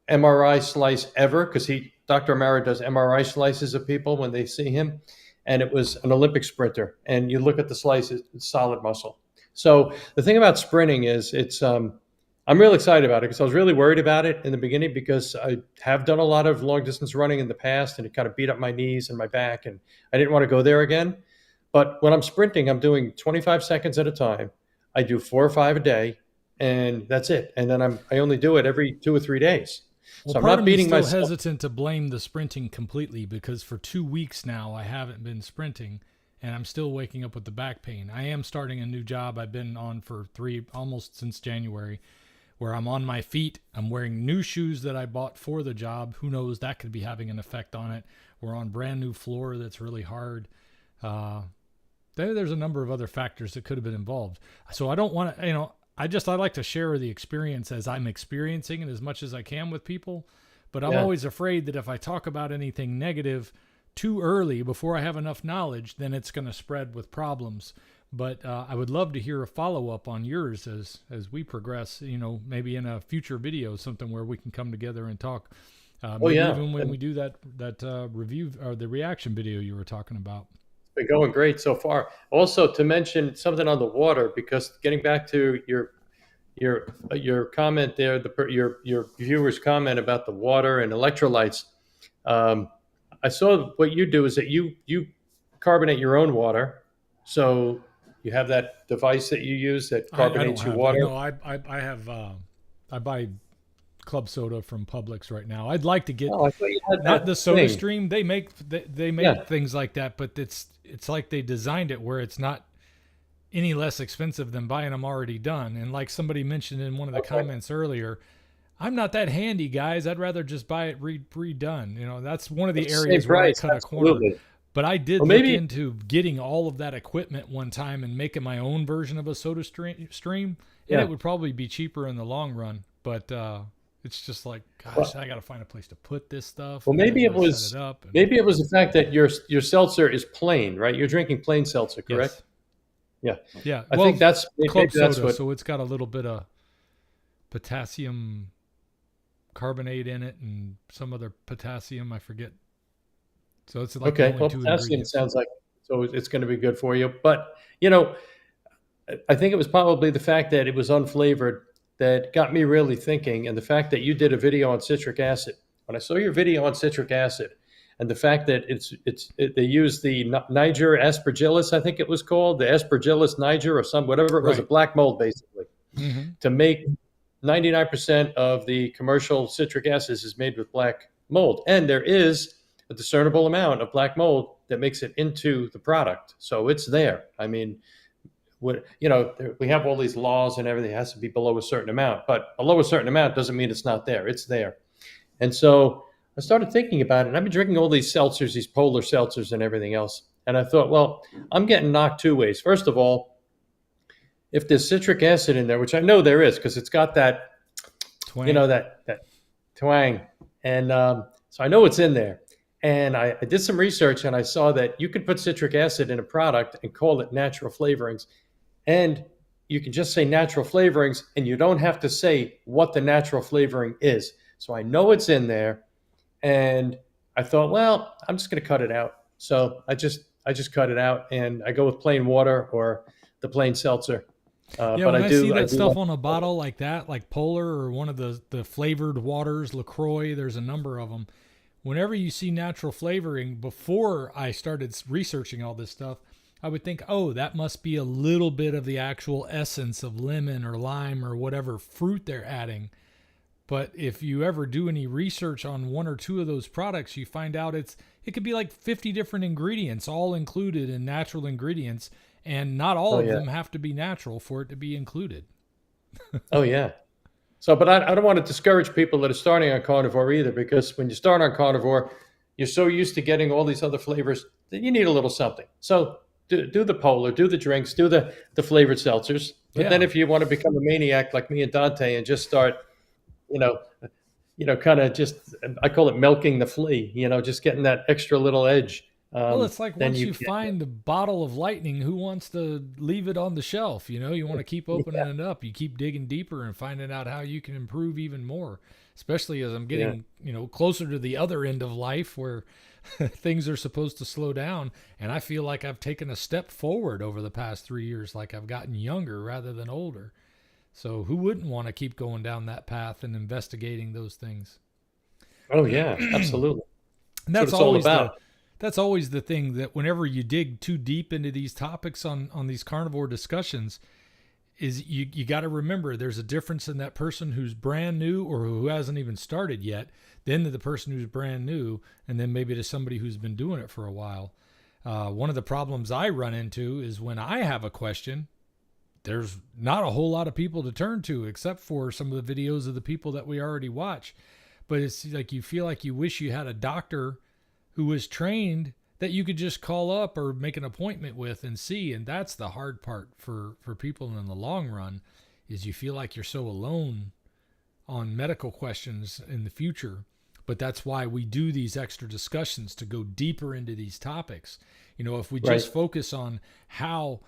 MRI slice ever, because Dr. Amara does MRI slices of people when they see him, and it was an Olympic sprinter. And you look at the slice, it's solid muscle. So the thing about sprinting is I'm real excited about it, because I was really worried about it in the beginning, because I have done a lot of long distance running in the past, and it kind of beat up my knees and my back, and I didn't want to go there again. But when I'm sprinting, I'm doing 25 seconds at a time. I do 4 or 5 a day, and that's it. And then I only do it every 2 or 3 days. Well, So I'm part not of me beating still myself. hesitant to blame the sprinting completely, because for 2 weeks now I haven't been sprinting, and I'm still waking up with the back pain. I am starting a new job I've been on for almost since January, where I'm on my feet. I'm wearing new shoes that I bought for the job. Who knows, that could be having an effect on it. We're on brand new floor that's really hard. There's a number of other factors that could have been involved. So I don't want to, I like to share the experience as I'm experiencing it as much as I can with people. But I'm always afraid that if I talk about anything negative too early, before I have enough knowledge, then it's going to spread with problems. But I would love to hear a follow-up on yours as we progress, maybe in a future video, something where we can come together and talk. Even when we do that review or the reaction video you were talking about. Been going great so far. Also, to mention something on the water, because getting back to your comment there, your viewer's comment about the water and electrolytes. I saw what you do is that you carbonate your own water. So you have that device that you use that carbonates your water. No, I have I buy club soda from Publix right now. I'd like to get Oh, I thought you had not that the Soda thing. Stream. They make things like that, but it's like they designed it where it's not any less expensive than buying them already done. And like somebody mentioned in one of the comments earlier, I'm not that handy, guys. I'd rather just buy it redone. That's one of the areas where I cut a corner. But I did look into getting all of that equipment one time and making my own version of a Soda Stream, and it would probably be cheaper in the long run. But it's just like, gosh, I got to find a place to put this stuff. Well, maybe it was the fact that your seltzer is plain, right? You're drinking plain seltzer, correct? Yes. Yeah. I think that's club soda, so it's got a little bit of potassium carbonate in it and some other potassium, I forget. So it's like okay. Well, potassium sounds like so it's going to be good for you. But I think it was probably the fact that it was unflavored that got me really thinking, and the fact that you did a video on citric acid. When I saw your video on citric acid, and the fact that they used the Niger aspergillus, I think it was called, the aspergillus niger or whatever it was, a black mold basically, to make 99% of the commercial citric acid is made with black mold, and there is a discernible amount of black mold that makes it into the product, so it's there. I mean, we have all these laws and everything has to be below a certain amount, but below a certain amount doesn't mean it's not there. It's there. And so I started thinking about it, and I've been drinking all these seltzers, these polar seltzers and everything else. And I thought, well, I'm getting knocked 2 ways. First of all, if there's citric acid in there, which I know there is, because it's got that twang. That twang. And so I know it's in there. And I did some research, and I saw that you could put citric acid in a product and call it natural flavorings. And you can just say natural flavorings, and you don't have to say what the natural flavoring is. So I know it's in there, and I thought, well, I'm just going to cut it out. So I just cut it out, and I go with plain water or the plain seltzer. But when I see that stuff on a bottle like that, like Polar or one of the flavored waters, LaCroix, there's a number of them. Whenever you see natural flavoring, before I started researching all this stuff, I would think, oh, that must be a little bit of the actual essence of lemon or lime or whatever fruit they're adding. But if you ever do any research on one or two of those products, you find out it could be like 50 different ingredients, all included in natural ingredients, and not all of them have to be natural for it to be included. Oh, yeah. So, but I don't want to discourage people that are starting on Carnivore either, because when you start on Carnivore, you're so used to getting all these other flavors that you need a little something. So do the polar, do the drinks, do the flavored seltzers. But then Yeah. if you want to become a maniac like me and Dante and just start, you know, kind of just, I call it milking the flea, just getting that extra little edge. Well, it's like Then once you you can, find the bottle of lightning, who wants to leave it on the shelf? You want to keep opening yeah, it up. You keep digging deeper and finding out how you can improve even more, especially as I'm yeah. getting, closer to the other end of life where things are supposed to slow down. And I feel like I've taken a step forward over the past 3 years, like I've gotten younger rather than older. So who wouldn't want to keep going down that path and investigating those things? Oh yeah, absolutely. And That's what it's all about. that's always the thing, that whenever you dig too deep into these topics on these carnivore discussions, is you got to remember there's a difference in that person who's brand new or who hasn't even started yet, then to the person who's brand new, and then maybe to somebody who's been doing it for a while. One of the problems I run into is when I have a question, there's not a whole lot of people to turn to except for some of the videos of the people that we already watch. But it's like you feel like you wish you had a doctor who was trained that you could just call up or make an appointment with and see. And that's the hard part for people in the long run, is you feel like you're so alone on medical questions in the future. But that's why we do these extra discussions, to go deeper into these topics. If we Right. just focus on how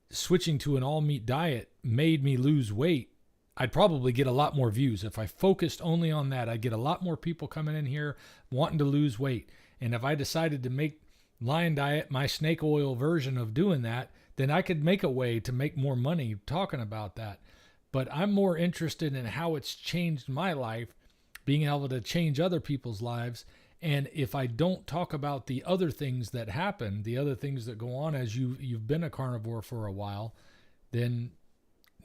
switching to an all meat diet made me lose weight, I'd probably get a lot more views. If I focused only on that, I'd get a lot more people coming in here wanting to lose weight. And if I decided to make Lion Diet my snake oil version of doing that, then I could make a way to make more money talking about that. But I'm more interested in how it's changed my life, being able to change other people's lives. And if I don't talk about the other things that happen, the other things that go on as you've been a carnivore for a while, then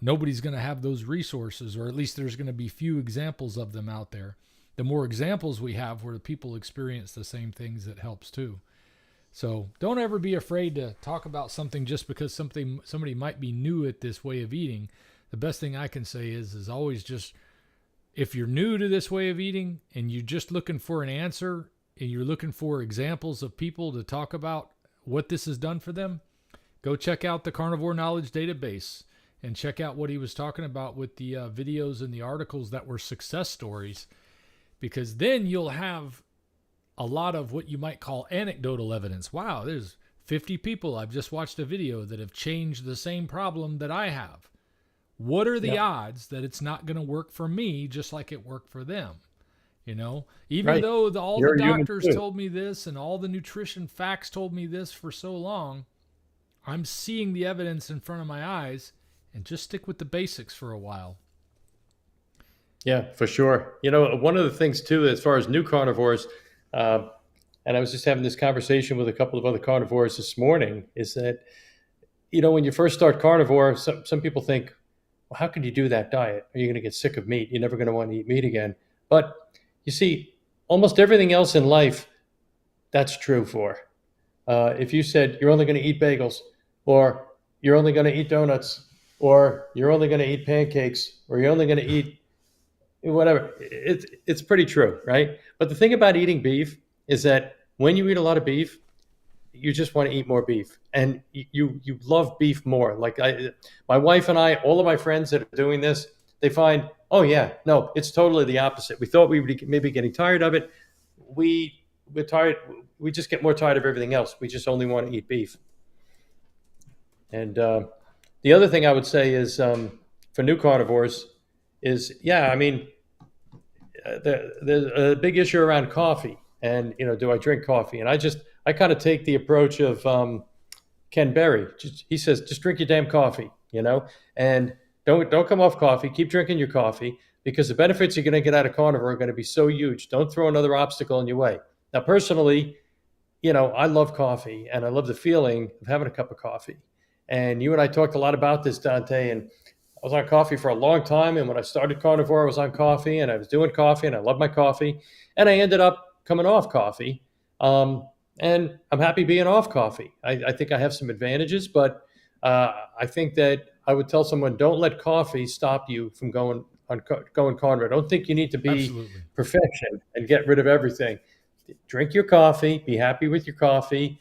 nobody's going to have those resources, or at least there's going to be few examples of them out there. The more examples we have where people experience the same things, it helps too. So don't ever be afraid to talk about something just because somebody might be new at this way of eating. The best thing I can say is always just, if you're new to this way of eating and you're just looking for an answer and you're looking for examples of people to talk about what this has done for them, go check out the Carnivore Knowledge Database and check out what he was talking about with the videos and the articles that were success stories, because then you'll have a lot of what you might call anecdotal evidence. Wow, there's 50 people I've just watched a video that have changed the same problem that I have. What are the Yep. odds that it's not going to work for me just like it worked for them? Even Right. though all the You're a human doctors too. told me this and all the nutrition facts told me this for so long, I'm seeing the evidence in front of my eyes, and just stick with the basics for a while. Yeah, for sure. One of the things too, as far as new carnivores, uh, and I was just having this conversation with a couple of other carnivores this morning, is that, when you first start carnivore, some people think, well, how can you do that diet? Are you going to get sick of meat? You're never going to want to eat meat again. But you see, almost everything else in life, that's true for. If you said you're only going to eat bagels, or you're only going to eat donuts, or you're only going to eat pancakes, or you're only going to eat whatever, it's pretty true, right? But the thing about eating beef is that when you eat a lot of beef, you just want to eat more beef, and you love beef more. Like my wife and I, all of my friends that are doing this, they find, oh yeah, no, it's totally the opposite. We thought we would maybe getting tired of it. We're tired. We just get more tired of everything else. We just only want to eat beef. And the other thing I would say is, for new carnivores is, yeah, I mean, there's a big issue around coffee, and do I drink coffee? And I kind of take the approach of Ken Berry. He says, just drink your damn coffee, and don't come off coffee. Keep drinking your coffee, because the benefits you're going to get out of carnivore are going to be so huge. Don't throw another obstacle in your way. Now, personally, I love coffee, and I love the feeling of having a cup of coffee. And you and I talked a lot about this, Dante, and I was on coffee for a long time. And when I started carnivore, I was on coffee, and I was doing coffee, and I love my coffee. And I ended up coming off coffee. And I'm happy being off coffee. I think I have some advantages, but I think that I would tell someone, don't let coffee stop you from going carnivore. Don't think you need to be Absolutely. perfection and get rid of everything. Drink your coffee, be happy with your coffee.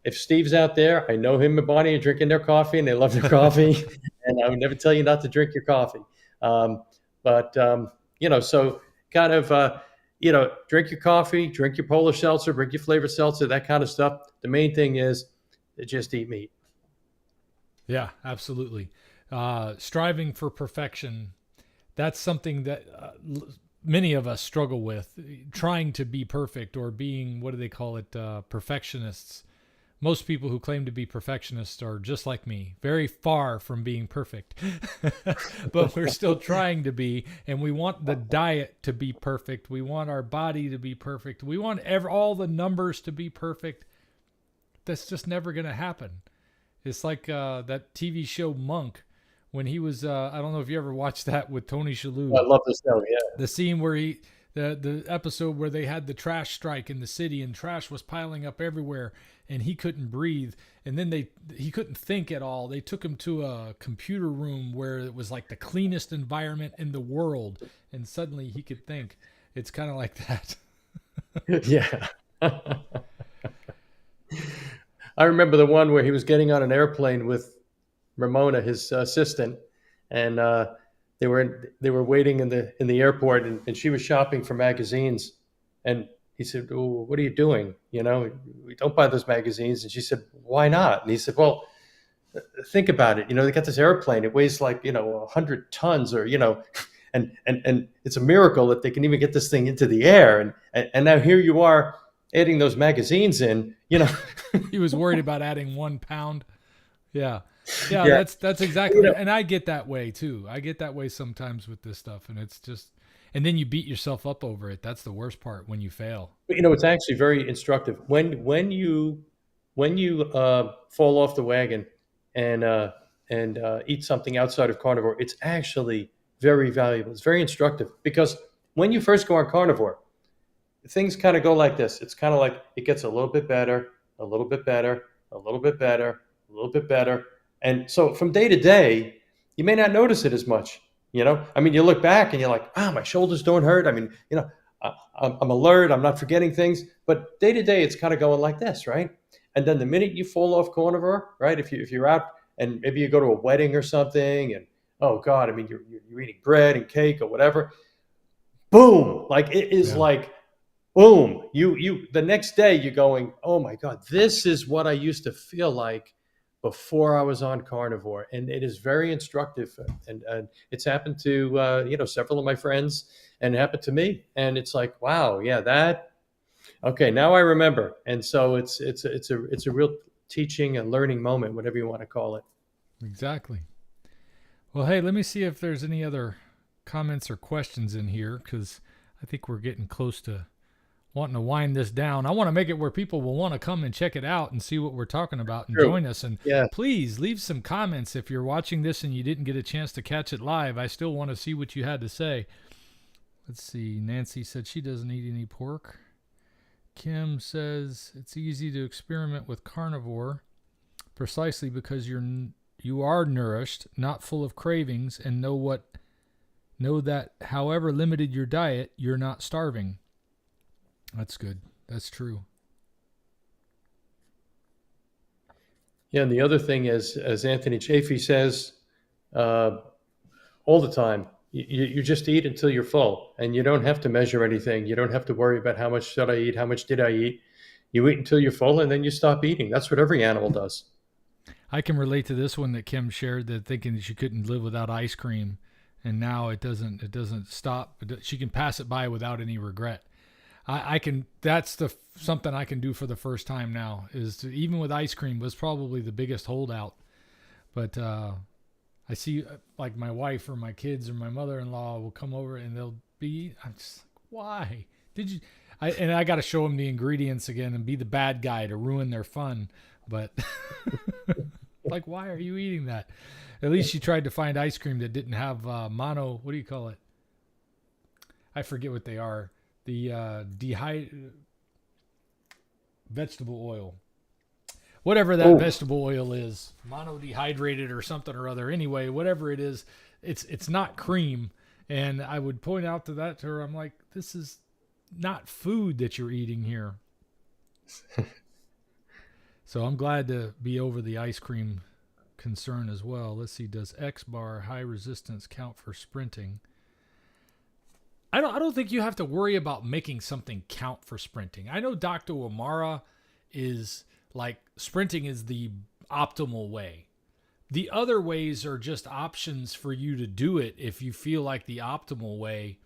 if Steve's out there, I know him and Bonnie are drinking their coffee and they love their coffee, and I would never tell you not to drink your coffee. Um, but so kind of, drink your coffee, drink your polar seltzer, drink your flavored seltzer, that kind of stuff. The main thing is just eat meat. Yeah, absolutely. Striving for perfection. That's something that many of us struggle with, trying to be perfect or being, what do they call it, perfectionists. Most people who claim to be perfectionists are just like me, very far from being perfect. But we're still trying to be, and we want the diet to be perfect. We want our body to be perfect. We want all the numbers to be perfect. That's just never going to happen. It's like that TV show Monk, when he was, I don't know if you ever watched that with Tony Shalhoub. I love this show. Yeah. The scene where the episode where they had the trash strike in the city and trash was piling up everywhere and he couldn't breathe. And then he couldn't think at all. They took him to a computer room where it was like the cleanest environment in the world. And suddenly he could think. It's kind of like that. Yeah. I remember the one where he was getting on an airplane with Ramona, his assistant, and they were waiting in the airport, and she was shopping for magazines, and he said, "Oh, what are you doing? We don't buy those magazines." And she said, "Why not?" And he said, "Well, think about it. They got this airplane. It weighs like 100 tons, or and it's a miracle that they can even get this thing into the air. And now here you are adding those magazines in. He was worried about adding 1 pound. Yeah. Yeah, Yeah. that's exactly. And I get that way too. I get that way sometimes with this stuff, and it's just, and then you beat yourself up over it. That's the worst part, when you fail. But it's actually very instructive when you fall off the wagon and eat something outside of carnivore. It's actually very valuable. It's very instructive, because when you first go on carnivore, things kind of go like this. It's kind of like it gets a little bit better, a little bit better, a little bit better, a little bit better. And so from day to day, you may not notice it as much. I mean, you look back and you're like, my shoulders don't hurt. I mean, I'm alert. I'm not forgetting things. But day to day, it's kind of going like this, right? And then the minute you fall off carnivore, right? If you're out and maybe you go to a wedding or something, and oh God, I mean, you're eating bread and cake or whatever. Boom! Like it is like, boom! You the next day you're going, oh my God, this is what I used to feel like before I was on carnivore. And it is very instructive, and it's happened to several of my friends, and it happened to me. And it's like, wow, yeah, okay, now I remember. And so it's a real teaching and learning moment, whatever you want to call it. Exactly. Well, hey, let me see if there's any other comments or questions in here, because I think we're getting close to wanting to wind this down. I want to make it where people will want to come and check it out and see what we're talking about and join us. And please leave some comments if you're watching this and you didn't get a chance to catch it live. I still want to see what you had to say. Let's see. Nancy said she doesn't eat any pork. Kim says it's easy to experiment with carnivore precisely because you are nourished, not full of cravings, and know that however limited your diet, you're not starving. That's good. That's true. Yeah, and the other thing is, as Anthony Chafee says all the time, you just eat until you're full, and you don't have to measure anything. You don't have to worry about how much should I eat, how much did I eat. You eat until you're full, and then you stop eating. That's what every animal does. I can relate to this one that Kim shared, that thinking that she couldn't live without ice cream, and now it doesn't stop. She can pass it by without any regret. I can. That's something I can do for the first time now. Even with ice cream was probably the biggest holdout, but I see like my wife or my kids or my mother-in-law will come over and they'll be. I'm just like, why did you? I got to show them the ingredients again and be the bad guy to ruin their fun. But like, why are you eating that? At least she tried to find ice cream that didn't have mono. What do you call it? I forget what they are. The vegetable oil, whatever that vegetable oil is, monodehydrated or something or other. Anyway, whatever it is, it's not cream. And I would point out to her, I'm like, this is not food that you're eating here. So I'm glad to be over the ice cream concern as well. Let's see, does X bar high resistance count for sprinting? I don't think you have to worry about making something count for sprinting. I know Dr. Omara is like sprinting is the optimal way. The other ways are just options for you to do it if you feel like the optimal way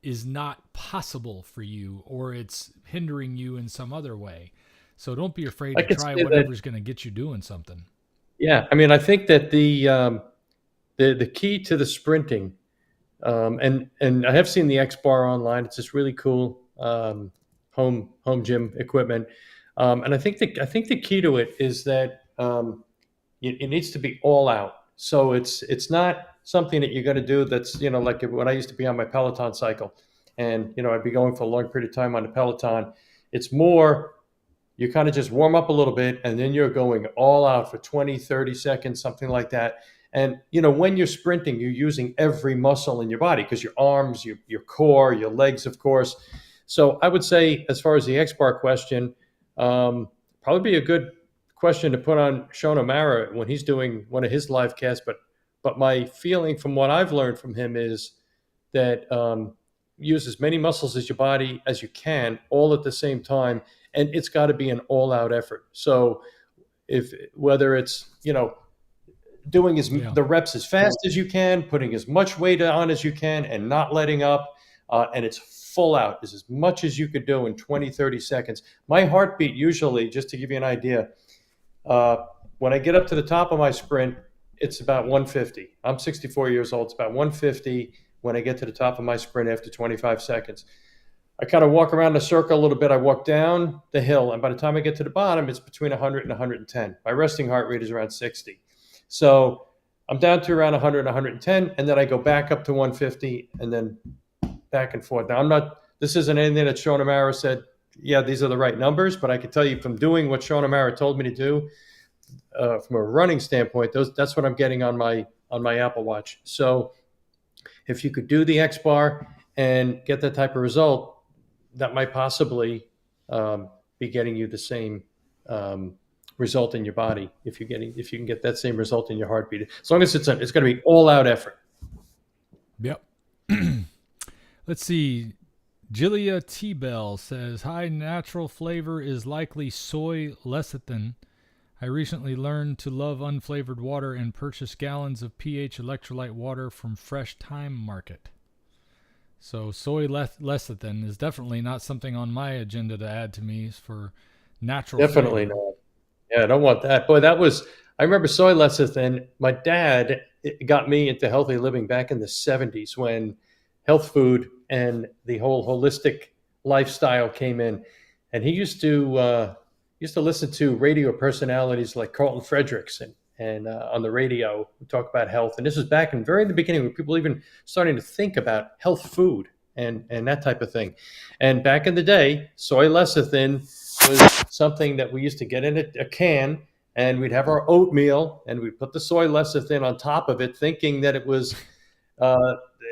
is not possible for you or it's hindering you in some other way. So don't be afraid I to could try say whatever's that. going to get you doing something. Yeah, I mean, I think that the key to the sprinting, and I have seen the X bar online. It's just really cool home gym equipment, and I think the key to it is that it needs to be all out. So it's not something that you're going to do that's like when I used to be on my Peloton cycle, and I'd be going for a long period of time on the Peloton. It's more you kind of just warm up a little bit and then you're going all out for 20, 30 seconds, something like that. And when you're sprinting, you're using every muscle in your body because your arms, your core, your legs, of course. So I would say, as far as the X bar question, probably be a good question to put on Sean O'Mara when he's doing one of his live casts. But my feeling from what I've learned from him is that use as many muscles as your body as you can all at the same time, and it's got to be an all-out effort. So if whether it's doing the reps as fast as you can, putting as much weight on as you can, and not letting up, and it's full out is as much as you could do in 20, 30 seconds. My heartbeat usually, just to give you an idea, when I get up to the top of my sprint, it's about 150. I'm 64 years old. It's about 150 when I get to the top of my sprint after 25 seconds. I kind of walk around the circle a little bit. I walk down the hill, and by the time I get to the bottom, it's between 100 and 110. My resting heart rate is around 60. So I'm down to around 100 and 110, and then I go back up to 150, and then back and forth. Now, this isn't anything that Sean O'Mara said, yeah, these are the right numbers, but I can tell you from doing what Sean O'Mara told me to do, from a running standpoint, that's what I'm getting on my Apple Watch. So if you could do the X bar and get that type of result, that might possibly be getting you the same result in your body if you can get that same result in your heartbeat. As long as it's going to be all out effort. Yep. Let's see. Jilia T. Bell says, high natural flavor is likely soy lecithin. I recently learned to love unflavored water and purchased gallons of pH electrolyte water from Fresh Time Market. So soy lecithin is definitely not something on my agenda to add to me for natural Definitely flavor. not. Yeah, I don't want that. Boy, I remember soy lecithin. My dad got me into healthy living back in the 70s when health food and the whole holistic lifestyle came in. And he used to listen to radio personalities like Carlton Fredericks and on the radio who talk about health. And this was back in the beginning when people even starting to think about health food and that type of thing. And back in the day, soy lecithin was something that we used to get in a can, and we'd have our oatmeal and we'd put the soy lecithin on top of it, thinking that it was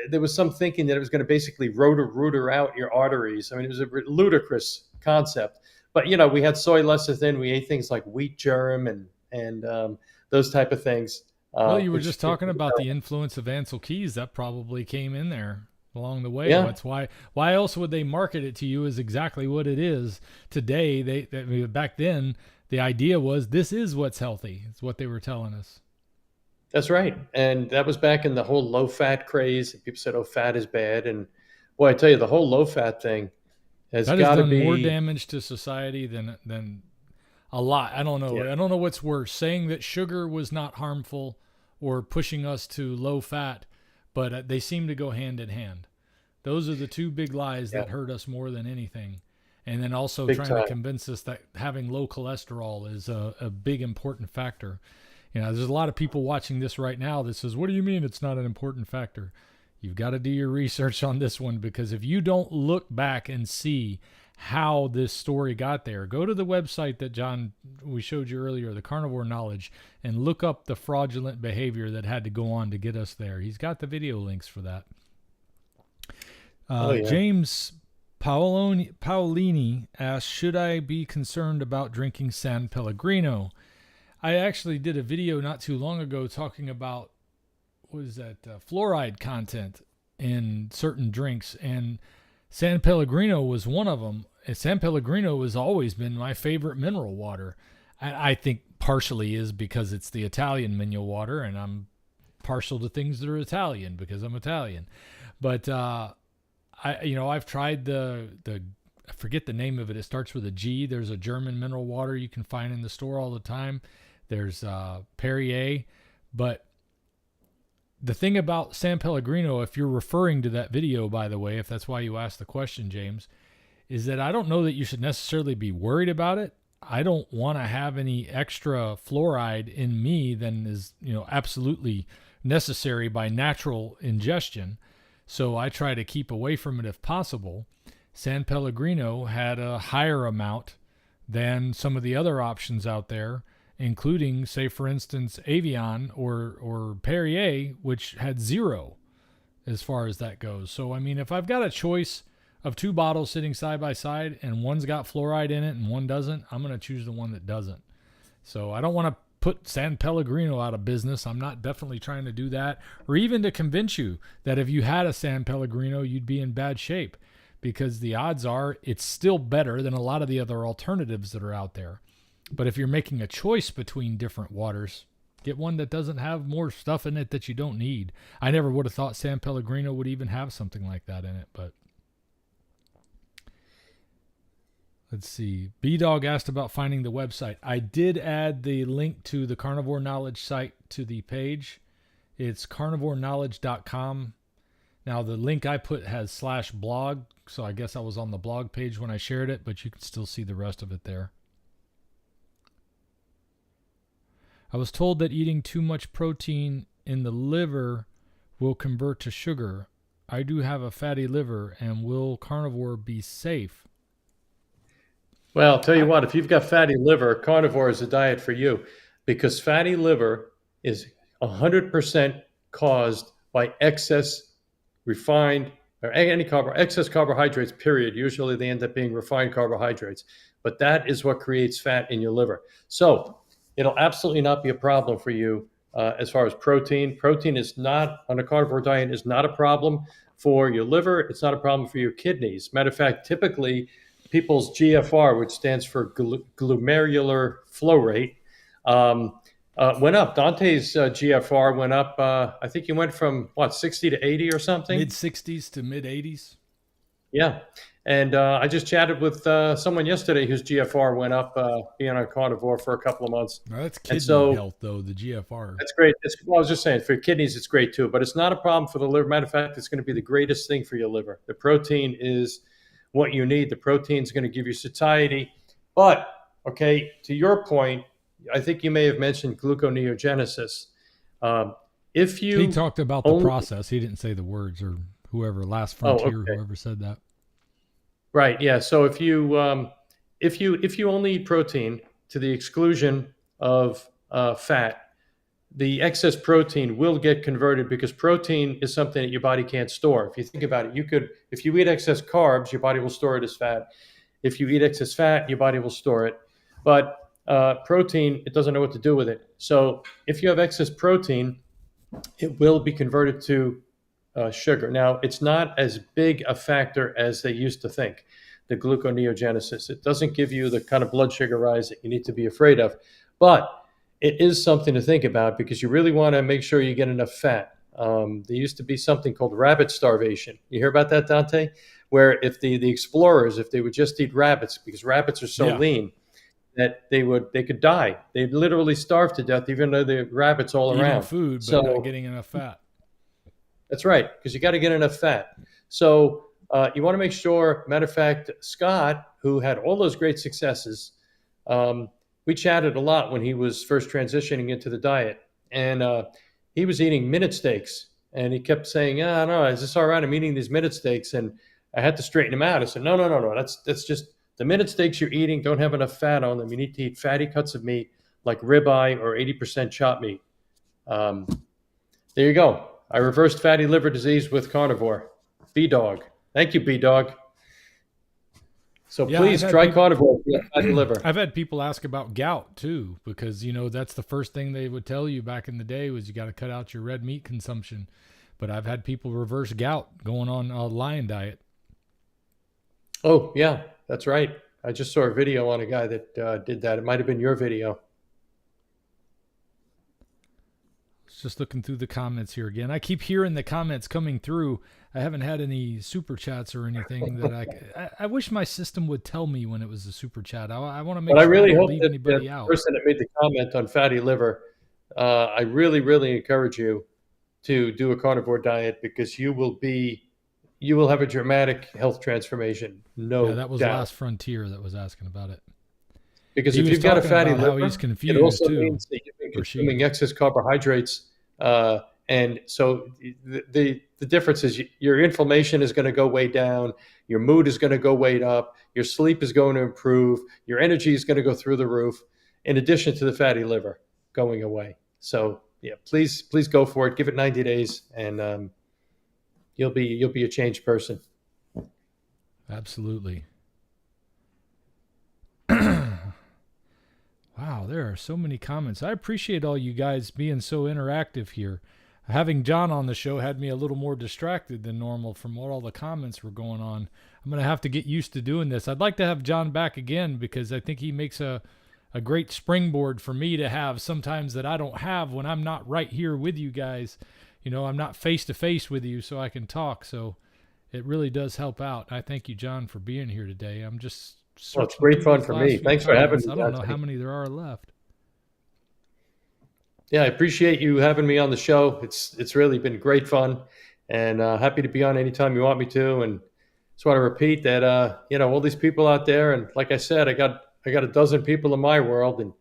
there was some thinking that it was going to basically root out your arteries. I mean, it was a ludicrous concept. But we had soy lecithin. We ate things like wheat germ and those type of things. Well, you were just talking about the influence of Ansel Keys. That probably came in there along the way. Yeah. That's why else would they market it to you as exactly what it is today? Back then, the idea was this is what's healthy. It's what they were telling us. That's right. And that was back in the whole low-fat craze. People said, oh, fat is bad. And boy, I tell you, the whole low-fat thing has got to be... more damage to society than a lot. I don't know. Yeah. I don't know what's worse, saying that sugar was not harmful or pushing us to low fat, but they seem to go hand in hand. Those are the two big lies that hurt us more than anything. And then also trying to convince us that having low cholesterol is a big important factor. There's a lot of people watching this right now that says, what do you mean it's not an important factor? You've got to do your research on this one, because if you don't look back and see how this story got there, go to the website that John, we showed you earlier, the Carnivore Knowledge, and look up the fraudulent behavior that had to go on to get us there. He's got the video links for that. James Paolini asks, should I be concerned about drinking San Pellegrino? I actually did a video not too long ago talking about, what is that, fluoride content in certain drinks, and San Pellegrino was one of them. San Pellegrino has always been my favorite mineral water. I think partially is because it's the Italian mineral water, and I'm partial to things that are Italian because I'm Italian. But I've tried the I forget the name of it. It starts with a G. There's a German mineral water you can find in the store all the time. There's Perrier, but the thing about San Pellegrino, if you're referring to that video, by the way, if that's why you asked the question, James, is that I don't know that you should necessarily be worried about it. I don't want to have any extra fluoride in me than is, absolutely necessary by natural ingestion. So I try to keep away from it if possible. San Pellegrino had a higher amount than some of the other options out there, including, say, for instance, Evian or Perrier, which had 0 as far as that goes. So, I mean, if I've got a choice of 2 bottles sitting side by side and one's got fluoride in it and one doesn't, I'm going to choose the one that doesn't. So I don't want to put San Pellegrino out of business. I'm not definitely trying to do that, or even to convince you that if you had a San Pellegrino, you'd be in bad shape, because the odds are it's still better than a lot of the other alternatives that are out there. But if you're making a choice between different waters, get one that doesn't have more stuff in it that you don't need. I never would have thought San Pellegrino would even have something like that in it, but let's see. B-Dog asked about finding the website. I did add the link to the Carnivore Knowledge site to the page. It's carnivoreknowledge.com. Now, the link I put has /blog, so I guess I was on the blog page when I shared it, but you can still see the rest of it there. I was told that eating too much protein in the liver will convert to sugar. I do have a fatty liver, and will carnivore be safe? Well, I'll tell you what, if you've got fatty liver, carnivore is a diet for you, because fatty liver is 100% caused by excess refined or excess carbohydrates, period. Usually they end up being refined carbohydrates, but that is what creates fat in your liver. So it'll absolutely not be a problem for you as far as protein. Protein is not, on a carnivore diet, is not a problem for your liver. It's not a problem for your kidneys. Matter of fact, typically people's GFR, which stands for glomerular flow rate, went up. Dante's GFR went up. I think he went from, 60 to 80 or something? Mid-60s to mid-80s? Yeah. And I just chatted with someone yesterday whose GFR went up being on carnivore for a couple of months. Well, that's kidney health, though, the GFR. That's great. I was just saying, for kidneys, it's great too. But it's not a problem for the liver. Matter of fact, it's going to be the greatest thing for your liver. The protein is what you need. The protein is going to give you satiety. But, okay, to your point, I think you may have mentioned gluconeogenesis. He talked about the process. He didn't say the words, or whoever, Last Frontier, whoever said that. Right. Yeah. So if you only eat protein to the exclusion of fat, the excess protein will get converted, because protein is something that your body can't store. If you think about it, if you eat excess carbs, your body will store it as fat. If you eat excess fat, your body will store it. But protein, it doesn't know what to do with it. So if you have excess protein, it will be converted to sugar. Now, it's not as big a factor as they used to think, the gluconeogenesis. It doesn't give you the kind of blood sugar rise that you need to be afraid of. But it is something to think about, because you really want to make sure you get enough fat. There used to be something called rabbit starvation. You hear about that, Dante? Where if the explorers, if they would just eat rabbits, because rabbits are so lean, that they could die. They'd literally starve to death, even though there are rabbits all around. Food, but not getting enough fat. That's right, because you got to get enough fat. So you want to make sure. Matter of fact, Scott, who had all those great successes, we chatted a lot when he was first transitioning into the diet, and he was eating minute steaks, and he kept saying, no, is this all right? I'm eating these minute steaks, and I had to straighten him out. I said, no, that's just the minute steaks you're eating don't have enough fat on them. You need to eat fatty cuts of meat like ribeye or 80% chopped meat. There you go. I reversed fatty liver disease with carnivore. B-Dog. Thank you, B-Dog. So Yeah, please try carnivore if you have fatty liver. I've had people ask about gout too, because that's the first thing they would tell you back in the day was you got to cut out your red meat consumption. But I've had people reverse gout going on a lion diet. Oh, yeah, that's right. I just saw a video on a guy that did that. It might have been your video. Just looking through the comments here again. I keep hearing the comments coming through. I haven't had any super chats or anything that I wish my system would tell me when it was a super chat. I want to make But I sure I really don't hope leave that anybody the out. person that made the comment on fatty liver, I really, really encourage you to do a carnivore diet because you will have a dramatic health transformation, no Yeah, that was doubt. Last Frontier that was asking about it. Because He if was you've got a talking fatty about how liver, he's it confused also too, means that you've been or she. consuming excess carbohydrates. And so the difference is your inflammation is going to go way down, your mood is going to go way up, your sleep is going to improve, your energy is going to go through the roof, in addition to the fatty liver going away. So yeah, please go for it. Give it 90 days, and you'll be a changed person. Absolutely. Wow, there are so many comments. I appreciate all you guys being so interactive here. Having John on the show had me a little more distracted than normal from what all the comments were going on. I'm going to have to get used to doing this. I'd like to have John back again because I think he makes a great springboard for me to have sometimes that I don't have when I'm not right here with you guys. I'm not face to face with you so I can talk. So it really does help out. I thank you, John, for being here today. I'm just Well, it's great fun for me. Thanks for having me. I don't know how many there are left. Yeah, I appreciate you having me on the show. It's really been great fun, and happy to be on anytime you want me to. And just want to repeat that all these people out there, and like I said, I got a dozen people in my world, and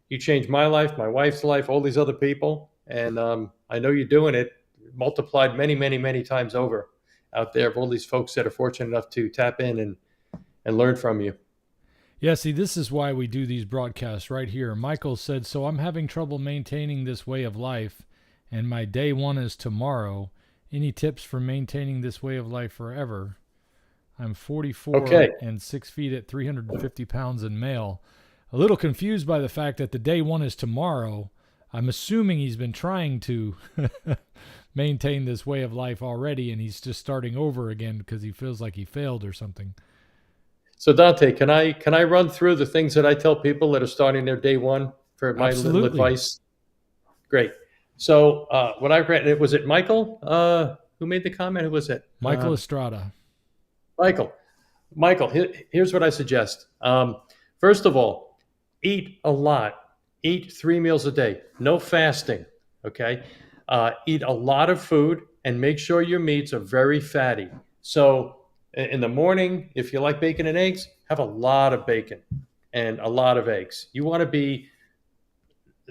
you changed my life, my wife's life, all these other people, and I know you're doing it multiplied many, many, many times over out there of all these folks that are fortunate enough to tap in and learn from you. Yeah, see, this is why we do these broadcasts right here. Michael said, so I'm having trouble maintaining this way of life, and my day one is tomorrow. Any tips for maintaining this way of life forever? I'm 44 and 6 feet at 350 pounds in male. A little confused by the fact that the day one is tomorrow. I'm assuming he's been trying to maintain this way of life already, and he's just starting over again because he feels like he failed or something. So Dante, can I run through the things that I tell people that are starting their day one for my little advice? Great. So what I read, was it Michael who made the comment? Who was it? Michael Estrada. Michael, here's what I suggest. First of all, eat a lot. Eat 3 meals a day. No fasting. Okay. Eat a lot of food and make sure your meats are very fatty. So in the morning, if you like bacon and eggs, have a lot of bacon and a lot of eggs. You want to be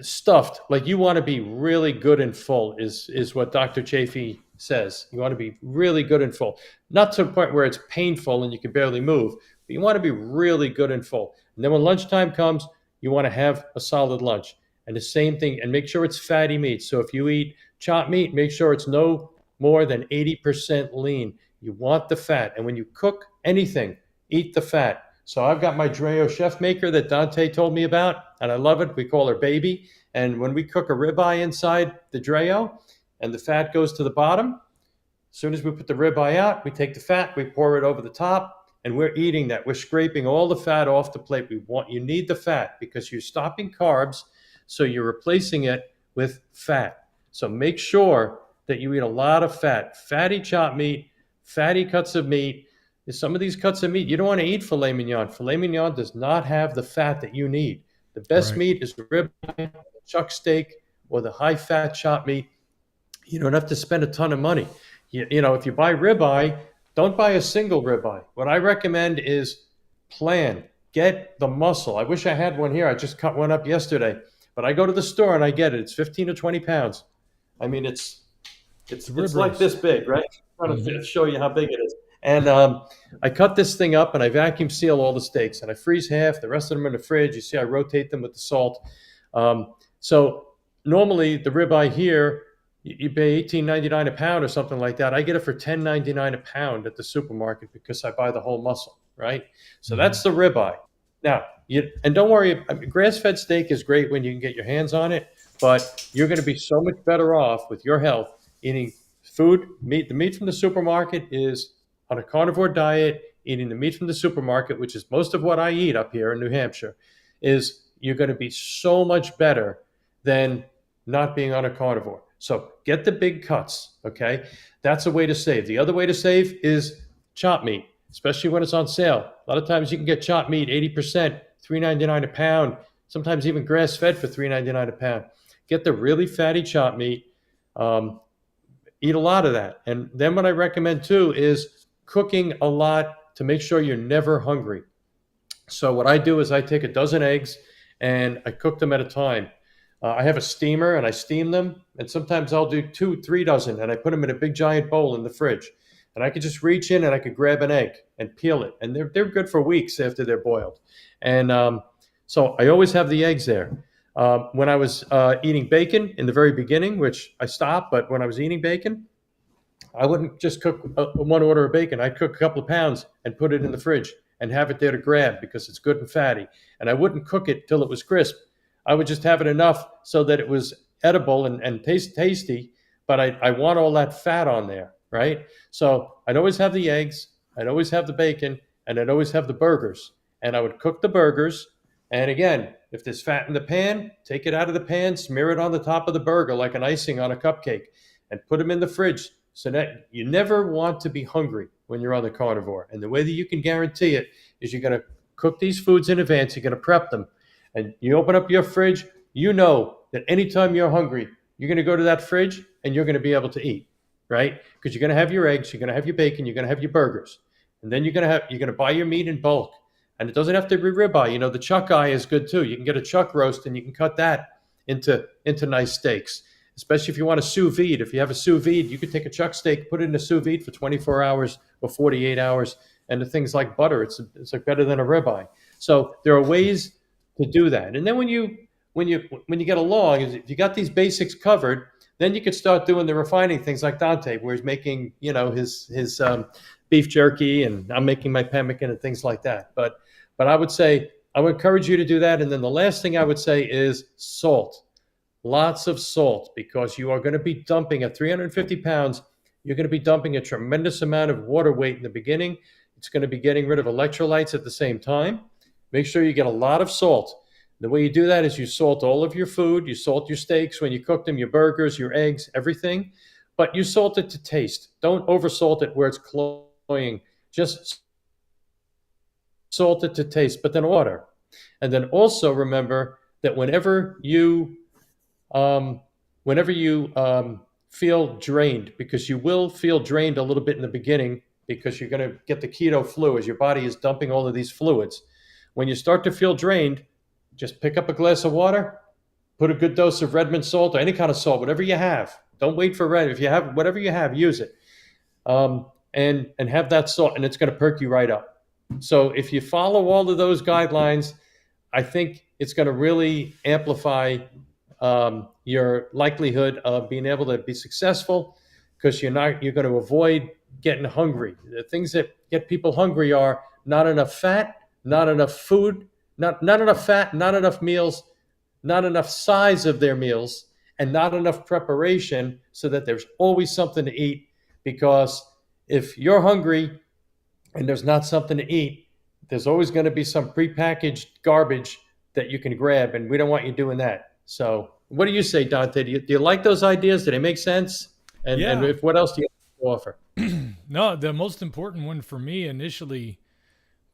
stuffed, like you want to be really good and full is what Dr. Chafee says. You want to be really good and full. Not to a point where it's painful and you can barely move, but you want to be really good and full. And then when lunchtime comes, you want to have a solid lunch. And the same thing, and make sure it's fatty meat. So if you eat chopped meat, make sure it's no more than 80% lean. You want the fat. And when you cook anything, eat the fat. So I've got my Dreo chef maker that Dante told me about, and I love it. We call her Baby. And when we cook a ribeye inside the Dreo and the fat goes to the bottom, as soon as we put the ribeye out, we take the fat, we pour it over the top, and we're eating that. We're scraping all the fat off the plate. You need the fat because you're stopping carbs, so you're replacing it with fat. So make sure that you eat a lot of fat, fatty chopped meat, fatty cuts of meat. Some of these cuts of meat, you don't want to eat filet mignon. Filet mignon does not have the fat that you need. The best meat is the ribeye, chuck steak, or the high-fat chopped meat. You don't have to spend a ton of money. If you buy ribeye, don't buy a single ribeye. What I recommend is plan. Get the muscle. I wish I had one here. I just cut one up yesterday. But I go to the store and I get it. It's 15 or 20 pounds. I mean, it's like this big, right? I'm trying to show you how big it is. And I cut this thing up and I vacuum seal all the steaks and I freeze half. The rest of them in the fridge. You see, I rotate them with the salt. So normally the ribeye here, you pay $18.99 a pound or something like that. I get it for $10.99 a pound at the supermarket because I buy the whole muscle. right? So Mm-hmm. that's the ribeye. Now, and don't worry, I mean, grass-fed steak is great when you can get your hands on it, but you're going to be so much better off with your health eating meat. The meat from the supermarket is on a carnivore diet. Eating the meat from the supermarket, which is most of what I eat up here in New Hampshire, is you're going to be so much better than not being on a carnivore. So get the big cuts, okay? That's a way to save. The other way to save is chop meat, especially when it's on sale. A lot of times you can get chop meat 80%, $3.99 a pound, sometimes even grass fed for $3.99 a pound. Get the really fatty chop meat. Eat a lot of that. And then what I recommend too is cooking a lot to make sure you're never hungry. So what I do is I take a dozen eggs and I cook them at a time. I have a steamer and I steam them, and sometimes I'll do 2, 3 dozen, and I put them in a big giant bowl in the fridge. And I could just reach in and I could grab an egg and peel it, and they're good for weeks after they're boiled. And so I always have the eggs there. When I was eating bacon in the very beginning, which I stopped, but when I was eating bacon, I wouldn't just cook one order of bacon. I'd cook a couple of pounds and put it in the fridge and have it there to grab because it's good and fatty. And I wouldn't cook it till it was crisp. I would just have it enough so that it was edible and tasty, but I want all that fat on there, right? So I'd always have the eggs, I'd always have the bacon, and I'd always have the burgers. And I would cook the burgers. And again, if there's fat in the pan, take it out of the pan, smear it on the top of the burger like an icing on a cupcake, and put them in the fridge so that you never want to be hungry when you're on the carnivore. And the way that you can guarantee it is you're going to cook these foods in advance. You're going to prep them. And you open up your fridge, you know that anytime you're hungry, you're going to go to that fridge and you're going to be able to eat, right? Because you're going to have your eggs, you're going to have your bacon, you're going to have your burgers. And then you're going to buy your meat in bulk. And it doesn't have to be ribeye. You know, the chuck eye is good too. You can get a chuck roast and you can cut that into nice steaks. Especially if you want a sous vide. If you have a sous vide, you could take a chuck steak, put it in a sous vide for 24 hours or 48 hours, and the things like butter, it's like better than a ribeye. So there are ways to do that. And then when you get along, if you got these basics covered, then you could start doing the refining things like Dante, where he's making his beef jerky, and I'm making my pemmican and things like that. But I would say I would encourage you to do that. And then the last thing I would say is salt. Lots of salt, because you are going to be dumping at 350 pounds. You're going to be dumping a tremendous amount of water weight in the beginning. It's going to be getting rid of electrolytes at the same time. Make sure you get a lot of salt. The way you do that is you salt all of your food. You salt your steaks when you cook them, your burgers, your eggs, everything. But you salt it to taste. Don't over salt it where it's cloying. Just salt it to taste, but then water. And then also remember that whenever you feel drained, because you will feel drained a little bit in the beginning because you're going to get the keto flu as your body is dumping all of these fluids. When you start to feel drained, just pick up a glass of water, put a good dose of Redmond salt or any kind of salt, whatever you have. Don't wait for red. If you have whatever you have, use it, and have that salt, and it's going to perk you right up. So if you follow all of those guidelines, I think it's going to really amplify your likelihood of being able to be successful, because you're going to avoid getting hungry. The things that get people hungry are not enough fat, not enough food, not enough fat, not enough meals, not enough size of their meals, and not enough preparation so that there's always something to eat. Because if you're hungry and there's not something to eat, there's always going to be some prepackaged garbage that you can grab, and we don't want you doing that. So what do you say, Dante? Do you like those ideas? Do they make sense? And if what else do you have to offer? No, the most important one for me initially,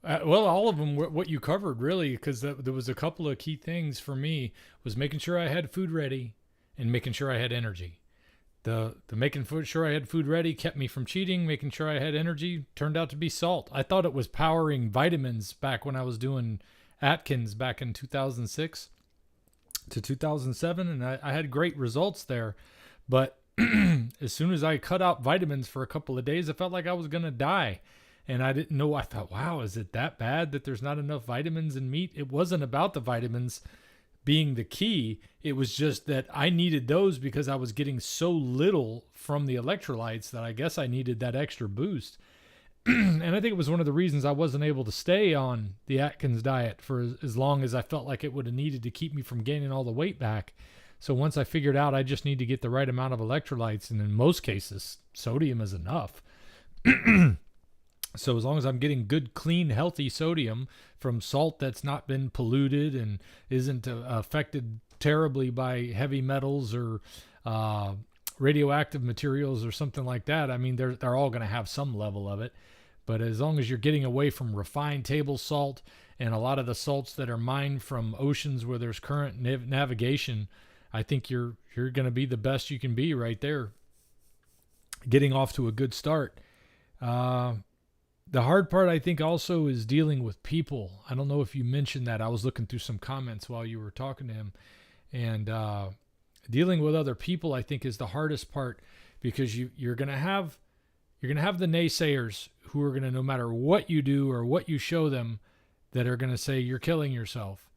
well, all of them were what you covered really, because there was a couple of key things for me was making sure I had food ready and making sure I had energy. The making sure I had food ready kept me from cheating. Making sure I had energy turned out to be salt. I thought it was powering vitamins back when I was doing Atkins back in 2006 to 2007, and I had great results there. But as soon as I cut out vitamins for a couple of days, I felt like I was going to die. And I didn't know. I thought, wow, is it that bad that there's not enough vitamins in meat? It wasn't about the vitamins being the key. It was just that I needed those because I was getting so little from the electrolytes that I guess I needed that extra boost. And I think it was one of the reasons I wasn't able to stay on the Atkins diet for as long as I felt like it would have needed to keep me from gaining all the weight back. So once I figured out I just need to get the right amount of electrolytes, and in most cases, sodium is enough. So as long as I'm getting good, clean, healthy sodium from salt that's not been polluted and isn't affected terribly by heavy metals or radioactive materials or something like that, I mean, they're all going to have some level of it. But as long as you're getting away from refined table salt and a lot of the salts that are mined from oceans where there's current navigation, I think you're going to be the best you can be right there, getting off to a good start. The hard part, I think, also is dealing with people. I don't know if you mentioned that. I was looking through some comments while you were talking to him. And dealing with other people, I think, is the hardest part, because you're going to have the naysayers who are going to, no matter what you do or what you show them, that are going to say you're killing yourself.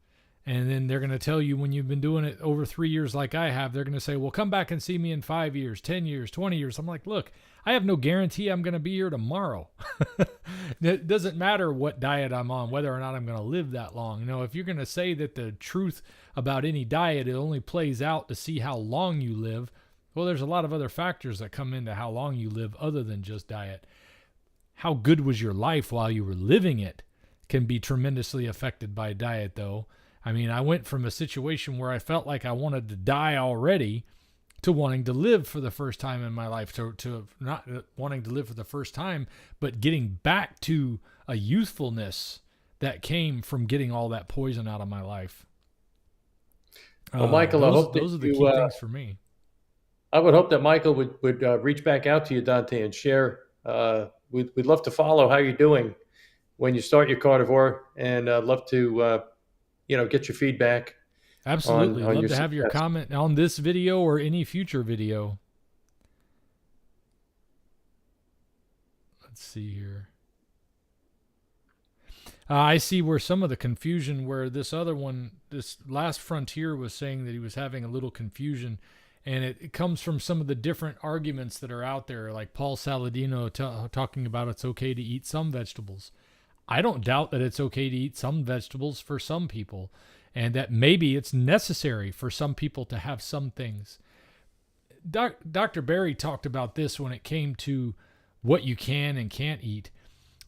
And then they're going to tell you, when you've been doing it over 3 years like I have, they're going to say, well, come back and see me in 5 years, 10 years, 20 years. I'm like, look, I have no guarantee I'm going to be here tomorrow. It doesn't matter what diet I'm on, whether or not I'm going to live that long. You know, if you're going to say that the truth about any diet, it only plays out to see how long you live, well, there's a lot of other factors that come into how long you live other than just diet. How good was your life while you were living it can be tremendously affected by diet, though. I mean, I went from a situation where I felt like I wanted to die already to wanting to live for the first time in my life, to not wanting to live for the first time, but getting back to a youthfulness that came from getting all that poison out of my life. Well, Michael, I hope those are the key things for me. I would hope that Michael would reach back out to you, Dante, and share. We'd love to follow how you're doing when you start your carnivore, and love to get your feedback. Absolutely. on Love your to have your success. comment on this video or any future video. Let's see here. I see where some of the confusion, where this other one, this last frontier, was saying that he was having a little confusion, and it comes from some of the different arguments that are out there, like Paul Saladino talking about it's okay to eat some vegetables. I don't doubt that it's okay to eat some vegetables for some people, and that maybe it's necessary for some people to have some things. Dr. Berry talked about this when it came to what you can and can't eat,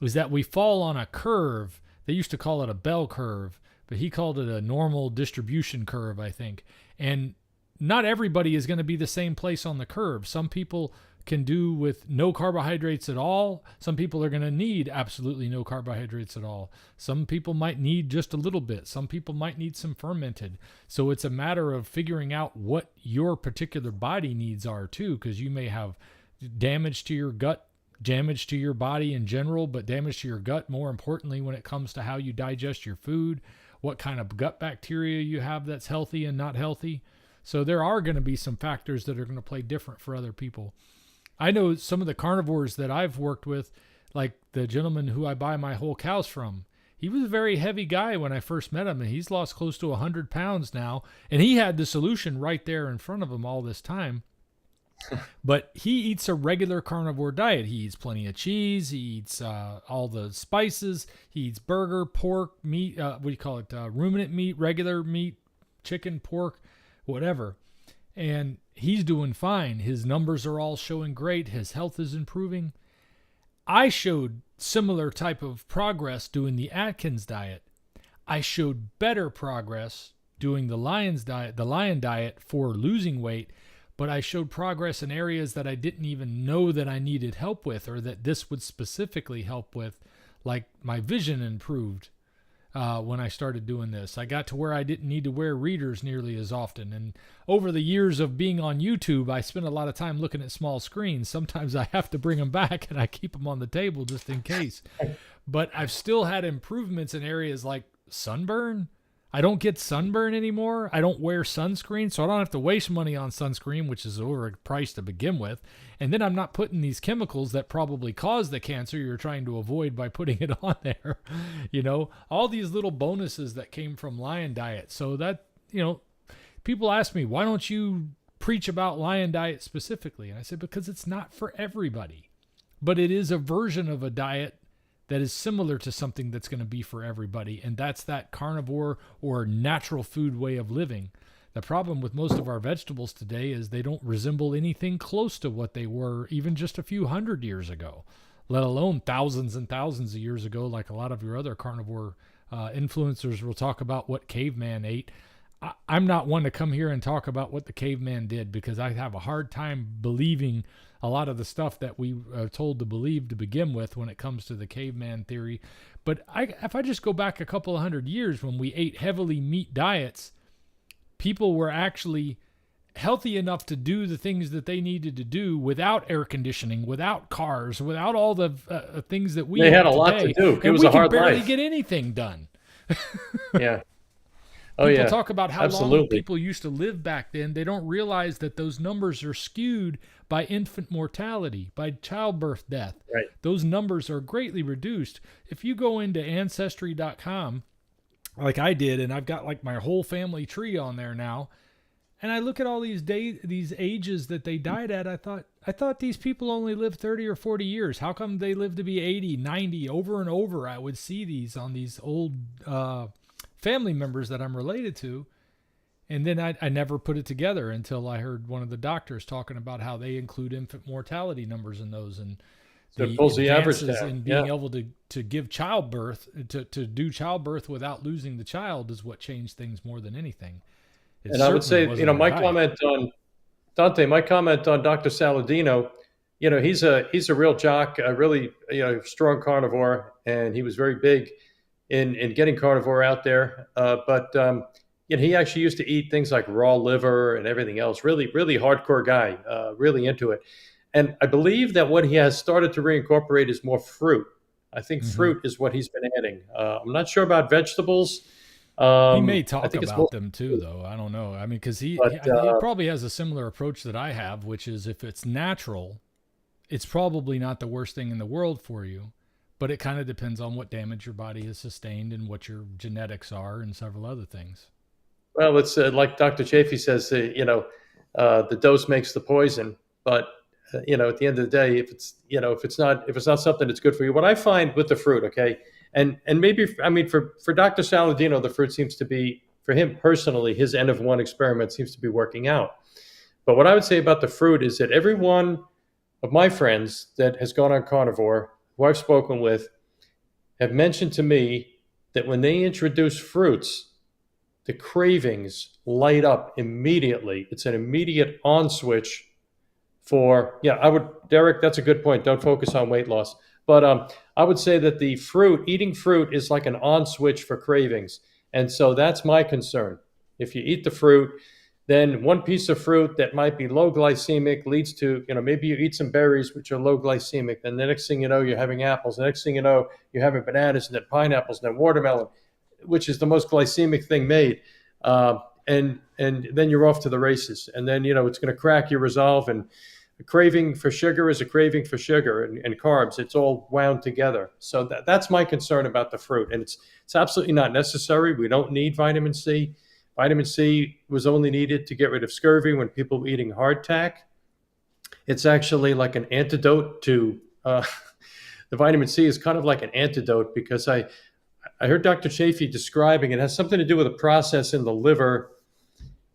was that we fall on a curve. They used to call it a bell curve, but he called it a normal distribution curve, I think. And not everybody is going to be the same place on the curve. Some people can do with no carbohydrates at all. Some people are going to need absolutely no carbohydrates at all. Some people might need just a little bit. Some people might need some fermented. So it's a matter of figuring out what your particular body needs are too, because you may have damage to your gut, damage to your body in general, but damage to your gut more importantly when it comes to how you digest your food, what kind of gut bacteria you have that's healthy and not healthy. So there are going to be some factors that are going to play different for other people. I know some of the carnivores that I've worked with, like the gentleman who I buy my whole cows from. He was a very heavy guy when I first met him, and he's lost close to 100 pounds now. And he had the solution right there in front of him all this time. But he eats a regular carnivore diet. He eats plenty of cheese. He eats all the spices. He eats burger, pork, meat, ruminant meat, regular meat, chicken, pork, whatever. And he's doing fine. His numbers are all showing great. His health is improving. I showed similar type of progress doing the Atkins diet. I showed better progress doing the lion diet for losing weight, but I showed progress in areas that I didn't even know that I needed help with, or that this would specifically help with, like my vision improved. When I started doing this, I got to where I didn't need to wear readers nearly as often. And over the years of being on YouTube, I spent a lot of time looking at small screens. Sometimes I have to bring them back and I keep them on the table just in case. But I've still had improvements in areas like sunburn. I don't get sunburn anymore. I don't wear sunscreen, so I don't have to waste money on sunscreen, which is overpriced to begin with. And then I'm not putting these chemicals that probably cause the cancer you're trying to avoid by putting it on there. All these little bonuses that came from lion diet. So that, people ask me, why don't you preach about lion diet specifically? And I said, because it's not for everybody. but it is a version of a diet that is similar to something that's going to be for everybody. And that's that carnivore or natural food way of living. The problem with most of our vegetables today is they don't resemble anything close to what they were even just a few hundred years ago, let alone thousands and thousands of years ago, like a lot of your other carnivore influencers will talk about what caveman ate. I'm not one to come here and talk about what the caveman did, because I have a hard time believing a lot of the stuff that we are told to believe to begin with when it comes to the caveman theory. But if I just go back a couple of hundred years when we ate heavily meat diets, people were actually healthy enough to do the things that they needed to do without air conditioning, without cars, without all the things that we They had a today. lot to do. It and was we a hard can barely life. get anything done. Yeah. Oh, People yeah. talk about how long Absolutely. people used to live back then. They don't realize that those numbers are skewed by infant mortality, by childbirth death. Right. Those numbers are greatly reduced. If you go into Ancestry.com, like I did, and I've got like my whole family tree on there now, and I look at all these ages that they died at, I thought these people only lived 30 or 40 years. How come they live to be 80, 90, over and over? I would see these on these old family members that I'm related to. And then I never put it together until I heard one of the doctors talking about how they include infant mortality numbers in those, and So it pulls the average advances down. in being able to give childbirth, to do childbirth without losing the child is what changed things more than anything. It And I would say, certainly wasn't our my diet. comment on Dante, my comment on Dr. Saladino, he's a real jock, a really, strong carnivore, and he was very big in getting carnivore out there. But he actually used to eat things like raw liver and everything else. Really, really hardcore guy, really into it. And I believe that what he has started to reincorporate is more fruit. I think fruit is what he's been adding. I'm not sure about vegetables. He may I talk think it's about more, them too, though. I don't know. I mean, because he but probably has a similar approach that I have, which is if it's natural, it's probably not the worst thing in the world for you. But it kind of depends on what damage your body has sustained and what your genetics are and several other things. well, it's like Dr. Chafee says, the dose makes the poison. But at the end of the day, if it's not something that's good for you, what I find with the fruit, okay, and maybe for Dr. Saladino, the fruit seems to be, for him personally, his N of 1 experiment seems to be working out. But what I would say about the fruit is that every one of my friends that has gone on carnivore, who I've spoken with, have mentioned to me that when they introduce fruits, the cravings light up immediately. It's an immediate on switch for, Derek, that's a good point. Don't focus on weight loss. But I would say that eating fruit is like an on switch for cravings. And so that's my concern. If you eat the fruit, then one piece of fruit that might be low glycemic leads to, maybe you eat some berries, which are low glycemic. Then the next thing you know, you're having apples. The next thing you know, you're having bananas, and then pineapples, and then watermelon, which is the most glycemic thing made. And then you're off to the races. And then, it's going to crack your resolve. And a craving for sugar is a craving for sugar and carbs. It's all wound together. So that's my concern about the fruit. And it's absolutely not necessary. We don't need vitamin C. Vitamin C was only needed to get rid of scurvy when people were eating hardtack. It's actually like an antidote to the vitamin C is kind of like an antidote, because I heard Dr. Chafee describing it has something to do with a process in the liver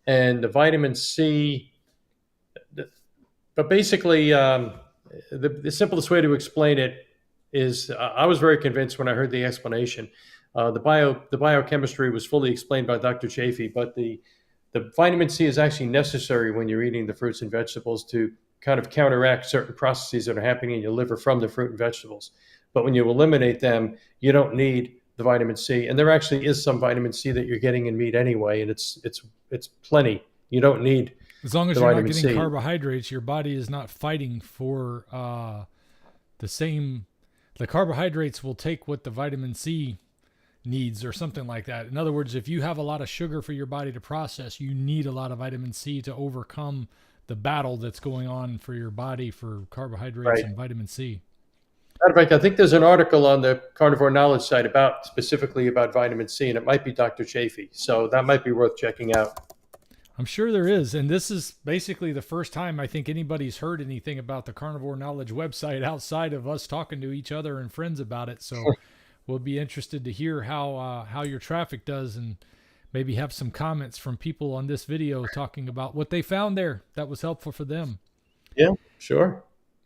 and the vitamin C. But basically, the simplest way to explain it is I was very convinced when I heard the explanation. The biochemistry was fully explained by Dr. Chafee, but the vitamin C is actually necessary when you're eating the fruits and vegetables to kind of counteract certain processes that are happening in your liver from the fruit and vegetables. But when you eliminate them, you don't need the vitamin C. And there actually is some vitamin C that you're getting in meat anyway, and it's plenty. You don't need as long as the you're not vitamin getting C. carbohydrates, your body is not fighting for the same. The carbohydrates will take what the vitamin C needs or something like that. In other words, if you have a lot of sugar for your body to process, you need a lot of vitamin C to overcome the battle that's going on for your body for carbohydrates and vitamin C. Matter of fact, I think there's an article on the Carnivore Knowledge site specifically about vitamin C, and it might be Dr. Chafee. So that might be worth checking out. I'm sure there is. And this is basically the first time I think anybody's heard anything about the Carnivore Knowledge website outside of us talking to each other and friends about it. So we'll be interested to hear how your traffic does, and maybe have some comments from people on this video talking about what they found there that was helpful for them. Yeah, sure.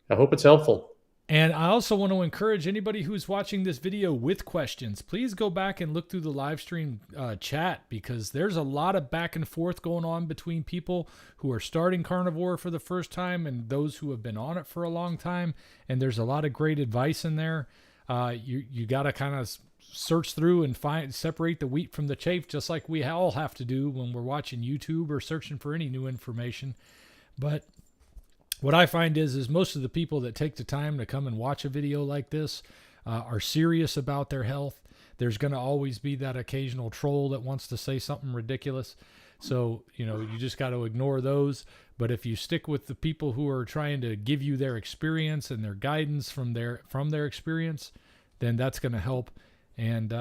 I hope it's helpful. And I also want to encourage anybody who's watching this video with questions, please go back and look through the live stream chat, because there's a lot of back and forth going on between people who are starting carnivore for the first time and those who have been on it for a long time. And there's a lot of great advice in there. You got to kind of search through and separate the wheat from the chaff, just like we all have to do when we're watching YouTube or searching for any new information. But what I find is most of the people that take the time to come and watch a video like this are serious about their health. There's going to always be that occasional troll that wants to say something ridiculous. So, you just got to ignore those. But if you stick with the people who are trying to give you their experience and their guidance from their experience, then that's going to help. And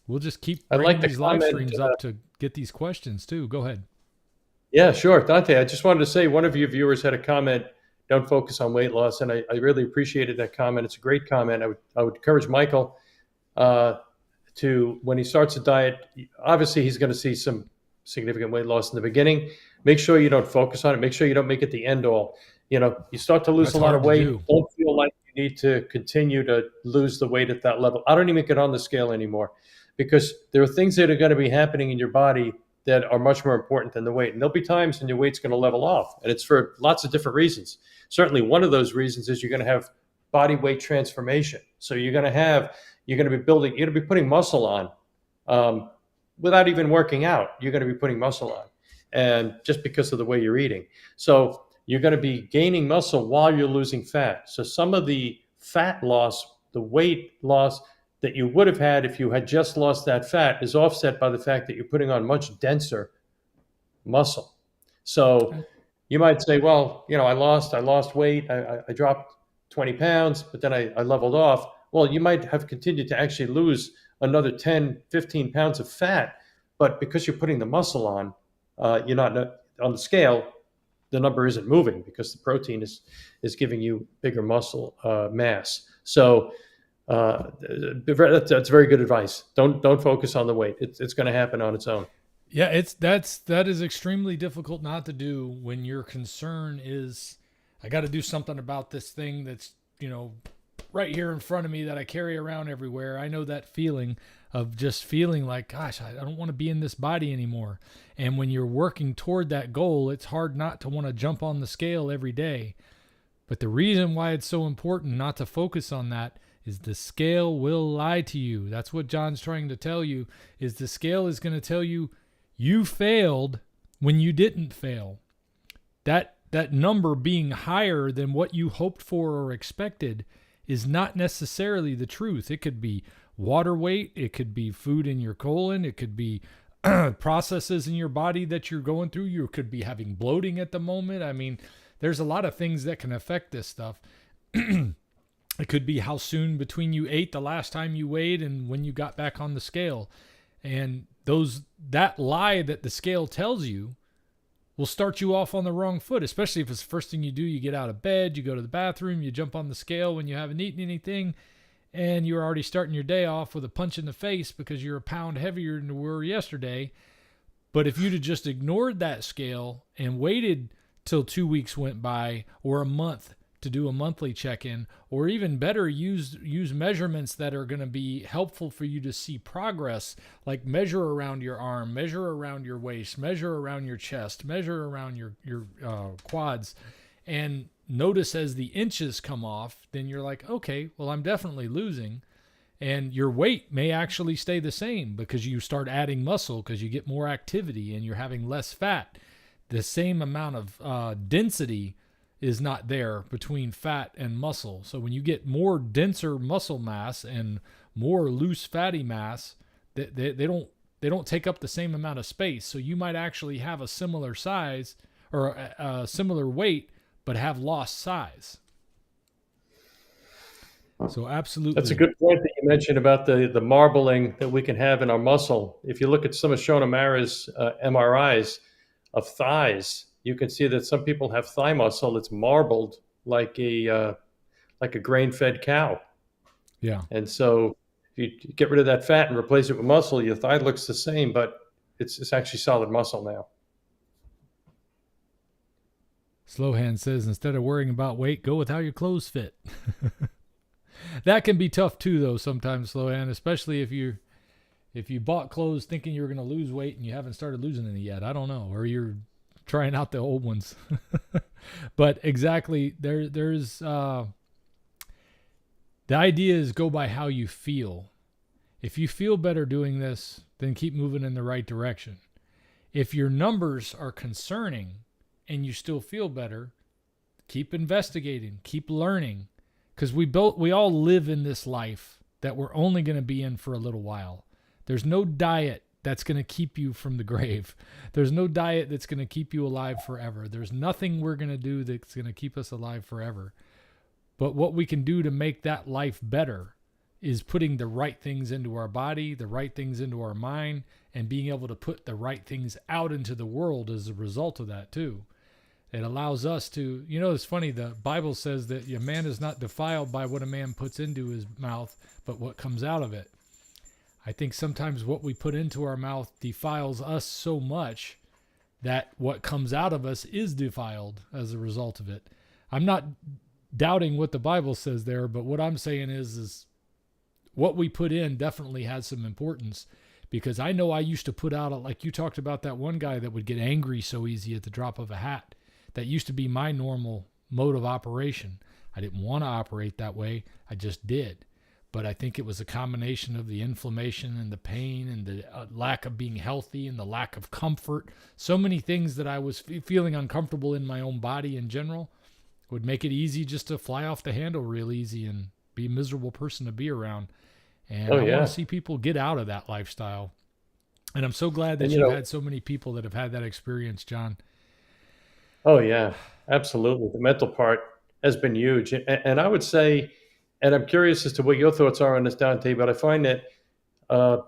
we'll just keep bringing these live streams up to get these questions too. Go ahead. Yeah, sure. Dante, I just wanted to say one of your viewers had a comment, don't focus on weight loss. And I really appreciated that comment. It's a great comment. I would encourage Michael to, when he starts a diet, obviously he's going to see some significant weight loss in the beginning. Make sure you don't focus on it. Make sure you don't make it the end all. You start to lose a lot of weight. Don't feel like you need to continue to lose the weight at that level. I don't even get on the scale anymore, because there are things that are going to be happening in your body that are much more important than the weight. And there'll be times when your weight's going to level off, and it's for lots of different reasons. Certainly one of those reasons is you're going to have body weight transformation. So you're going to be putting muscle on without even working out. You're going to be putting muscle on, and just because of the way you're eating. So you're going to be gaining muscle while you're losing fat. So some of the fat loss, the weight loss that you would have had if you had just lost that fat, is offset by the fact that you're putting on much denser muscle. So you might say, well, I lost weight. I dropped 20 pounds, but then I leveled off. Well, you might have continued to actually lose another 10, 15 pounds of fat, but because you're putting the muscle on, you're not on the scale, the number isn't moving because the protein is giving you bigger muscle mass. So that's very good advice. Don't focus on the weight. It's going to happen on its own. Yeah, that is extremely difficult not to do when your concern is, I got to do something about this thing that's, right here in front of me that I carry around everywhere. I know that feeling of just feeling like, gosh, I don't want to be in this body anymore. And when you're working toward that goal, it's hard not to want to jump on the scale every day. But the reason why it's so important not to focus on that is the scale will lie to you. That's what John's trying to tell you, is the scale is going to tell you you failed when you didn't fail. That number being higher than what you hoped for or expected is not necessarily the truth. It could be water weight. It could be food in your colon. It could be processes in your body that you're going through. You could be having bloating at the moment. I mean, there's a lot of things that can affect this stuff. It could be how soon between you ate the last time you weighed and when you got back on the scale. And that lie that the scale tells you will start you off on the wrong foot, especially if it's the first thing you do. You get out of bed, you go to the bathroom, you jump on the scale when you haven't eaten anything, and you're already starting your day off with a punch in the face because you're a pound heavier than you were yesterday. But if you'd have just ignored that scale and waited till 2 weeks went by or a month to do a monthly check-in, or even better, use measurements that are going to be helpful for you to see progress, like measure around your arm, measure around your waist, measure around your chest, measure around your quads, and notice as the inches come off, then you're like, okay, well, I'm definitely losing. And your weight may actually stay the same because you start adding muscle because you get more activity and you're having less fat. The same amount of density is not there between fat and muscle. So when you get more denser muscle mass and more loose fatty mass, they don't take up the same amount of space. So you might actually have a similar size or a similar weight, but have lost size. So absolutely. That's a good point that you mentioned about the marbling that we can have in our muscle. If you look at some of Shona Mara's MRIs, of thighs, you can see that some people have thigh muscle that's marbled like a grain-fed cow. Yeah. And so if you get rid of that fat and replace it with muscle, your thigh looks the same, but it's actually solid muscle now. Slowhand says, instead of worrying about weight, go with how your clothes fit. That can be tough too, though, sometimes, Slowhand, especially if you bought clothes thinking you were going to lose weight and you haven't started losing any yet. I don't know, or you're trying out the old ones. But exactly, there's the idea is go by how you feel. If you feel better doing this, then keep moving in the right direction. If your numbers are concerning and you still feel better, keep investigating, keep learning, because we all live in this life that we're only going to be in for a little while. There's no diet that's going to keep you from the grave. There's no diet that's going to keep you alive forever. There's nothing we're going to do that's going to keep us alive forever. But what we can do to make that life better is putting the right things into our body, the right things into our mind, and being able to put the right things out into the world as a result of that too. It allows us to, it's funny, the Bible says that a man is not defiled by what a man puts into his mouth, but what comes out of it. I think sometimes what we put into our mouth defiles us so much that what comes out of us is defiled as a result of it. I'm not doubting what the Bible says there, but what I'm saying is what we put in definitely has some importance, because I know I used to put out, like you talked about that one guy that would get angry so easy at the drop of a hat. That used to be my normal mode of operation. I didn't want to operate that way. I just did. But I think it was a combination of the inflammation and the pain and the lack of being healthy and the lack of comfort. So many things that I was feeling uncomfortable in my own body in general would make it easy just to fly off the handle real easy and be a miserable person to be around. And I want to see people get out of that lifestyle. And I'm so glad that you've had so many people that have had that experience, John. Oh, yeah, absolutely. The mental part has been huge. And I would say, and I'm curious as to what your thoughts are on this, Dante, but I find that the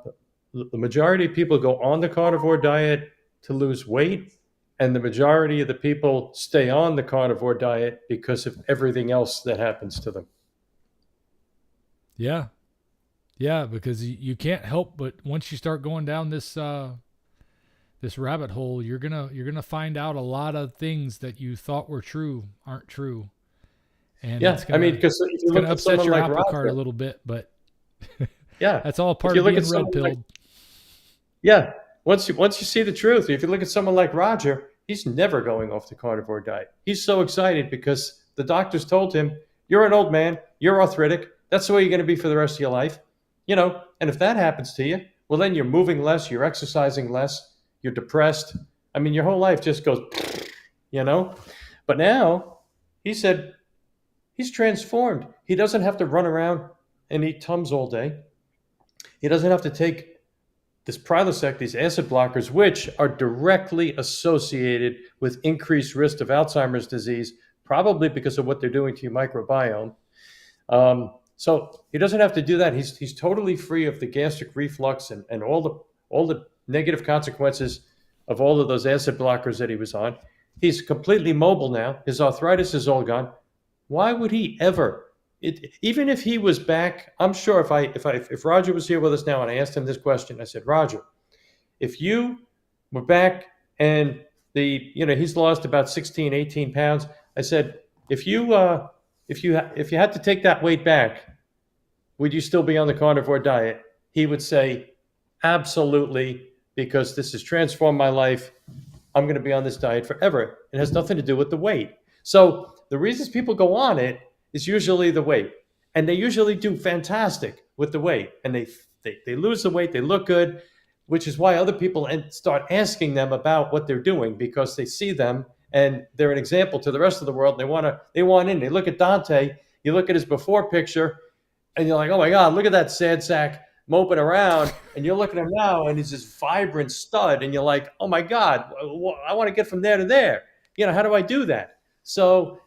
majority of people go on the carnivore diet to lose weight, and the majority of the people stay on the carnivore diet because of everything else that happens to them. Yeah. Yeah, because you can't help but once you start going down this this rabbit hole, you're gonna find out a lot of things that you thought were true aren't true. And because if you look at upset someone your like apple Roger, cart a little bit, but yeah, that's all part of being red-pilled. Yeah, once you see the truth, if you look at someone like Roger, he's never going off the carnivore diet. He's so excited because the doctors told him, "You're an old man, you're arthritic. That's the way you're going to be for the rest of your life." And if that happens to you, well, then you're moving less, you're exercising less, you're depressed. I mean, your whole life just goes, But now, he said, he's transformed. He doesn't have to run around and eat Tums all day. He doesn't have to take this Prilosec, these acid blockers, which are directly associated with increased risk of Alzheimer's disease, probably because of what they're doing to your microbiome. So he doesn't have to do that. He's totally free of the gastric reflux and all the negative consequences of all of those acid blockers that he was on. He's completely mobile now. His arthritis is all gone. Why would he ever? Even if he was back, I'm sure if Roger was here with us now and I asked him this question, I said, Roger, if you were back and he's lost about 16, 18 pounds, I said, if you had to take that weight back, would you still be on the carnivore diet? He would say, absolutely, because this has transformed my life. I'm going to be on this diet forever. It has nothing to do with the weight. So the reasons people go on it is usually the weight. And they usually do fantastic with the weight. And they lose the weight, they look good, which is why other people start asking them about what they're doing, because they see them and they're an example to the rest of the world. They want in. They look at Dante, you look at his before picture, and you're like, oh my God, look at that sad sack moping around. And you're looking at him now, and he's this vibrant stud. And you're like, oh my God, I want to get from there to there. How do I do that? So,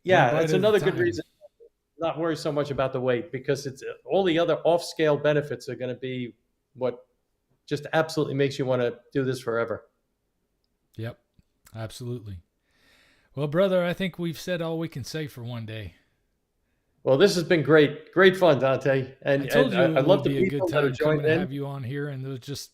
it's another good reason not worry so much about the weight, because it's all the other off-scale benefits are going to be what just absolutely makes you want to do this forever. Yep, absolutely. Well, brother, I think we've said all we can say for one day. Well, this has been great, great fun, Dante, I and told you I it love would the be a good people that have time joined coming to in. have you on here and just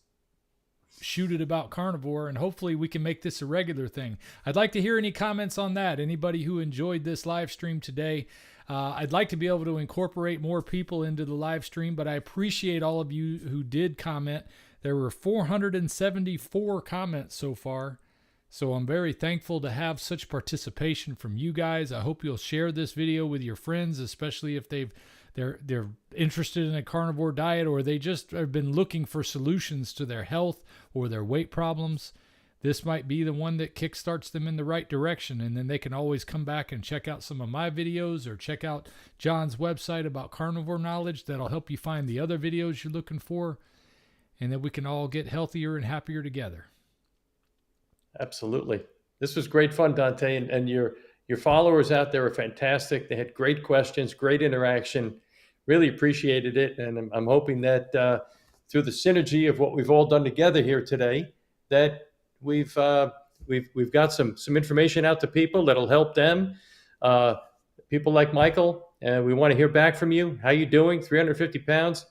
shoot it about carnivore, and hopefully we can make this a regular thing. I'd like to hear any comments on that. Anybody who enjoyed this live stream today. I'd like to be able to incorporate more people into the live stream, but I appreciate all of you who did comment. There were 474 comments so far, so I'm very thankful to have such participation from you guys. I hope you'll share this video with your friends, especially if they're interested in a carnivore diet, or they just have been looking for solutions to their health or their weight problems. This might be the one that kickstarts them in the right direction, and then they can always come back and check out some of my videos or check out John's website about carnivore knowledge. That'll help you find the other videos you're looking for, and then we can all get healthier and happier together. Absolutely. This was great fun, Dante, and your followers out there are fantastic. They had great questions, great interaction. Really appreciated it, and I'm hoping that through the synergy of what we've all done together here today, that we've got some information out to people that'll help them. People like Michael, we want to hear back from you. How you doing? 350 pounds.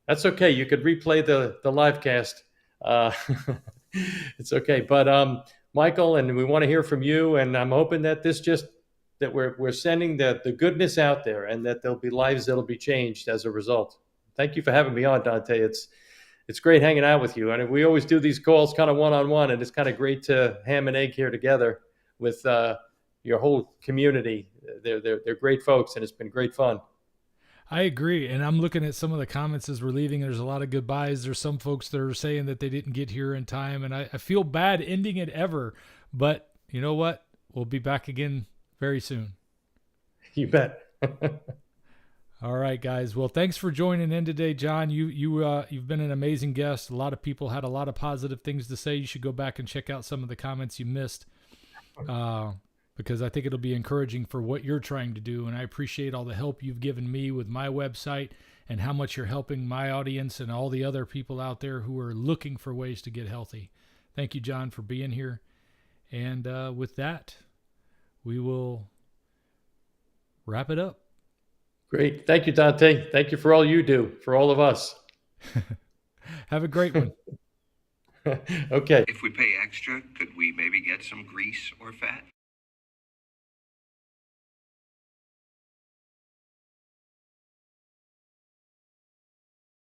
That's okay. You could replay the live cast. It's okay. But Michael, and we want to hear from you. And I'm hoping that that we're sending the goodness out there, and that there'll be lives that'll be changed as a result. Thank you for having me on, Dante. It's great hanging out with you. And we always do these calls kind of one-on-one, and it's kind of great to ham and egg here together with your whole community. They're great folks, and it's been great fun. I agree. And I'm looking at some of the comments as we're leaving. There's a lot of goodbyes. There's some folks that are saying that they didn't get here in time. And I feel bad ending it ever. But you know what? We'll be back again very soon. You bet. All right, guys. Well, thanks for joining in today, John. You've been an amazing guest. A lot of people had a lot of positive things to say. You should go back and check out some of the comments you missed. Because I think it'll be encouraging for what you're trying to do. And I appreciate all the help you've given me with my website and how much you're helping my audience and all the other people out there who are looking for ways to get healthy. Thank you, John, for being here. And with that, we will wrap it up. Great. Thank you, Dante. Thank you for all you do for all of us. Have a great one. Okay. If we pay extra, could we maybe get some grease or fat?